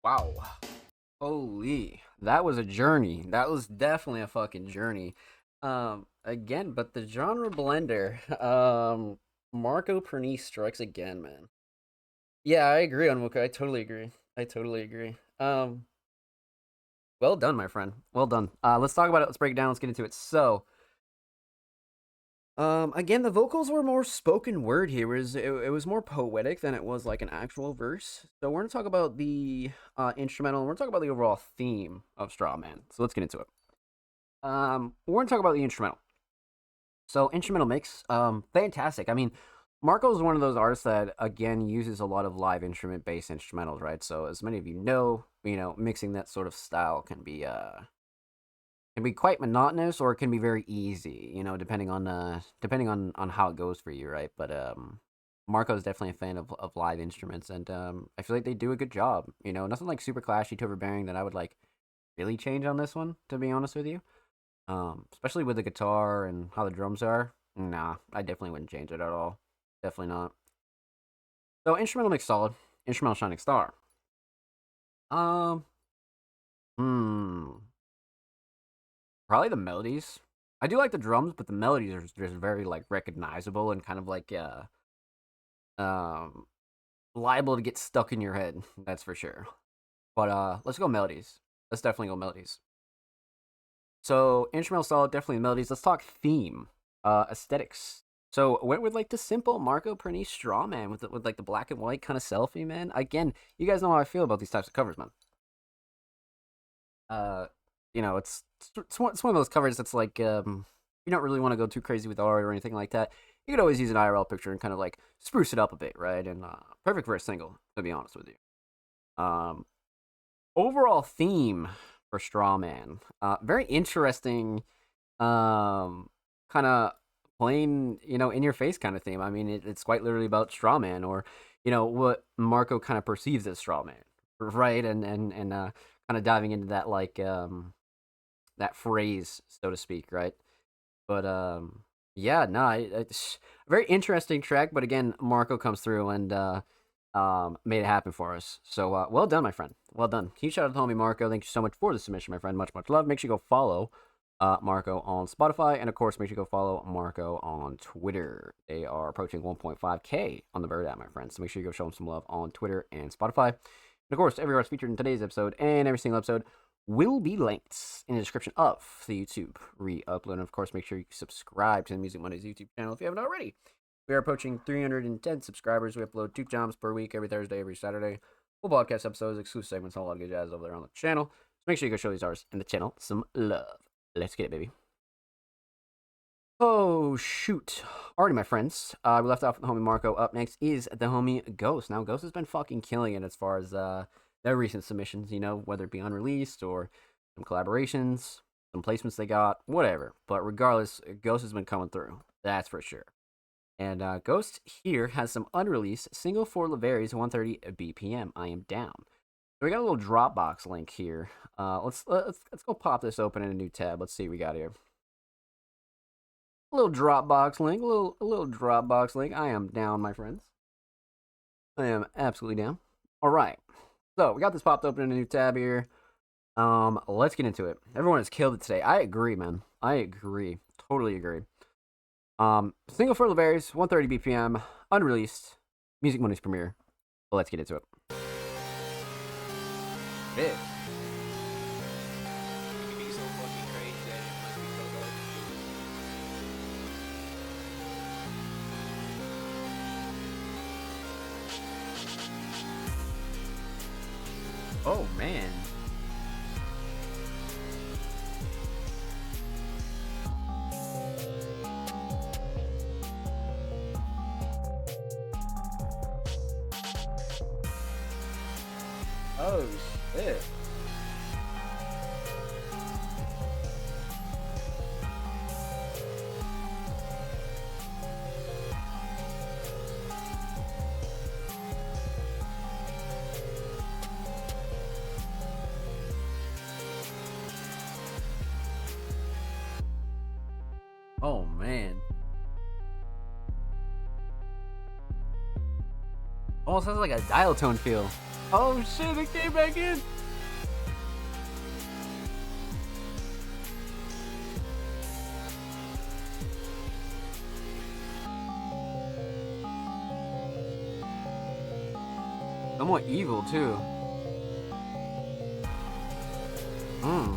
Wow. Holy, that was a journey. That was definitely a fucking journey. Again, but the genre blender, Marco Pernice strikes again, man. Yeah, I agree on Wooka. I totally agree. I totally agree. Well done, my friend. Well done. Let's talk about it. Let's break it down. Let's get into it. So, again, the vocals were more spoken word here. It was more poetic than it was like an actual verse. So we're gonna talk about the instrumental. And we're gonna talk about the overall theme of Straw Man. So let's get into it. We're gonna talk about the instrumental. So instrumental mix, fantastic. I mean, Marco is one of those artists that again uses a lot of live instrument based instrumentals, right? So as many of you know, mixing that sort of style can be quite monotonous or it can be very easy, depending on how it goes for you, right? But Marco's definitely a fan of live instruments, and I feel like they do a good job. Nothing like super clashy to overbearing that I would like really change on this one, to be honest with you. Especially with the guitar and how the drums are. Nah, I definitely wouldn't change it at all. Definitely not. So instrumental mix solid. Instrumental shining star. Hmm. Probably the melodies. I do like the drums, but the melodies are just very like recognizable and kind of like um liable to get stuck in your head. That's for sure. But let's go melodies. Let's definitely go melodies. So instrumental solid, definitely melodies. Let's talk theme, aesthetics. So I went with like the simple Marco Pernice straw man with like the black and white kind of selfie, man. Again, you guys know how I feel about these types of covers, man. It's one of those covers that's like you don't really want to go too crazy with art or anything like that. You could always use an IRL picture and kind of like spruce it up a bit, right? And perfect for a single, to be honest with you. Overall theme for Strawman, very interesting, kind of plain, in your face kind of theme. I mean, it's quite literally about Strawman, or what Marco kind of perceives as Strawman, right? And kind of diving into that like that phrase, so to speak, right? But yeah, no, it's a very interesting track. But again, Marco comes through and made it happen for us. So well done, my friend. Well done. Huge shout out to the homie Marco. Thank you so much for the submission, my friend. Much love. Make sure you go follow Marco on Spotify, and of course, make sure you go follow Marco on Twitter. They are approaching 1.5K on the Bird app, my friends. So make sure you go show them some love on Twitter and Spotify. And of course, every artist featured in today's episode and every single episode will be linked in the description of the YouTube re-upload. And of course, make sure you subscribe to the Music Mondays YouTube channel if you haven't already. We are approaching 310 subscribers. We upload 2 jams per week, every Thursday, every Saturday. Full podcast episodes, exclusive segments, a lot of good jazz over there on the channel. So make sure you go show these artists in the channel some love. Let's get it, baby. Oh, shoot. Alrighty, my friends. We left off with the homie Marco. Up next is the homie Ghost. Now, Ghost has been fucking killing it as far as their recent submissions, whether it be unreleased or some collaborations, some placements they got, whatever. But regardless, Ghost has been coming through. That's for sure. And Ghost here has some unreleased single for Laveri's 130 BPM. I am down. So we got a little Dropbox link here. Let's go pop this open in a new tab. Let's see what we got here. A little Dropbox link, a little Dropbox link. I am down, my friends. I am absolutely down. All right. So we got this popped open in a new tab here. Let's get into it. Everyone has killed it today. I agree, man. I agree. Totally agree. Single for Laveri's, 130 BPM, unreleased, Music Mondays premiere. Well, let's get into it. Yeah. Oh, man. Oh, shit. Oh, man. Almost has like a dial tone feel. Oh shit, it came back in. Somewhat evil too. Hmm.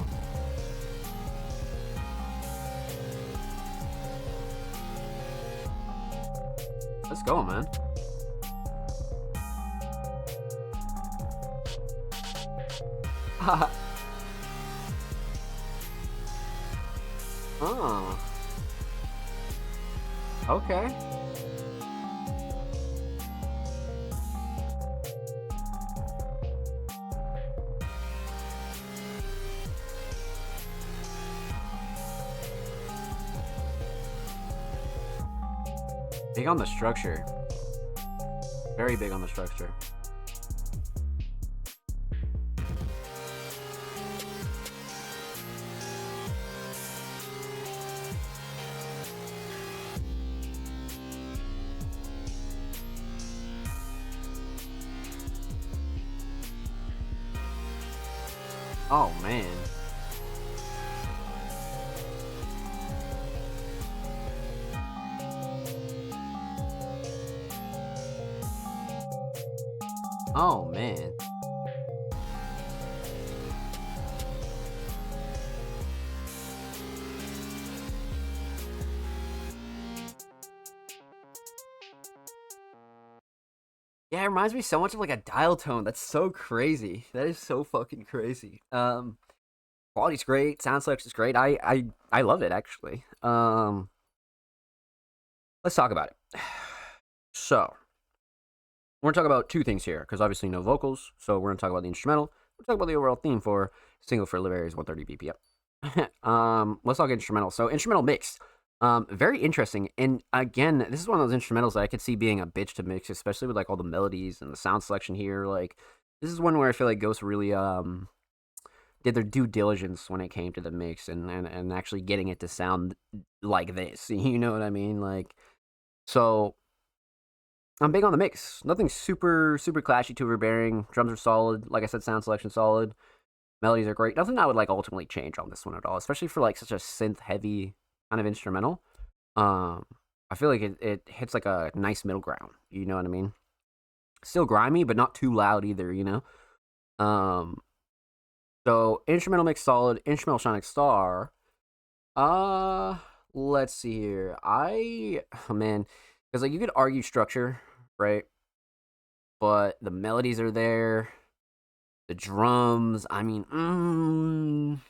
Let's go, man. Oh. Okay. Big on the structure. Very big on the structure. Oh man. Oh man. Yeah, it reminds me so much of like a dial tone. That's so crazy. That is so fucking crazy. Quality's great, sound selection's great. I love it actually. Let's talk about it. So, we're gonna talk about two things here, because obviously no vocals, so we're gonna talk about the instrumental. We'll talk about the overall theme for Single for Laverius 130 BPM. Let's talk instrumental. So instrumental mix. Very interesting. And again, this is one of those instrumentals that I could see being a bitch to mix, especially with like all the melodies and the sound selection here. Like this is one where I feel like Ghost really did their due diligence when it came to the mix and actually getting it to sound like this. You know what I mean? Like so I'm big on the mix. Nothing super clashy to overbearing. Drums are solid. Like I said, sound selection solid. Melodies are great. Nothing I would like ultimately change on this one at all, especially for like such a synth heavy kind of instrumental. I feel like it hits like a nice middle ground. You know what I mean? Still grimy, but not too loud either. You know. So instrumental mix solid. Instrumental Shining Star. Let's see here. Man, because like you could argue structure, right? But the melodies are there. The drums. I mean,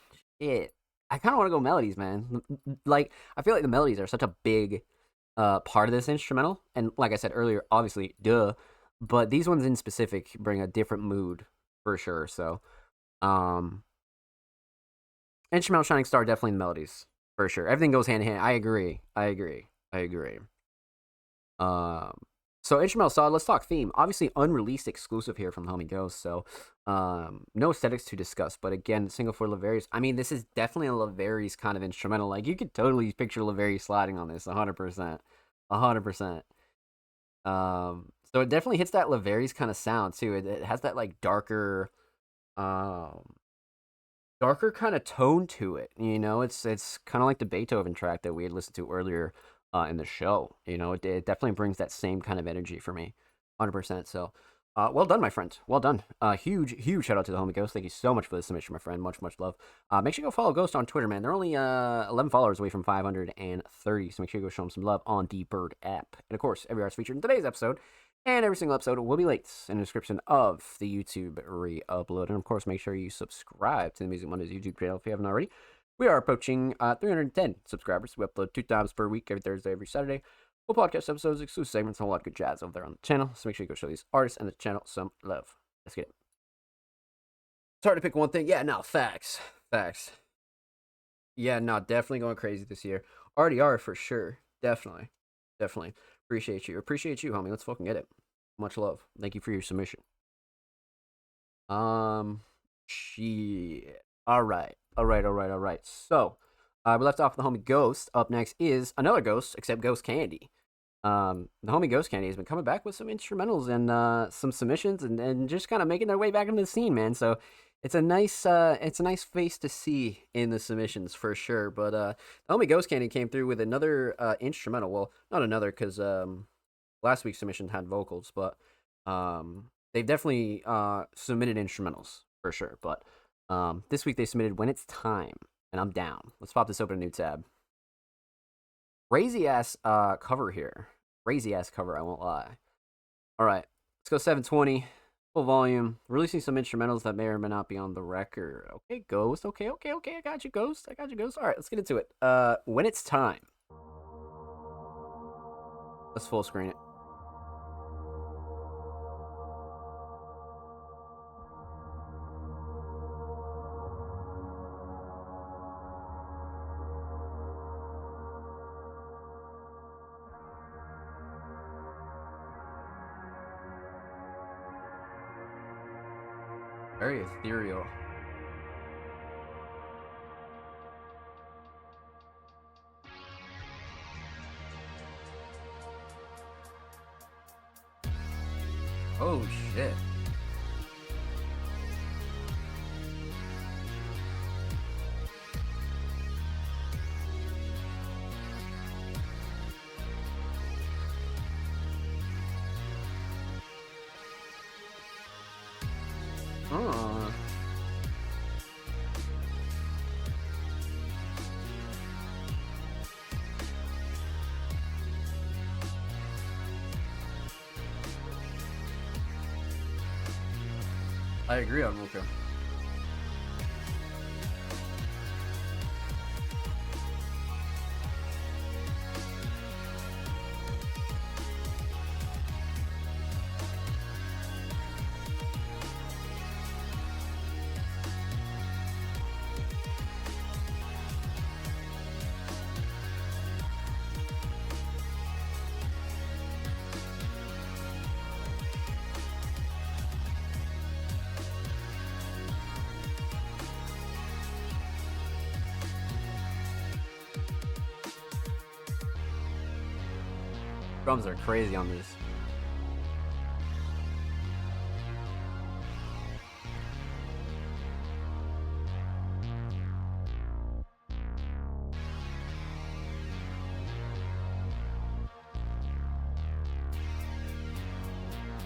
shit. I kind of want to go melodies, man. Like I feel like the melodies are such a big part of this instrumental, and like I said earlier, obviously, duh. But these ones in specific bring a different mood for sure. So, instrumental Shining Star definitely the melodies for sure. Everything goes hand in hand. I agree. So instrumental solid. Let's talk theme. Obviously unreleased exclusive here from the Homie Ghost. So no aesthetics to discuss. But again, single for Laverius. I mean, this is definitely a Laverius kind of instrumental. Like you could totally picture Laverius sliding on this, 100%, 100%. So it definitely hits that Laverius kind of sound too. It has that like darker kind of tone to it. You know, it's kind of like the Beethoven track that we had listened to earlier in the show. You know, it definitely brings that same kind of energy for me, 100%. So, well done, my friend. Well done. Huge shout out to the Homie Ghost. Thank you so much for the submission, my friend. Much love. Make sure you go follow Ghost on Twitter, man. They're only 11 followers away from 530, so make sure you go show them some love on the Bird app. And of course, every artist featured in today's episode and every single episode will be linked in the description of the YouTube re-upload. And of course, make sure you subscribe to the Music Mondays YouTube channel if you haven't already. We are approaching 310 subscribers. We upload 2 times per week, every Thursday, every Saturday. Full podcast episodes, exclusive segments, and a whole lot of good jazz over there on the channel. So make sure you go show these artists and the channel some love. Let's get it. It's hard to pick one thing. Yeah, no, facts. Yeah, no, definitely going crazy this year. Already are for sure. Definitely. Appreciate you, homie. Let's fucking get it. Much love. Thank you for your submission. Shit. All right. So, we left off with the homie Ghost. Up next is another Ghost, except Ghost Candy. the homie Ghost Candy has been coming back with some instrumentals and some submissions and just kind of making their way back into the scene, man. So it's a nice face to see in the submissions for sure. But the homie Ghost Candy came through with another instrumental. Well, not another because last week's submission had vocals, but they've definitely submitted instrumentals for sure. But this week they submitted When It's Time, and I'm down. Let's pop this open a new tab. Crazy ass cover here. Crazy ass cover, I won't lie. Alright, let's go 720. Full volume. Releasing some instrumentals that may or may not be on the record. Okay, Ghost. Okay. I got you, Ghost. Alright, let's get into it. When It's Time. Let's full screen it. Very ethereal. Oh shit. Oh. I agree on Luca. Drums are crazy on this.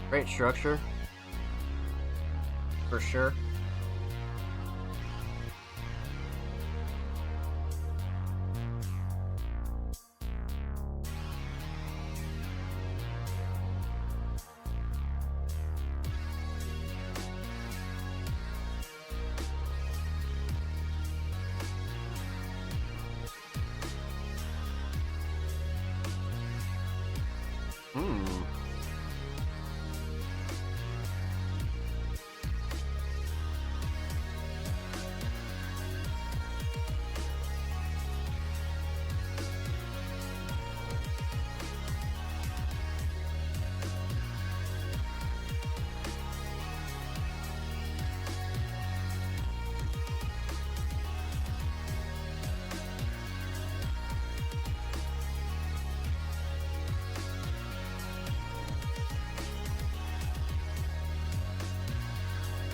Great structure. For sure.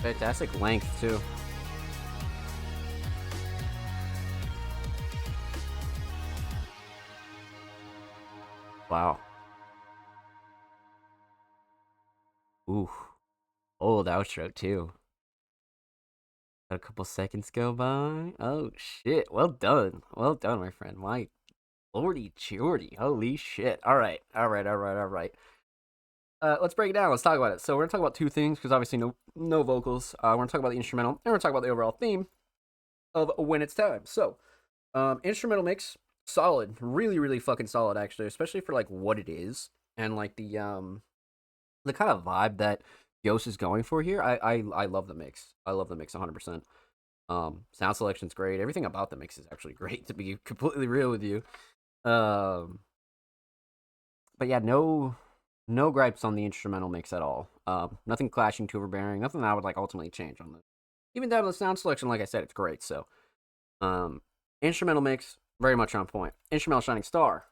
Fantastic length too. Wow. Ooh. Old outro too. Let a couple seconds go by. Oh shit. Well done. Well done, my friend. My lordy jordy. Holy shit. Alright. Let's break it down. Let's talk about it. So we're gonna talk about two things because obviously no vocals. We're gonna talk about the instrumental and we're gonna talk about the overall theme of When It's Time. So, instrumental mix, solid, really fucking solid actually, especially for like what it is and like the kind of vibe that Ghost is going for here. I love the mix. I love the mix 100%. Sound selection's great. Everything about the mix is actually great, to be completely real with you. But yeah, no gripes on the instrumental mix at all. Nothing clashing, too overbearing. Nothing that I would like ultimately change on this. Even down to the sound selection, like I said, it's great. So, instrumental mix very much on point. Instrumental shining star.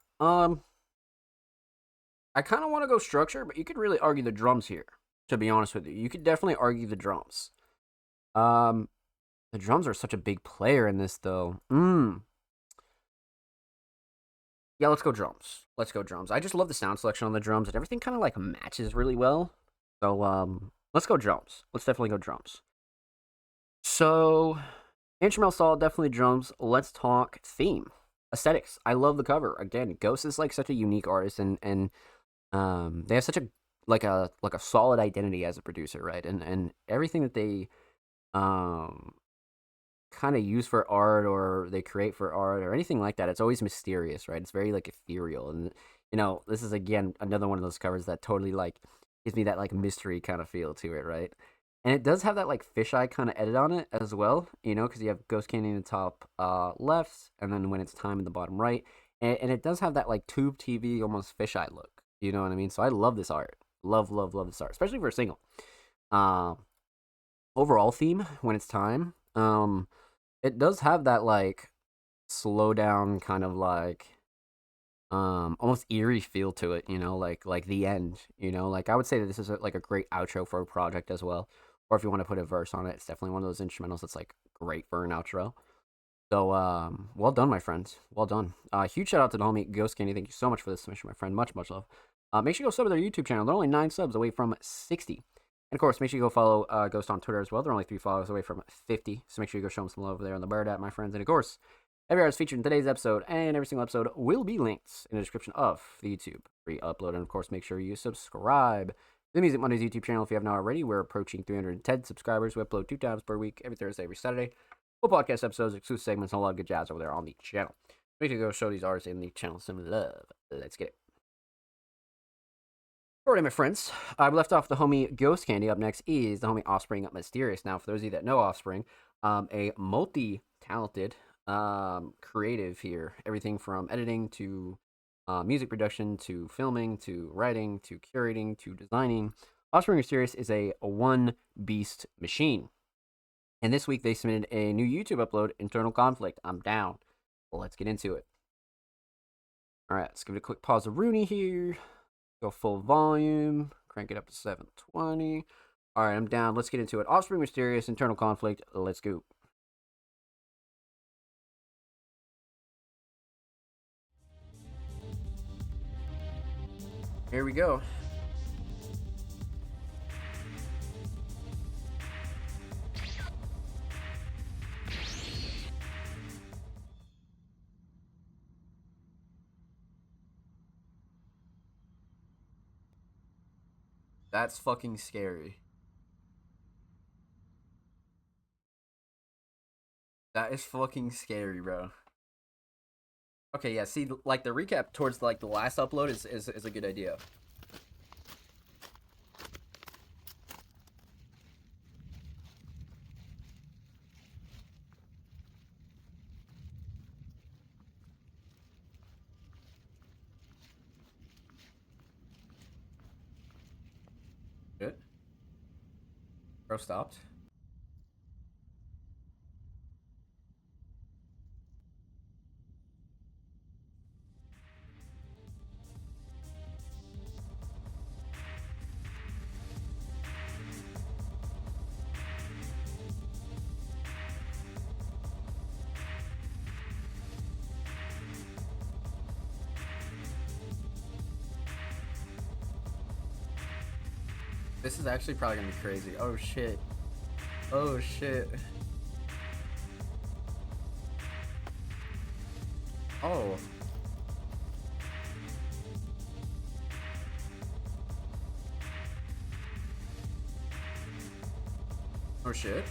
I kind of want to go structure, but you could really argue the drums here. To be honest with you, you could definitely argue the drums. Um, the drums are such a big player in this, though. Yeah, let's go drums. Let's go drums. I just love the sound selection on the drums, and everything kind of like matches really well. So let's go drums. Let's definitely go drums. So instrumental solid, definitely drums. Let's talk theme. Aesthetics. I love the cover. Again, Ghost is like such a unique artist, and they have such a solid identity as a producer, right? And everything that they um kind of use for art or they create for art or anything like that, it's always mysterious, right? It's very like ethereal, and this is again another one of those covers that totally like gives me that like mystery kind of feel to it, right? And it does have that like fisheye kind of edit on it as well, because you have Ghost Candy in the top left, and then When It's Time in the bottom right, and it does have that like tube TV almost fisheye look. You know what I mean? So I love this art. Love this art, especially for a single. Overall theme, When It's Time, it does have that like slow down kind of like almost eerie feel to it, like the end, like I would say that this is like a great outro for a project as well. Or if you want to put a verse on it, it's definitely one of those instrumentals that's like great for an outro. So well done, my friends. Well done. Huge shout out to the homie Ghost Candy. Thank you so much for this submission, my friend. Much love. Make sure you go sub to their YouTube channel. They're only 9 subs away from 60. And of course, make sure you go follow Ghost on Twitter as well. They're only 3 followers away from 50. So make sure you go show them some love over there on the Bird app, my friends. And of course, every artist featured in today's episode and every single episode will be linked in the description of the YouTube re-upload. And of course, make sure you subscribe to the Music Mondays YouTube channel if you have not already. We're approaching 310 subscribers. We upload 2 times per week, every Thursday, every Saturday. Full podcast episodes, exclusive segments, and a lot of good jazz over there on the channel. Make sure you go show these artists in the channel some love. Let's get it. Alright, my friends, we left off the homie Ghost Candy. Up next is the homie Offspring Mysterious. Now, for those of you that know Offspring, a multi-talented creative here. Everything from editing to music production to filming to writing to curating to designing. Offspring Mysterious is a one-beast machine. And this week they submitted a new YouTube upload, Internal Conflict. I'm down. Well, let's get into it. Alright, let's give it a quick pause of Rooney here. Go full volume, crank it up to 720. All right, I'm down. Let's get into it. Offspring Mysterious, Internal Conflict. Let's go. Here we go. That's fucking scary. That is fucking scary, bro. Okay, yeah, see, like, the recap towards, like, the last upload is a good idea. Good. Bro stopped. This is actually probably gonna be crazy. Oh shit. Oh shit. Oh. Oh shit.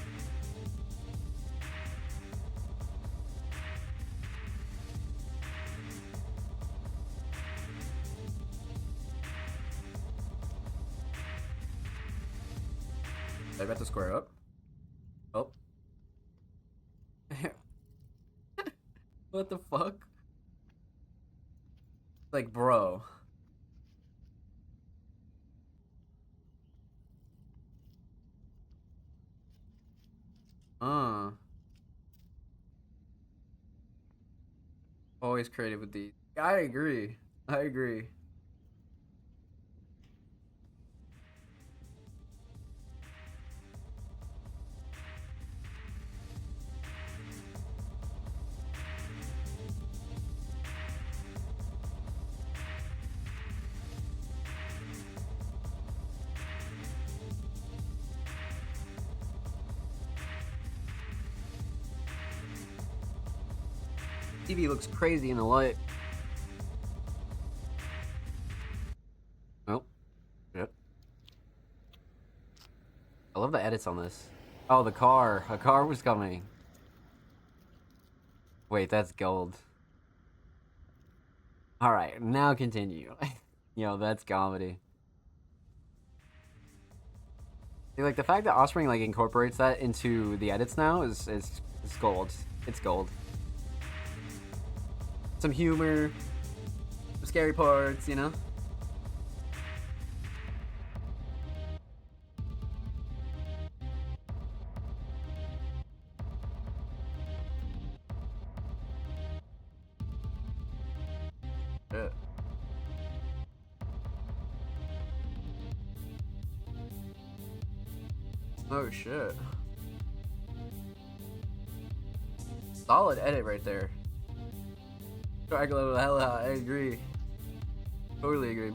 I bet to square up. Oh. What the fuck? Like, bro. Always creative with these. I agree. I agree. TV looks crazy in the light. Oh, yep. I love the edits on this. Oh, the car. A car was coming. Wait, that's gold. Alright, now continue. Yo, that's comedy. See, like, the fact that Offspring, like, incorporates that into the edits now is gold. It's gold. Some humor, some scary parts, you know? Shit. Oh shit. Solid edit right there. Drag a little hell out, I agree. Totally agree.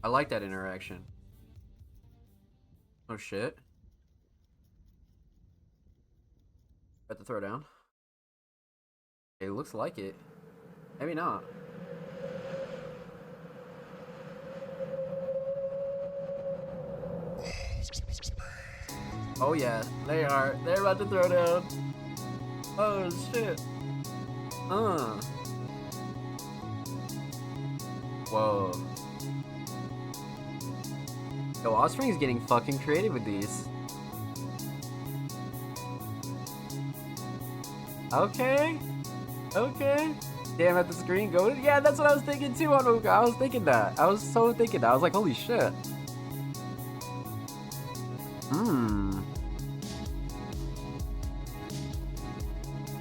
I like that interaction. Oh shit. Got the throw down. It looks like it. Maybe not. Oh yeah, they are. They're about to throw down. Oh shit. Whoa. Yo, Offspring's getting fucking creative with these. Okay. Okay. Damn, at the screen go. Yeah, that's what I was thinking too. I was thinking that. I was so thinking that. I was like, holy shit.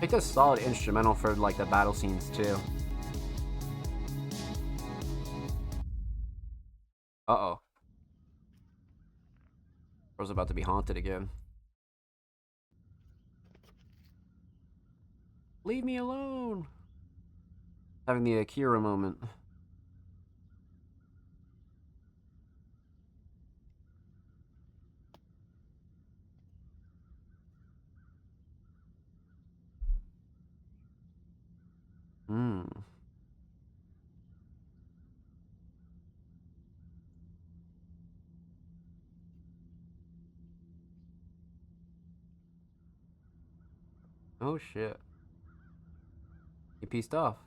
It's a solid instrumental for like the battle scenes too. Uh-oh. Bro's about to be haunted again. Leave me alone. Having the Akira moment. Oh shit. You pieced off.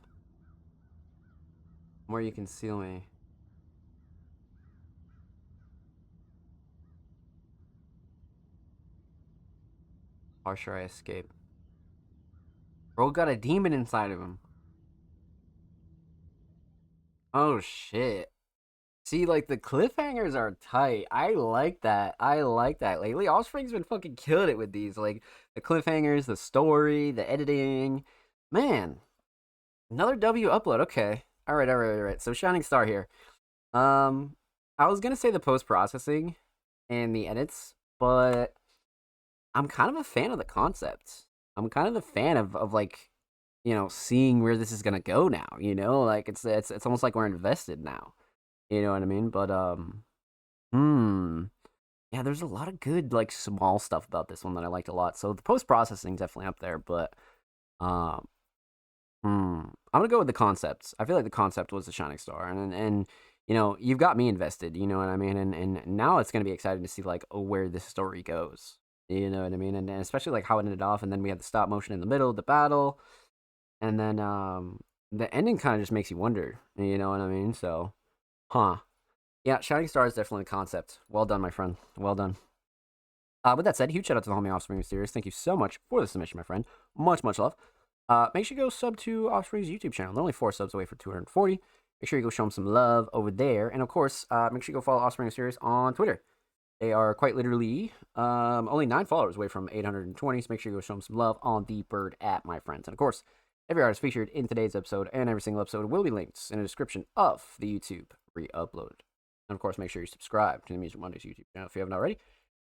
More you conceal me. Harsher I escape. Bro got a demon inside of him. Oh shit. See, like, the cliffhangers are tight. I like that. I like that. Lately, Offspring's been fucking killing it with these. Like, the cliffhangers, the story, the editing. Man. Another W upload. Okay. Alright. So, Shining Star here. I was gonna say the post-processing and the edits, but I'm kind of a fan of the concept. I'm kind of a fan of like, you know, seeing where this is gonna go now, you know? Like, it's almost like we're invested now. You know what I mean? But yeah, there's a lot of good like small stuff about this one that I liked a lot. So the post processing definitely up there, but I'm gonna go with the concepts. I feel like the concept was the Shining Star, and you know, you've got me invested. You know what I mean? And now it's gonna be exciting to see like where this story goes. You know what I mean? And especially like how it ended off, and then we had the stop motion in the middle of the battle, and then the ending kind of just makes you wonder. You know what I mean? So. Huh. Yeah, Shining Star is definitely the concept. Well done, my friend. Well done. With that said, huge shout out to the homie Offspring Mysterious. Thank you so much for the submission, my friend. Much love. Make sure you go sub to Offspring's YouTube channel. They're only 4 subs away for 240. Make sure you go show them some love over there. And of course, make sure you go follow Offspring Mysterious on Twitter. They are quite literally only 9 followers away from 820. So make sure you go show them some love on the Bird app, my friends. And of course, every artist featured in today's episode and every single episode will be linked in the description of the YouTube re-upload. And of course, make sure you subscribe to the Music Mondays YouTube channel if you haven't already.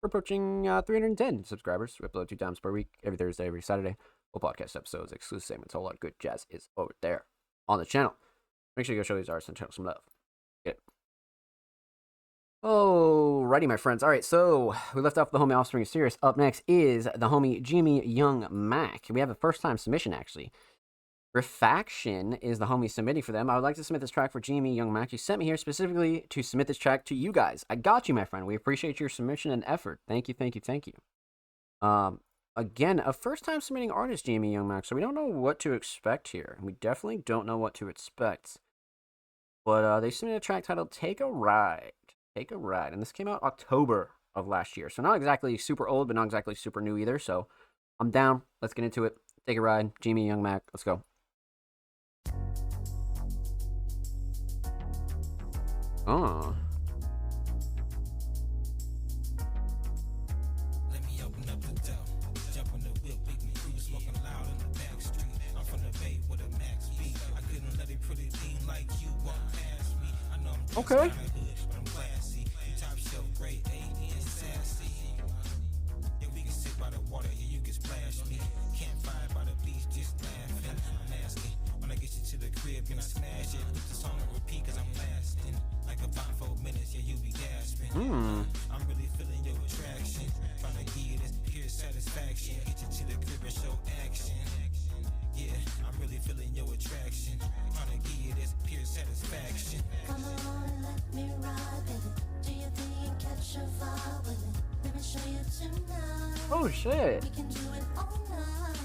We're approaching 310 subscribers. We upload 2 times per week, every Thursday, every Saturday. Full podcast episodes, exclusive segments, a whole lot of good jazz is over there on the channel. Make sure you go show these artists and channel some love. Get it. Alrighty, my friends. All right, so we left off the homie Offspring Serious. Up next is the homie Jimmy Young Mac. We have a first-time submission, actually. Refaction is the homie submitting for them. I would like to submit this track for Jimmy Young Mac. You sent me here specifically to submit this track to you guys. I got you, my friend. We appreciate your submission and effort. Thank you, thank you, thank you. Again, a first-time submitting artist, Jimmy Young Mac, so we don't know what to expect here. We definitely don't know what to expect. But they submitted a track titled Take a Ride. Take a Ride. And this came out October of last year. So not exactly super old, but not exactly super new either. So I'm down. Let's get into it. Take a Ride. Jimmy Young Mac. Let's go. Oh. Let me open up the door. Jump on the wheel, big me crew smoking loud in the back street. I'm from the Bay with a max beat. I couldn't let it pretty lean like you walk past me. I know I'm just Okay. kinda hood, but I'm classy. You top shelf, grade A and sassy. Yeah, we can sit by the water, yeah, you can splash me. Campfire by the beach, just laughing. I'm asking when I get you to the crib, can I smash it? Put the song on repeat, cause I'm lasting. Like about 4 minutes, yeah, you be gasping. I'm really feeling your attraction. Trying to give you this pure satisfaction. Get you to the crib and show action. Yeah, I'm really feeling your attraction. Trying to give you this pure satisfaction. Come on and let me ride, baby. Do your thing and catch a vibe with me. Let me show you tonight. Oh, shit. We can do it all night.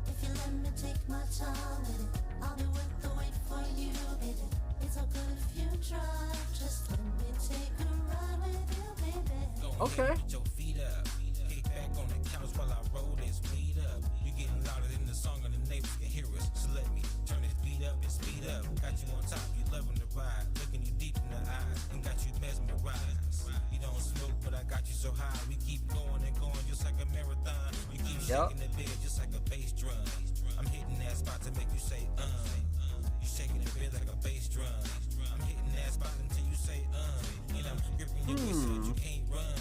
If you let me take my time with it, I'll be worth the wait for you, baby. It's all good if you drive. Just let me take a ride with you, baby. Okay. Get your feet up. Kick back on the couch while I roll this weed up. You getting louder than the song and the neighbors can hear us. So let me turn this beat up and speed up. Got you on top, you loving the ride. Looking you deep in the eyes and got you mesmerized. You don't smoke, but I got you so high. We keep going and going just like a marathon. You keep shaking the bed just like a bass drum. I'm hitting that spot to make you say, You shaking the bed like a bass drum. I'm hitting that spot until you say, And I'm gripping your waist so that you can't run.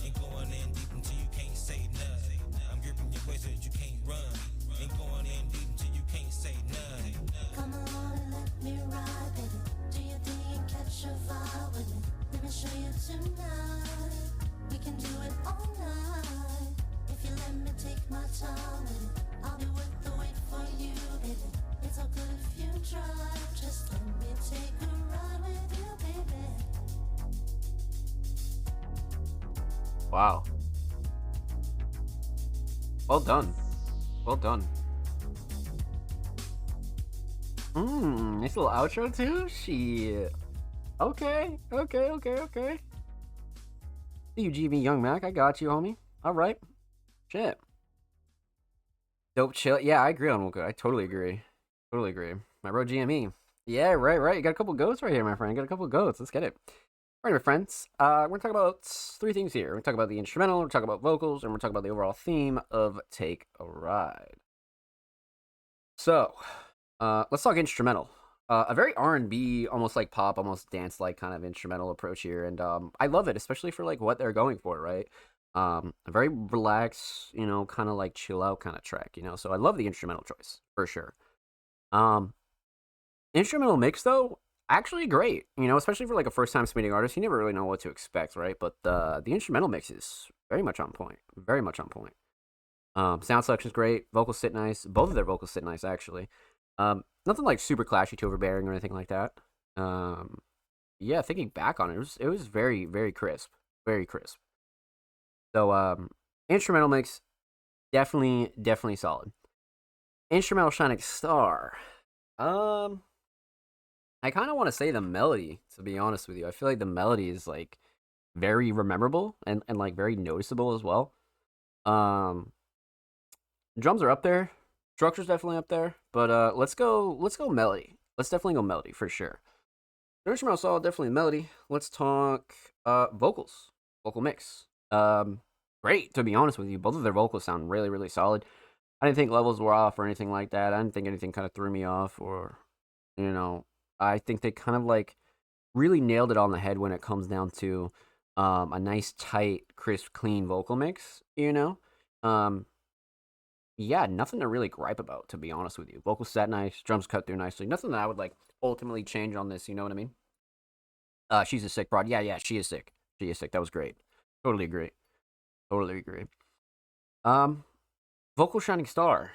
And going in deep until you can't say nothing. I'm gripping your waist so that you can't run. And going in deep until you can't say nothing. Come on and let me ride, baby. Do your thing and catch a vibe with me. Let me show you tonight. We can do it all night. If you let me take my time with it, I'll be worth the wait for you, baby. It's all good if you drive. Just let me take a ride with you, baby. Wow. Well done. Well done. Nice little outro too? Shit. Okay. See you, GB Young Mac. I got you, homie. Alright. Shit. Dope chill. Yeah, I agree on Woka. I totally agree. My bro GME. Yeah, right. You got a couple goats right here, my friend. You got a couple goats. Let's get it. Alright, my friends. We're going to talk about 3 things here. We're going to talk about the instrumental, we're going to talk about vocals, and we're going to talk about the overall theme of Take a Ride. So, let's talk instrumental. A very R&B, almost like pop, almost dance-like kind of instrumental approach here, and I love it, especially for like what they're going for, right? A very relaxed, kind of like chill out kind of track, So I love the instrumental choice for sure. Instrumental mix though, actually great, especially for like a first time submitting artist. You never really know what to expect, right? But the instrumental mix is very much on point. Sound selection's great. Vocals sit nice. Both of their vocals sit nice, actually. Nothing like super clashy to overbearing or anything like that. Yeah, thinking back on it, it was very, very crisp. So, instrumental mix, definitely solid. Instrumental shining star. I kind of want to say the melody, to be honest with you. I feel like the melody is like very memorable and like very noticeable as well. Drums are up there. Structure's definitely up there, but let's go melody. Let's definitely go melody for sure. The instrumental solid, definitely melody. Let's talk vocals, vocal mix. Great, to be honest with you. Both of their vocals sound really, really solid. I didn't think levels were off or anything like that. I didn't think anything kind of threw me off or, I think they kind of like really nailed it on the head when it comes down to a nice, tight, crisp, clean vocal mix, Yeah, nothing to really gripe about, to be honest with you. Vocals sat nice, drums cut through nicely. Nothing that I would like ultimately change on this, you know what I mean? She's a sick broad. Yeah, she is sick. She is sick. That was great. Totally agree. Totally agree. Vocal shining star.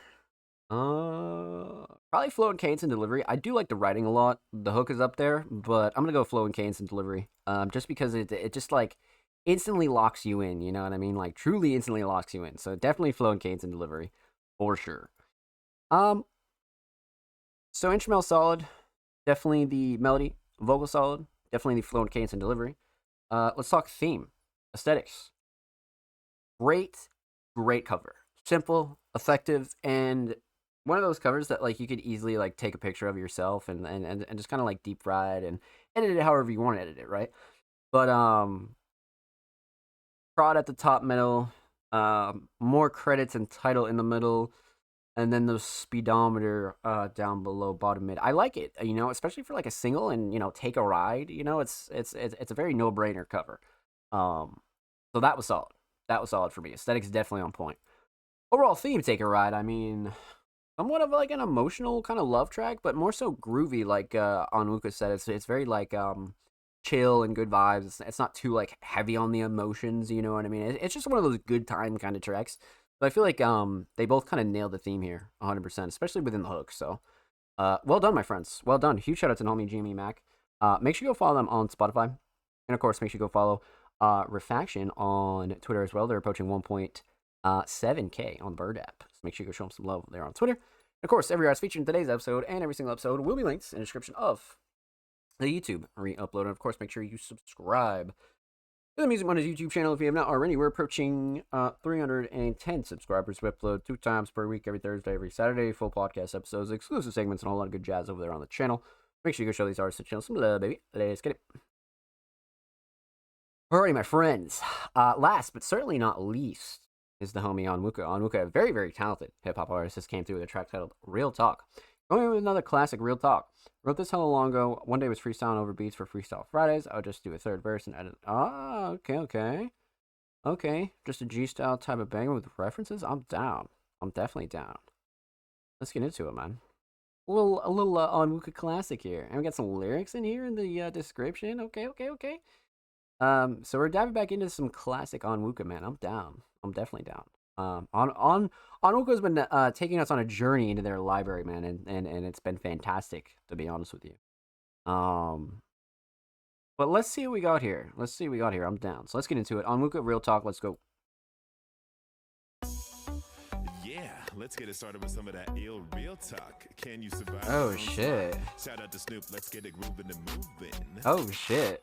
Probably flow and cadence and delivery. I do like the writing a lot. The hook is up there, but I'm gonna go flow and cadence and delivery. Just because it just like instantly locks you in. You know what I mean? Like truly instantly locks you in. So definitely flow and cadence and delivery for sure. So instrumental solid. Definitely the melody. Vocal solid. Definitely the flow and cadence and delivery. Let's talk theme. Aesthetics. Great cover. Simple, effective, and one of those covers that like you could easily like take a picture of yourself and just kind of like deep fry it and edit it however you want to edit it, right? But prod at the top middle, more credits and title in the middle, and then the speedometer down below bottom mid. I like it, you know, especially for like a single and, you know, take a ride, you know, it's a very no-brainer cover. So that was solid. That was solid for me. Aesthetics definitely on point. Overall theme, Take a Ride, I mean, somewhat of like an emotional kind of love track, but more so groovy, like Onwuka said. It's very like chill and good vibes. It's not too like heavy on the emotions, you know what I mean? It's just one of those good time kind of tracks. But I feel like they both kind of nailed the theme here 100%, especially within the hook. So well done, my friends. Well done. Huge shout out to homie Jamie Mac. Make sure you go follow them on Spotify. And of course, make sure you go follow Refaction on Twitter as well. They're approaching 1.7K on the Bird app. So make sure you go show them some love there on Twitter. And of course, every artist featured in today's episode and every single episode will be linked in the description of the YouTube re-upload. And of course, make sure you subscribe to the Music Mondays YouTube channel if you have not already. We're approaching 310 subscribers. We upload 2 times per week, every Thursday, every Saturday. Full podcast episodes, exclusive segments, and a whole lot of good jazz over there on the channel. Make sure you go show these artists the channel some love, baby. Let's get it. Alrighty, my friends. Last but certainly not least is the homie Onwuka. Onwuka, a very, very talented hip-hop artist, just came through with a track titled Real Talk. Going with another classic, Real Talk. Wrote this hella long ago. One day was freestyling over beats for Freestyle Fridays. I would just do a third verse and edit. Okay. Just a G-style type of banger with references? I'm down. I'm definitely down. Let's get into it, man. A little Onwuka classic here. And we got some lyrics in here in the description. Okay. So we're diving back into some classic Onwuka, man. I'm down. I'm definitely down. Onwuka's been taking us on a journey into their library, man, and it's been fantastic, to be honest with you. But let's see what we got here. I'm down. So let's get into it. Onwuka, Real Talk. Let's go. Yeah, let's get it started with some of that ill real talk. Can you survive? Oh shit. Shout out to Snoop, let's get it grooving and moving. Oh shit.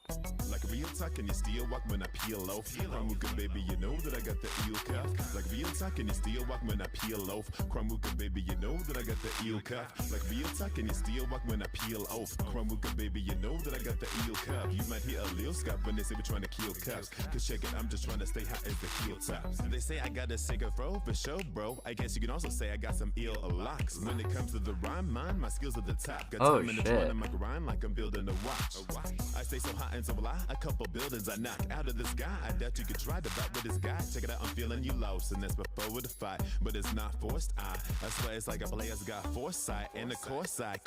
Like real talk, can you still walk when I peel off? Krumwuka, baby, you know that I got the eel cuff. Like real talk, can you still walk when I peel off? Krumwuka, baby, you know that I got the eel cuff. Like real talk, can you still walk when I peel off? Krumwuka, baby, you know that I got the eel cuff. You might hear a little scuff when they say we're trying to kill cuffs. Cause check it, I'm just trying to stay hot as the heel tops. They say I got a cigar fro for show, bro. I guess you can also say I got some ill locks. When it comes to the rhyme, man, my skills are the top. Got time in the front of my grind like I'm building a watch. I stay so hot and so fly, a couple buildings I knock out of the sky. I doubt you could try to fight with this guy. Check it out, I'm feeling you lost, and that's before the fight. But it's not forced, I swear it's like a player's got foresight. And the course side,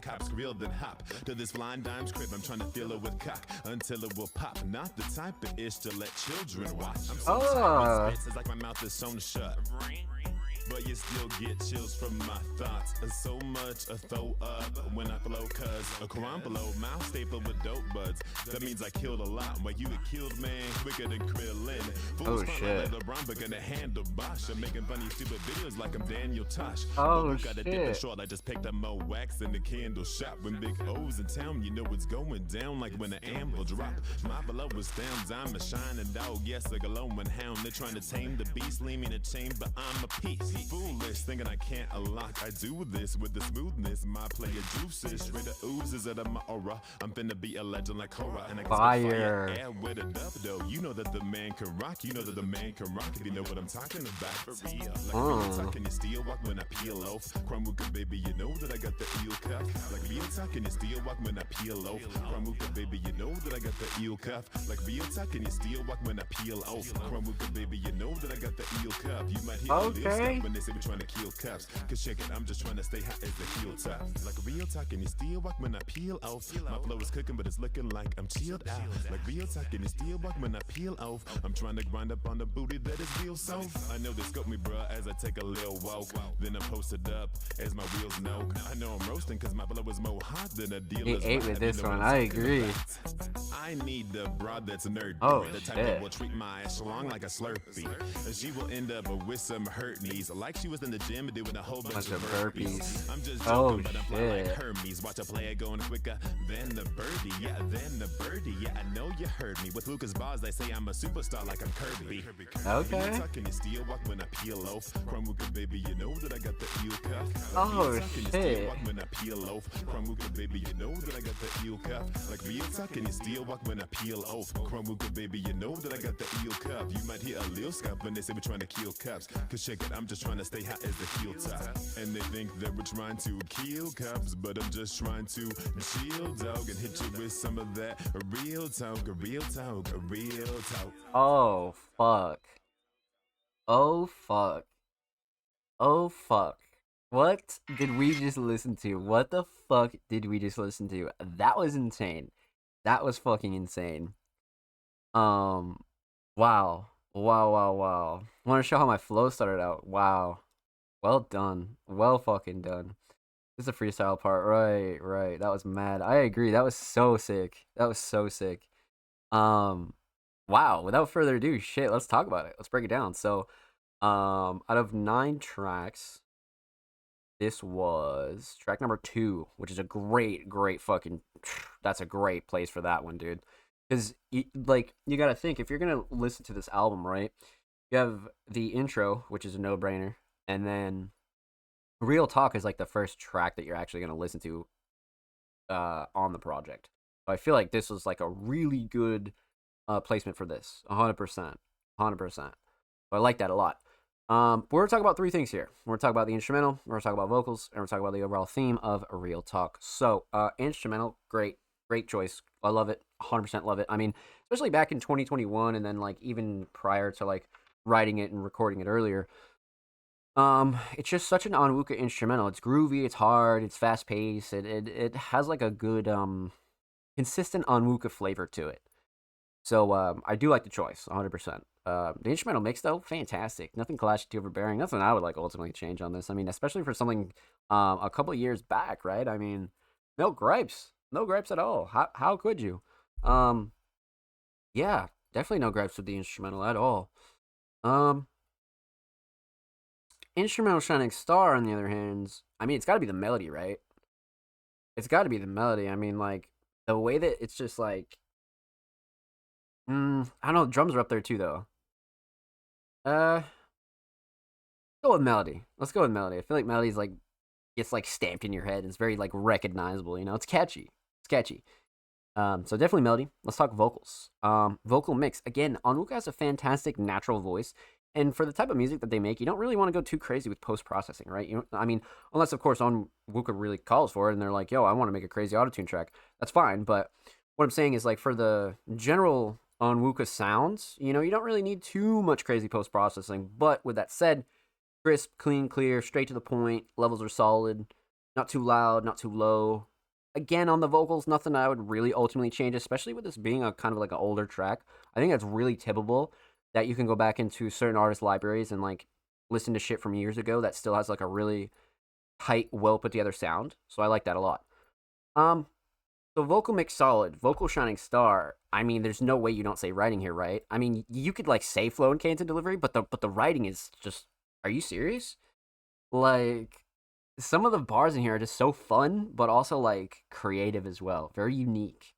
cops grill then hop to this blind dime's crib. I'm trying to fill it with cock until it will pop. Not the type of ish to let children watch. I'm so tired, it's like my mouth is sewn shut. But you still get chills from my thoughts. So much a throw up when I flow, cause a crime below, mouth staple with dope buds. That means I killed a lot. While you get killed, man, quicker than Krillin. Fools shit. Like LeBron, but gonna handle Bosch. I'm making funny, stupid videos like I'm Daniel Tosh. Oh, Gotta dip it short, I just picked up more wax in the candle shop. When big O's in town, you know it's going down like when an amble drop. My below was down, diamond shining dog. Yes, a glowing hound. They're trying to tame the beast, leave me in a chain, but I'm a piece. Foolish, thinking I can't unlock. I do this with the smoothness. My player juices, straight up oozes out of my aura. I'm finna be a legend like Korra, and I can Fire. spit fire with a dub though. You know that the man can rock. You know that the man can rock. If you know what I'm talking about, for real. Like real talk, can you still walk when I peel off? Krumwuka, baby, you know that I got the eel cuff. Like real talk, can you still walk when I peel off? Kramuka, baby, you know that I got the eel cuff. Like real talk, can you still walk when I peel off? Kramuka, baby, you know that I got the eel cuff. You might hear a little Okay. stuff when they say we're trying to kill cuffs. Cause check it, I'm just trying to stay hot as the heel top. Like real talk, can you still walk when I peel off? My flow is cooking, but it's looking like I'm chilled out. Like real talk, can you still walk when I peel off? I'm trying to grind up on the booty that is real soft. I know they scope me, bruh, as I take a little walk. Then I'm posted up as my wheels know. I know I'm roasting cause my blow is more hot than a He dealer's ate ride. with You this know what one. I'm I talking agree. about. I need the broad that's nerd. Oh, The type shit. that will treat my schlong like a Slurpee. She will end up with some hurt knees, like she was in the gym doing a whole bunch of burpees. I'm just Oh, joking, but I'm fly like shit. Hermes. Watch a player going quicker than the birdie. Yeah, than the birdie. Yeah, I know you heard me. With Lucas Bars, they say I'm a superstar like I'm Kirby. Okay. Real talk, can you still walk when I peel off? Kramuka, baby, you know that I got the eel cuff. Oh, Real talk, can you still shit. walk when I peel off? Kramuka, baby, you know that I got the eel cuff. Like real talk, can you still walk when I peel off? Kramuka, baby, you know that I got the eel cuff. You might hear a little scuff when they say we're trying to kill cups. Cause check it, I'm just trying to stay hot as the heel top. And they think that we're trying to kill cups, but I'm just trying to chill, dog, and hit you with some of that real talk, real talk, real talk. Oh, fuck. Oh, fuck. Oh, fuck. What did we just listen to? What the fuck did we just listen to? That was insane. That was fucking insane. Wow. Wow, wow, wow. Want to show how my flow started out. Wow. Well done. Well fucking done. This is the freestyle part. Right, right. That was mad. I agree. That was so sick. That was so sick. Wow. Without further ado, shit, let's talk about it. Let's break it down. So, out of 9 tracks, this was track number 2, which is a great, great fucking. That's a great place for that one, dude. Because, you gotta think, if you're gonna listen to this album, right? You have the intro, which is a no-brainer, and then Real Talk is like the first track that you're actually gonna listen to on the project. So I feel like this was like a really good placement for this, 100%, 100%. So I like that a lot. We're gonna talk about 3 things here. We're gonna talk about the instrumental, we're gonna talk about vocals, and we're gonna talk about the overall theme of Real Talk. So, instrumental, great choice. I love it, 100% love it. I mean, especially back in 2021, and then like even prior to like writing it and recording it earlier. It's just such an Onwuka instrumental. It's groovy, it's hard, it's fast paced. It has like a good consistent Onwuka flavor to it. So I do like the choice, 100%. The instrumental mix though, fantastic. Nothing clashing too overbearing. Nothing I would like ultimately change on this. I mean, especially for something a couple of years back, right? I mean, no gripes at all. How could you? Yeah, definitely no gripes with the instrumental at all. Instrumental Shining Star, on the other hand, I mean, it's got to be the melody, right? It's got to be the melody. I mean, like, the way that it's just like, I don't know, the drums are up there too, though. Go with melody. Let's go with melody. I feel like melody's like, it's like stamped in your head. It's very like recognizable, you know? It's catchy. It's catchy. So definitely melody. Let's talk vocals. Vocal mix. Again, Onwuka has a fantastic natural voice. And for the type of music that they make, you don't really want to go too crazy with post-processing, right? I mean, unless, of course, Onwuka really calls for it and they're like, yo, I want to make a crazy autotune track. That's fine. But what I'm saying is, like, for the general Onwuka sounds, you know, you don't really need too much crazy post-processing. But with that said, crisp, clean, clear, straight to the point. Levels are solid. Not too loud, not too low. Again, on the vocals, nothing I would really ultimately change, especially with this being a kind of like an older track. I think that's really tippable. That you can go back into certain artist libraries and like listen to shit from years ago that still has like a really tight, well put together sound. So I like that a lot. So vocal mix solid, vocal shining star. I mean, there's no way you don't say writing here, right? I mean, you could like say flow and cadence and delivery, but the writing is just. Are you serious? Like, some of the bars in here are just so fun, but also like creative as well. Very unique.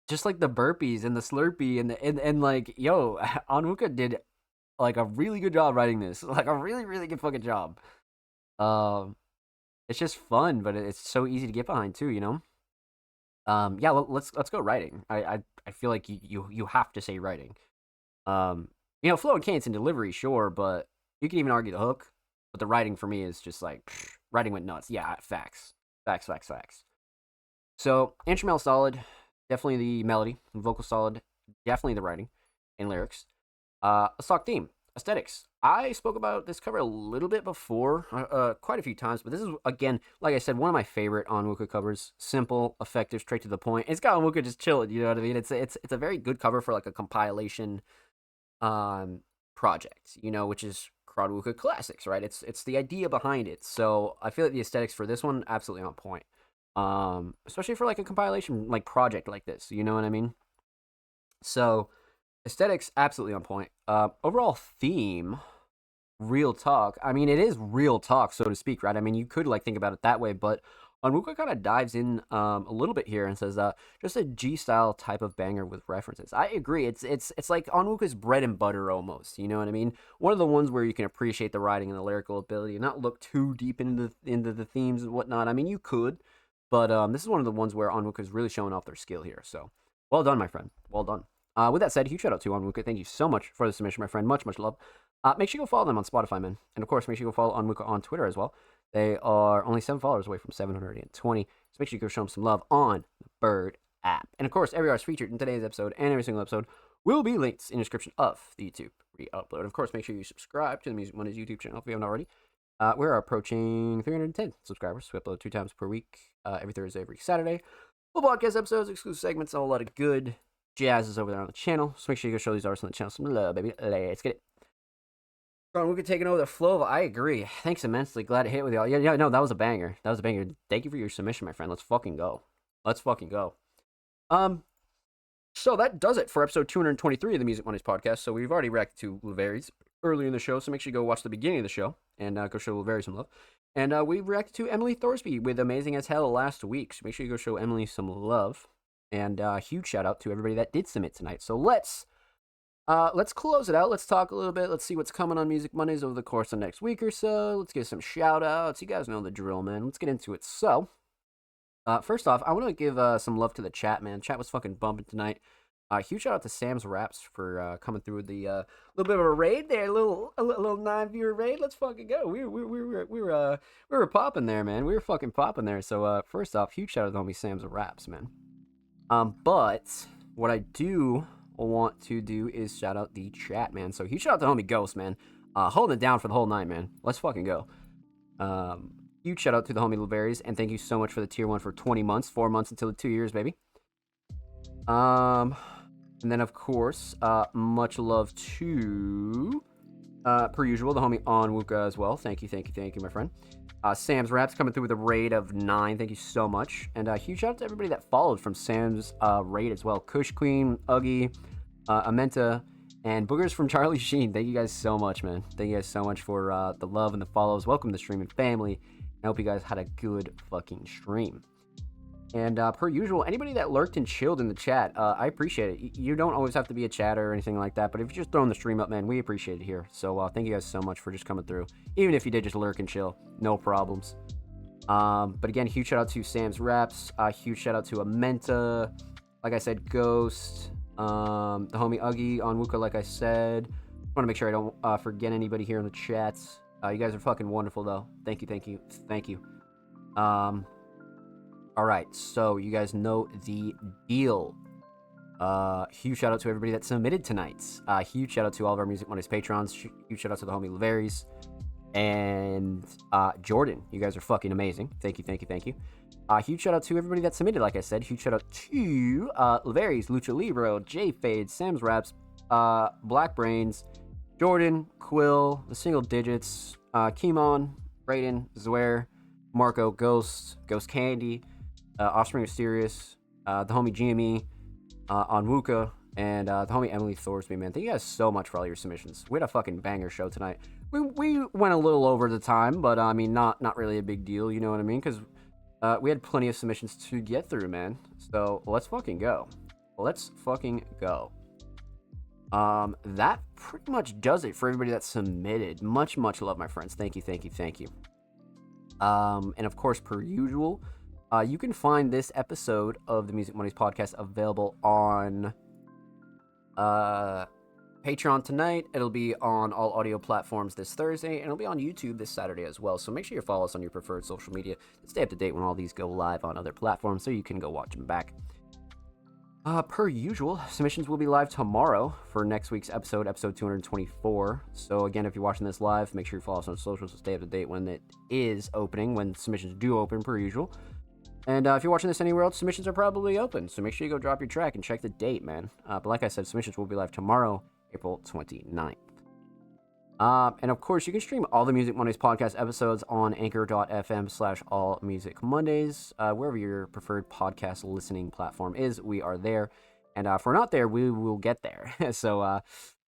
Just like the burpees and the slurpee and like, yo, Onwuka did like a really good job writing this. Like a really, really good fucking job. It's just fun, but it's so easy to get behind too, you know? Yeah, let's go writing. I feel like you have to say writing. You know, flow and cadence and delivery, sure, but you can even argue the hook. But the writing for me is just like, writing went nuts. Yeah, facts. Facts. So, instrumental solid, definitely the melody, vocal solid, definitely the writing and lyrics. A stock theme, aesthetics. I spoke about this cover a little bit before, quite a few times, but this is, again, like I said, one of my favorite Onwuka covers. Simple, effective, straight to the point. It's got Onwuka just chilling, you know what I mean? It's a very good cover for like a compilation project, you know, which is Onwuka Classics, right? It's the idea behind it. So I feel like the aesthetics for this one, absolutely on point. Especially for like a compilation like project like this, you know what I mean? So aesthetics, absolutely on point. Overall theme, real talk. I mean, it is real talk, so to speak, right? I mean, you could like think about it that way, but Onwuka kind of dives in a little bit here and says, just a G-style type of banger with references. I agree. It's like Onwuka's bread and butter almost. You know what I mean? One of the ones where you can appreciate the writing and the lyrical ability and not look too deep into the themes and whatnot. I mean, you could, but this is one of the ones where Onwuka's really showing off their skill here. So, well done, my friend. Well done. With that said, huge shout out to Onwuka. Thank you so much for the submission, my friend. Much love. Make sure you go follow them on Spotify, man. And of course, make sure you go follow Onwuka on Twitter as well. They are only 7 followers away from 720. So make sure you go show them some love on the Bird app. And of course, every artist featured in today's episode and every single episode will be linked in the description of the YouTube re-upload. Of course, make sure you subscribe to the Music Mondays YouTube channel if you haven't already. We're approaching 310 subscribers. We upload 2 times per week, every Thursday, every Saturday. Full podcast episodes, exclusive segments, a whole lot of good jazz is over there on the channel. So make sure you go show these artists on the channel some love, baby. Let's get it. We're taking over the flow. I agree. Thanks immensely. Glad to hit with y'all. Yeah, no, that was a banger. Thank you for your submission, my friend. Let's fucking go. So that does it for episode 223 of the Music Mondays podcast. So we've already reacted to Luveris earlier in the show, so make sure you go watch the beginning of the show and go show Luveris some love. And we reacted to Emily Thorsby with Amazing as Hell last week, so make sure you go show Emily some love. And huge shout out to everybody that did submit tonight. So let's close it out. Let's talk a little bit. Let's see what's coming on Music Mondays over the course of the next week or so. Let's get some shout outs. You guys know the drill, man. Let's get into it. So, first off, I want to give some love to the chat, man. Chat was fucking bumping tonight. Huge shout out to Sam's Raps for coming through with the little bit of a raid there, a little 9-viewer raid. Let's fucking go. We were popping there, man. We were fucking popping there. So first off, huge shout out to homie Sam's Raps, man. But what I do want to do is shout out the chat, man. So huge shout out to homie Ghost, man. Holding it down for the whole night, man. Let's fucking go. Huge shout out to the homie Luveris, and thank you so much for the tier 1 for 20 months, 4 months until the 2 years, baby. And then of course, much love to per usual, the homie Onwuka as well. Thank you, my friend. Sam's Raps coming through with a raid of 9. Thank you so much. And huge shout out to everybody that followed from Sam's raid as well. Kush Queen, Uggy, Amenta, and Boogers from Charlie Sheen. Thank you guys so much, man. Thank you guys so much for the love and the follows. Welcome to the streaming family. I hope you guys had a good fucking stream. And per usual, anybody that lurked and chilled in the chat, I appreciate it. You don't always have to be a chatter or anything like that, but if you're just throwing the stream up, man, we appreciate it here. So thank you guys so much for just coming through. Even if you did just lurk and chill, no problems. But again, huge shout out to Sam's Raps. Huge shout out to Amenta. Like I said, Ghost. The homie Uggy, Onwuka, like I said. Want to make sure I don't forget anybody here in the chats. You guys are fucking wonderful, though. Thank you. All right, so you guys know the deal. Huge shout out to everybody that submitted tonight. Huge shout out to all of our Music Mondays patrons. Huge shout out to the homie Luveris and Jordan. You guys are fucking amazing. Thank you. Huge shout out to everybody that submitted, like I said. Huge shout out to Luveris, Lucha Libro, J Fade, Sam's Raps, Black Brains, Jordan, Quill, The Single Digits, Kimon, Brayden, Zwer, Marco, Ghost Candy, Offspring Mysterious, the homie GME, Onwuka, and the homie Emily Thorsby, man. Thank you guys so much for all your submissions. We had a fucking banger show tonight. We went a little over the time, but I mean, not really a big deal, you know what I mean? Because we had plenty of submissions to get through, man. So let's fucking go. That pretty much does it for everybody that submitted. Much love, my friends. Thank you. And of course, per usual, you can find this episode of the Music Mondays podcast available on Patreon tonight. It'll be on all audio platforms this Thursday, and it'll be on YouTube this Saturday as well. So make sure you follow us on your preferred social media to stay up to date when all these go live on other platforms so you can go watch them back. Per usual, submissions will be live tomorrow for next week's episode 224. So again, if you're watching this live, make sure you follow us on socials to stay up to date when it is opening, when submissions do open per usual. And if you're watching this anywhere else, submissions are probably open. So make sure you go drop your track and check the date, man. But like I said, submissions will be live tomorrow, April 29th. And of course, you can stream all the Music Mondays podcast episodes on anchor.fm/allmusicmondays. Wherever your preferred podcast listening platform is, we are there. And if we're not there, we will get there. So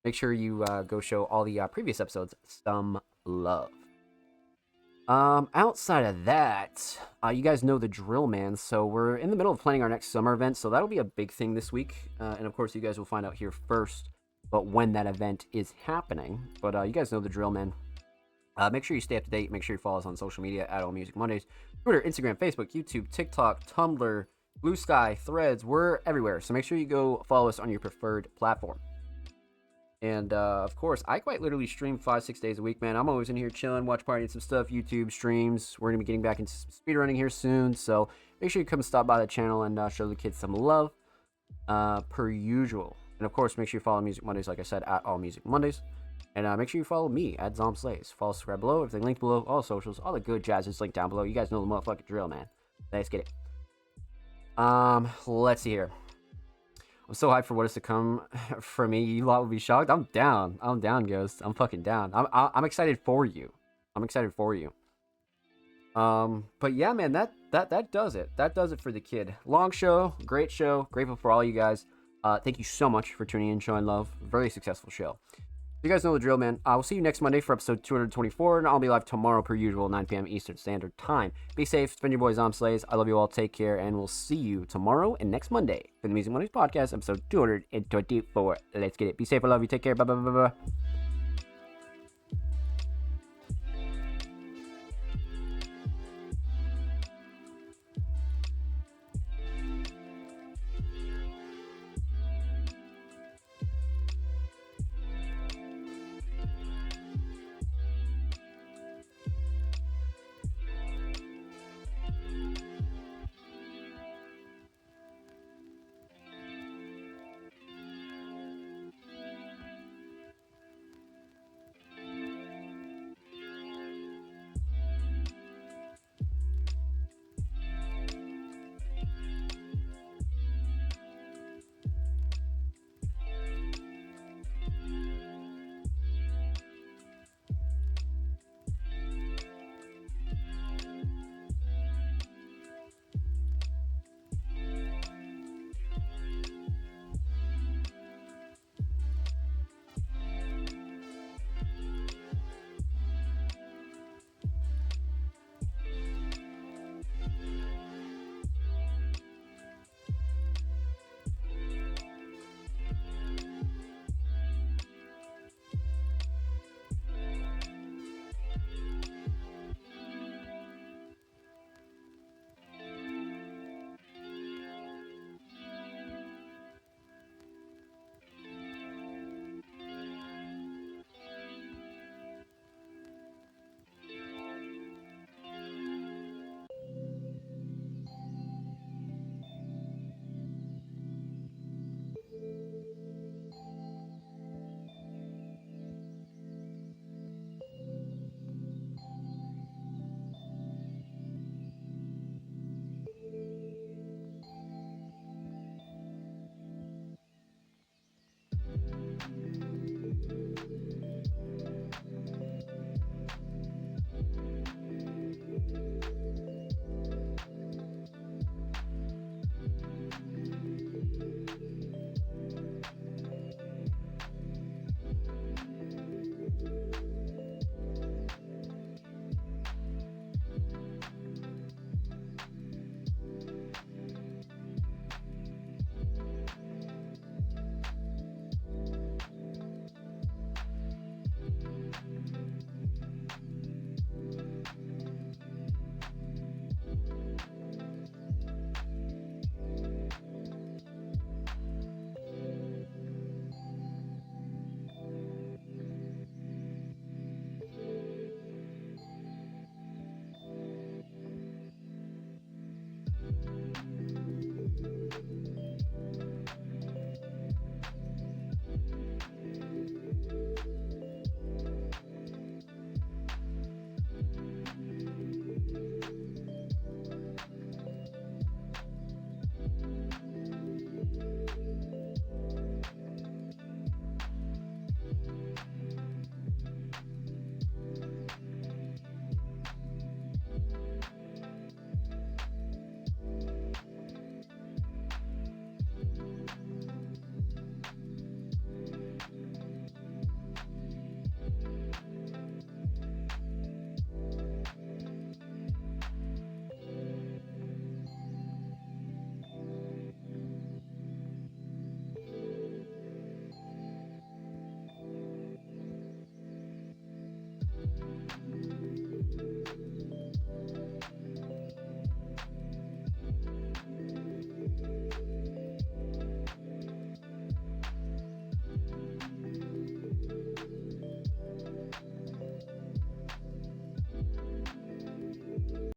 make sure you go show all the previous episodes some love. Outside of that, you guys know the drill, man. So we're in the middle of planning our next summer event. So that'll be a big thing this week. And of course, you guys will find out here first. But when that event is happening. But you guys know the drill, man. Make sure you stay up to date. Make sure you follow us on social media at All Music Mondays. Twitter, Instagram, Facebook, YouTube, TikTok, Tumblr, Blue Sky, Threads. We're everywhere. So make sure you go follow us on your preferred platform. And of course, I quite literally stream 5-6 days a week, man. I'm always in here chilling, watch partying some stuff, YouTube streams. We're going to be getting back into speedrunning here soon. So make sure you come stop by the channel and show the kids some love per usual. And of course, make sure you follow Music Mondays, like I said, at All Music Mondays. And make sure you follow me at ZomSlays. Follow, subscribe below. Everything linked below. All socials, all the good jazz is linked down below. You guys know the motherfucking drill, man. Let's get it. Let's see here. I'm so hyped for what is to come for me. You lot will be shocked. I'm down. I'm down, Ghost. I'm fucking down. I'm excited for you. I'm excited for you. But yeah, man, that does it. That does it for the kid. Long show, great show. Grateful for all you guys. Thank you so much for tuning in, showing love. Very successful show. You guys know the drill, man. We'll see you next Monday for episode 224, and I'll be live tomorrow per usual, 9 p.m. Eastern Standard Time. Be safe. It's been your boy ZomSlays. I love you all. Take care, and we'll see you tomorrow and next Monday for the Music Mondays podcast, episode 224. Let's get it. Be safe. I love you. Take care. Bye, bye, bye, bye.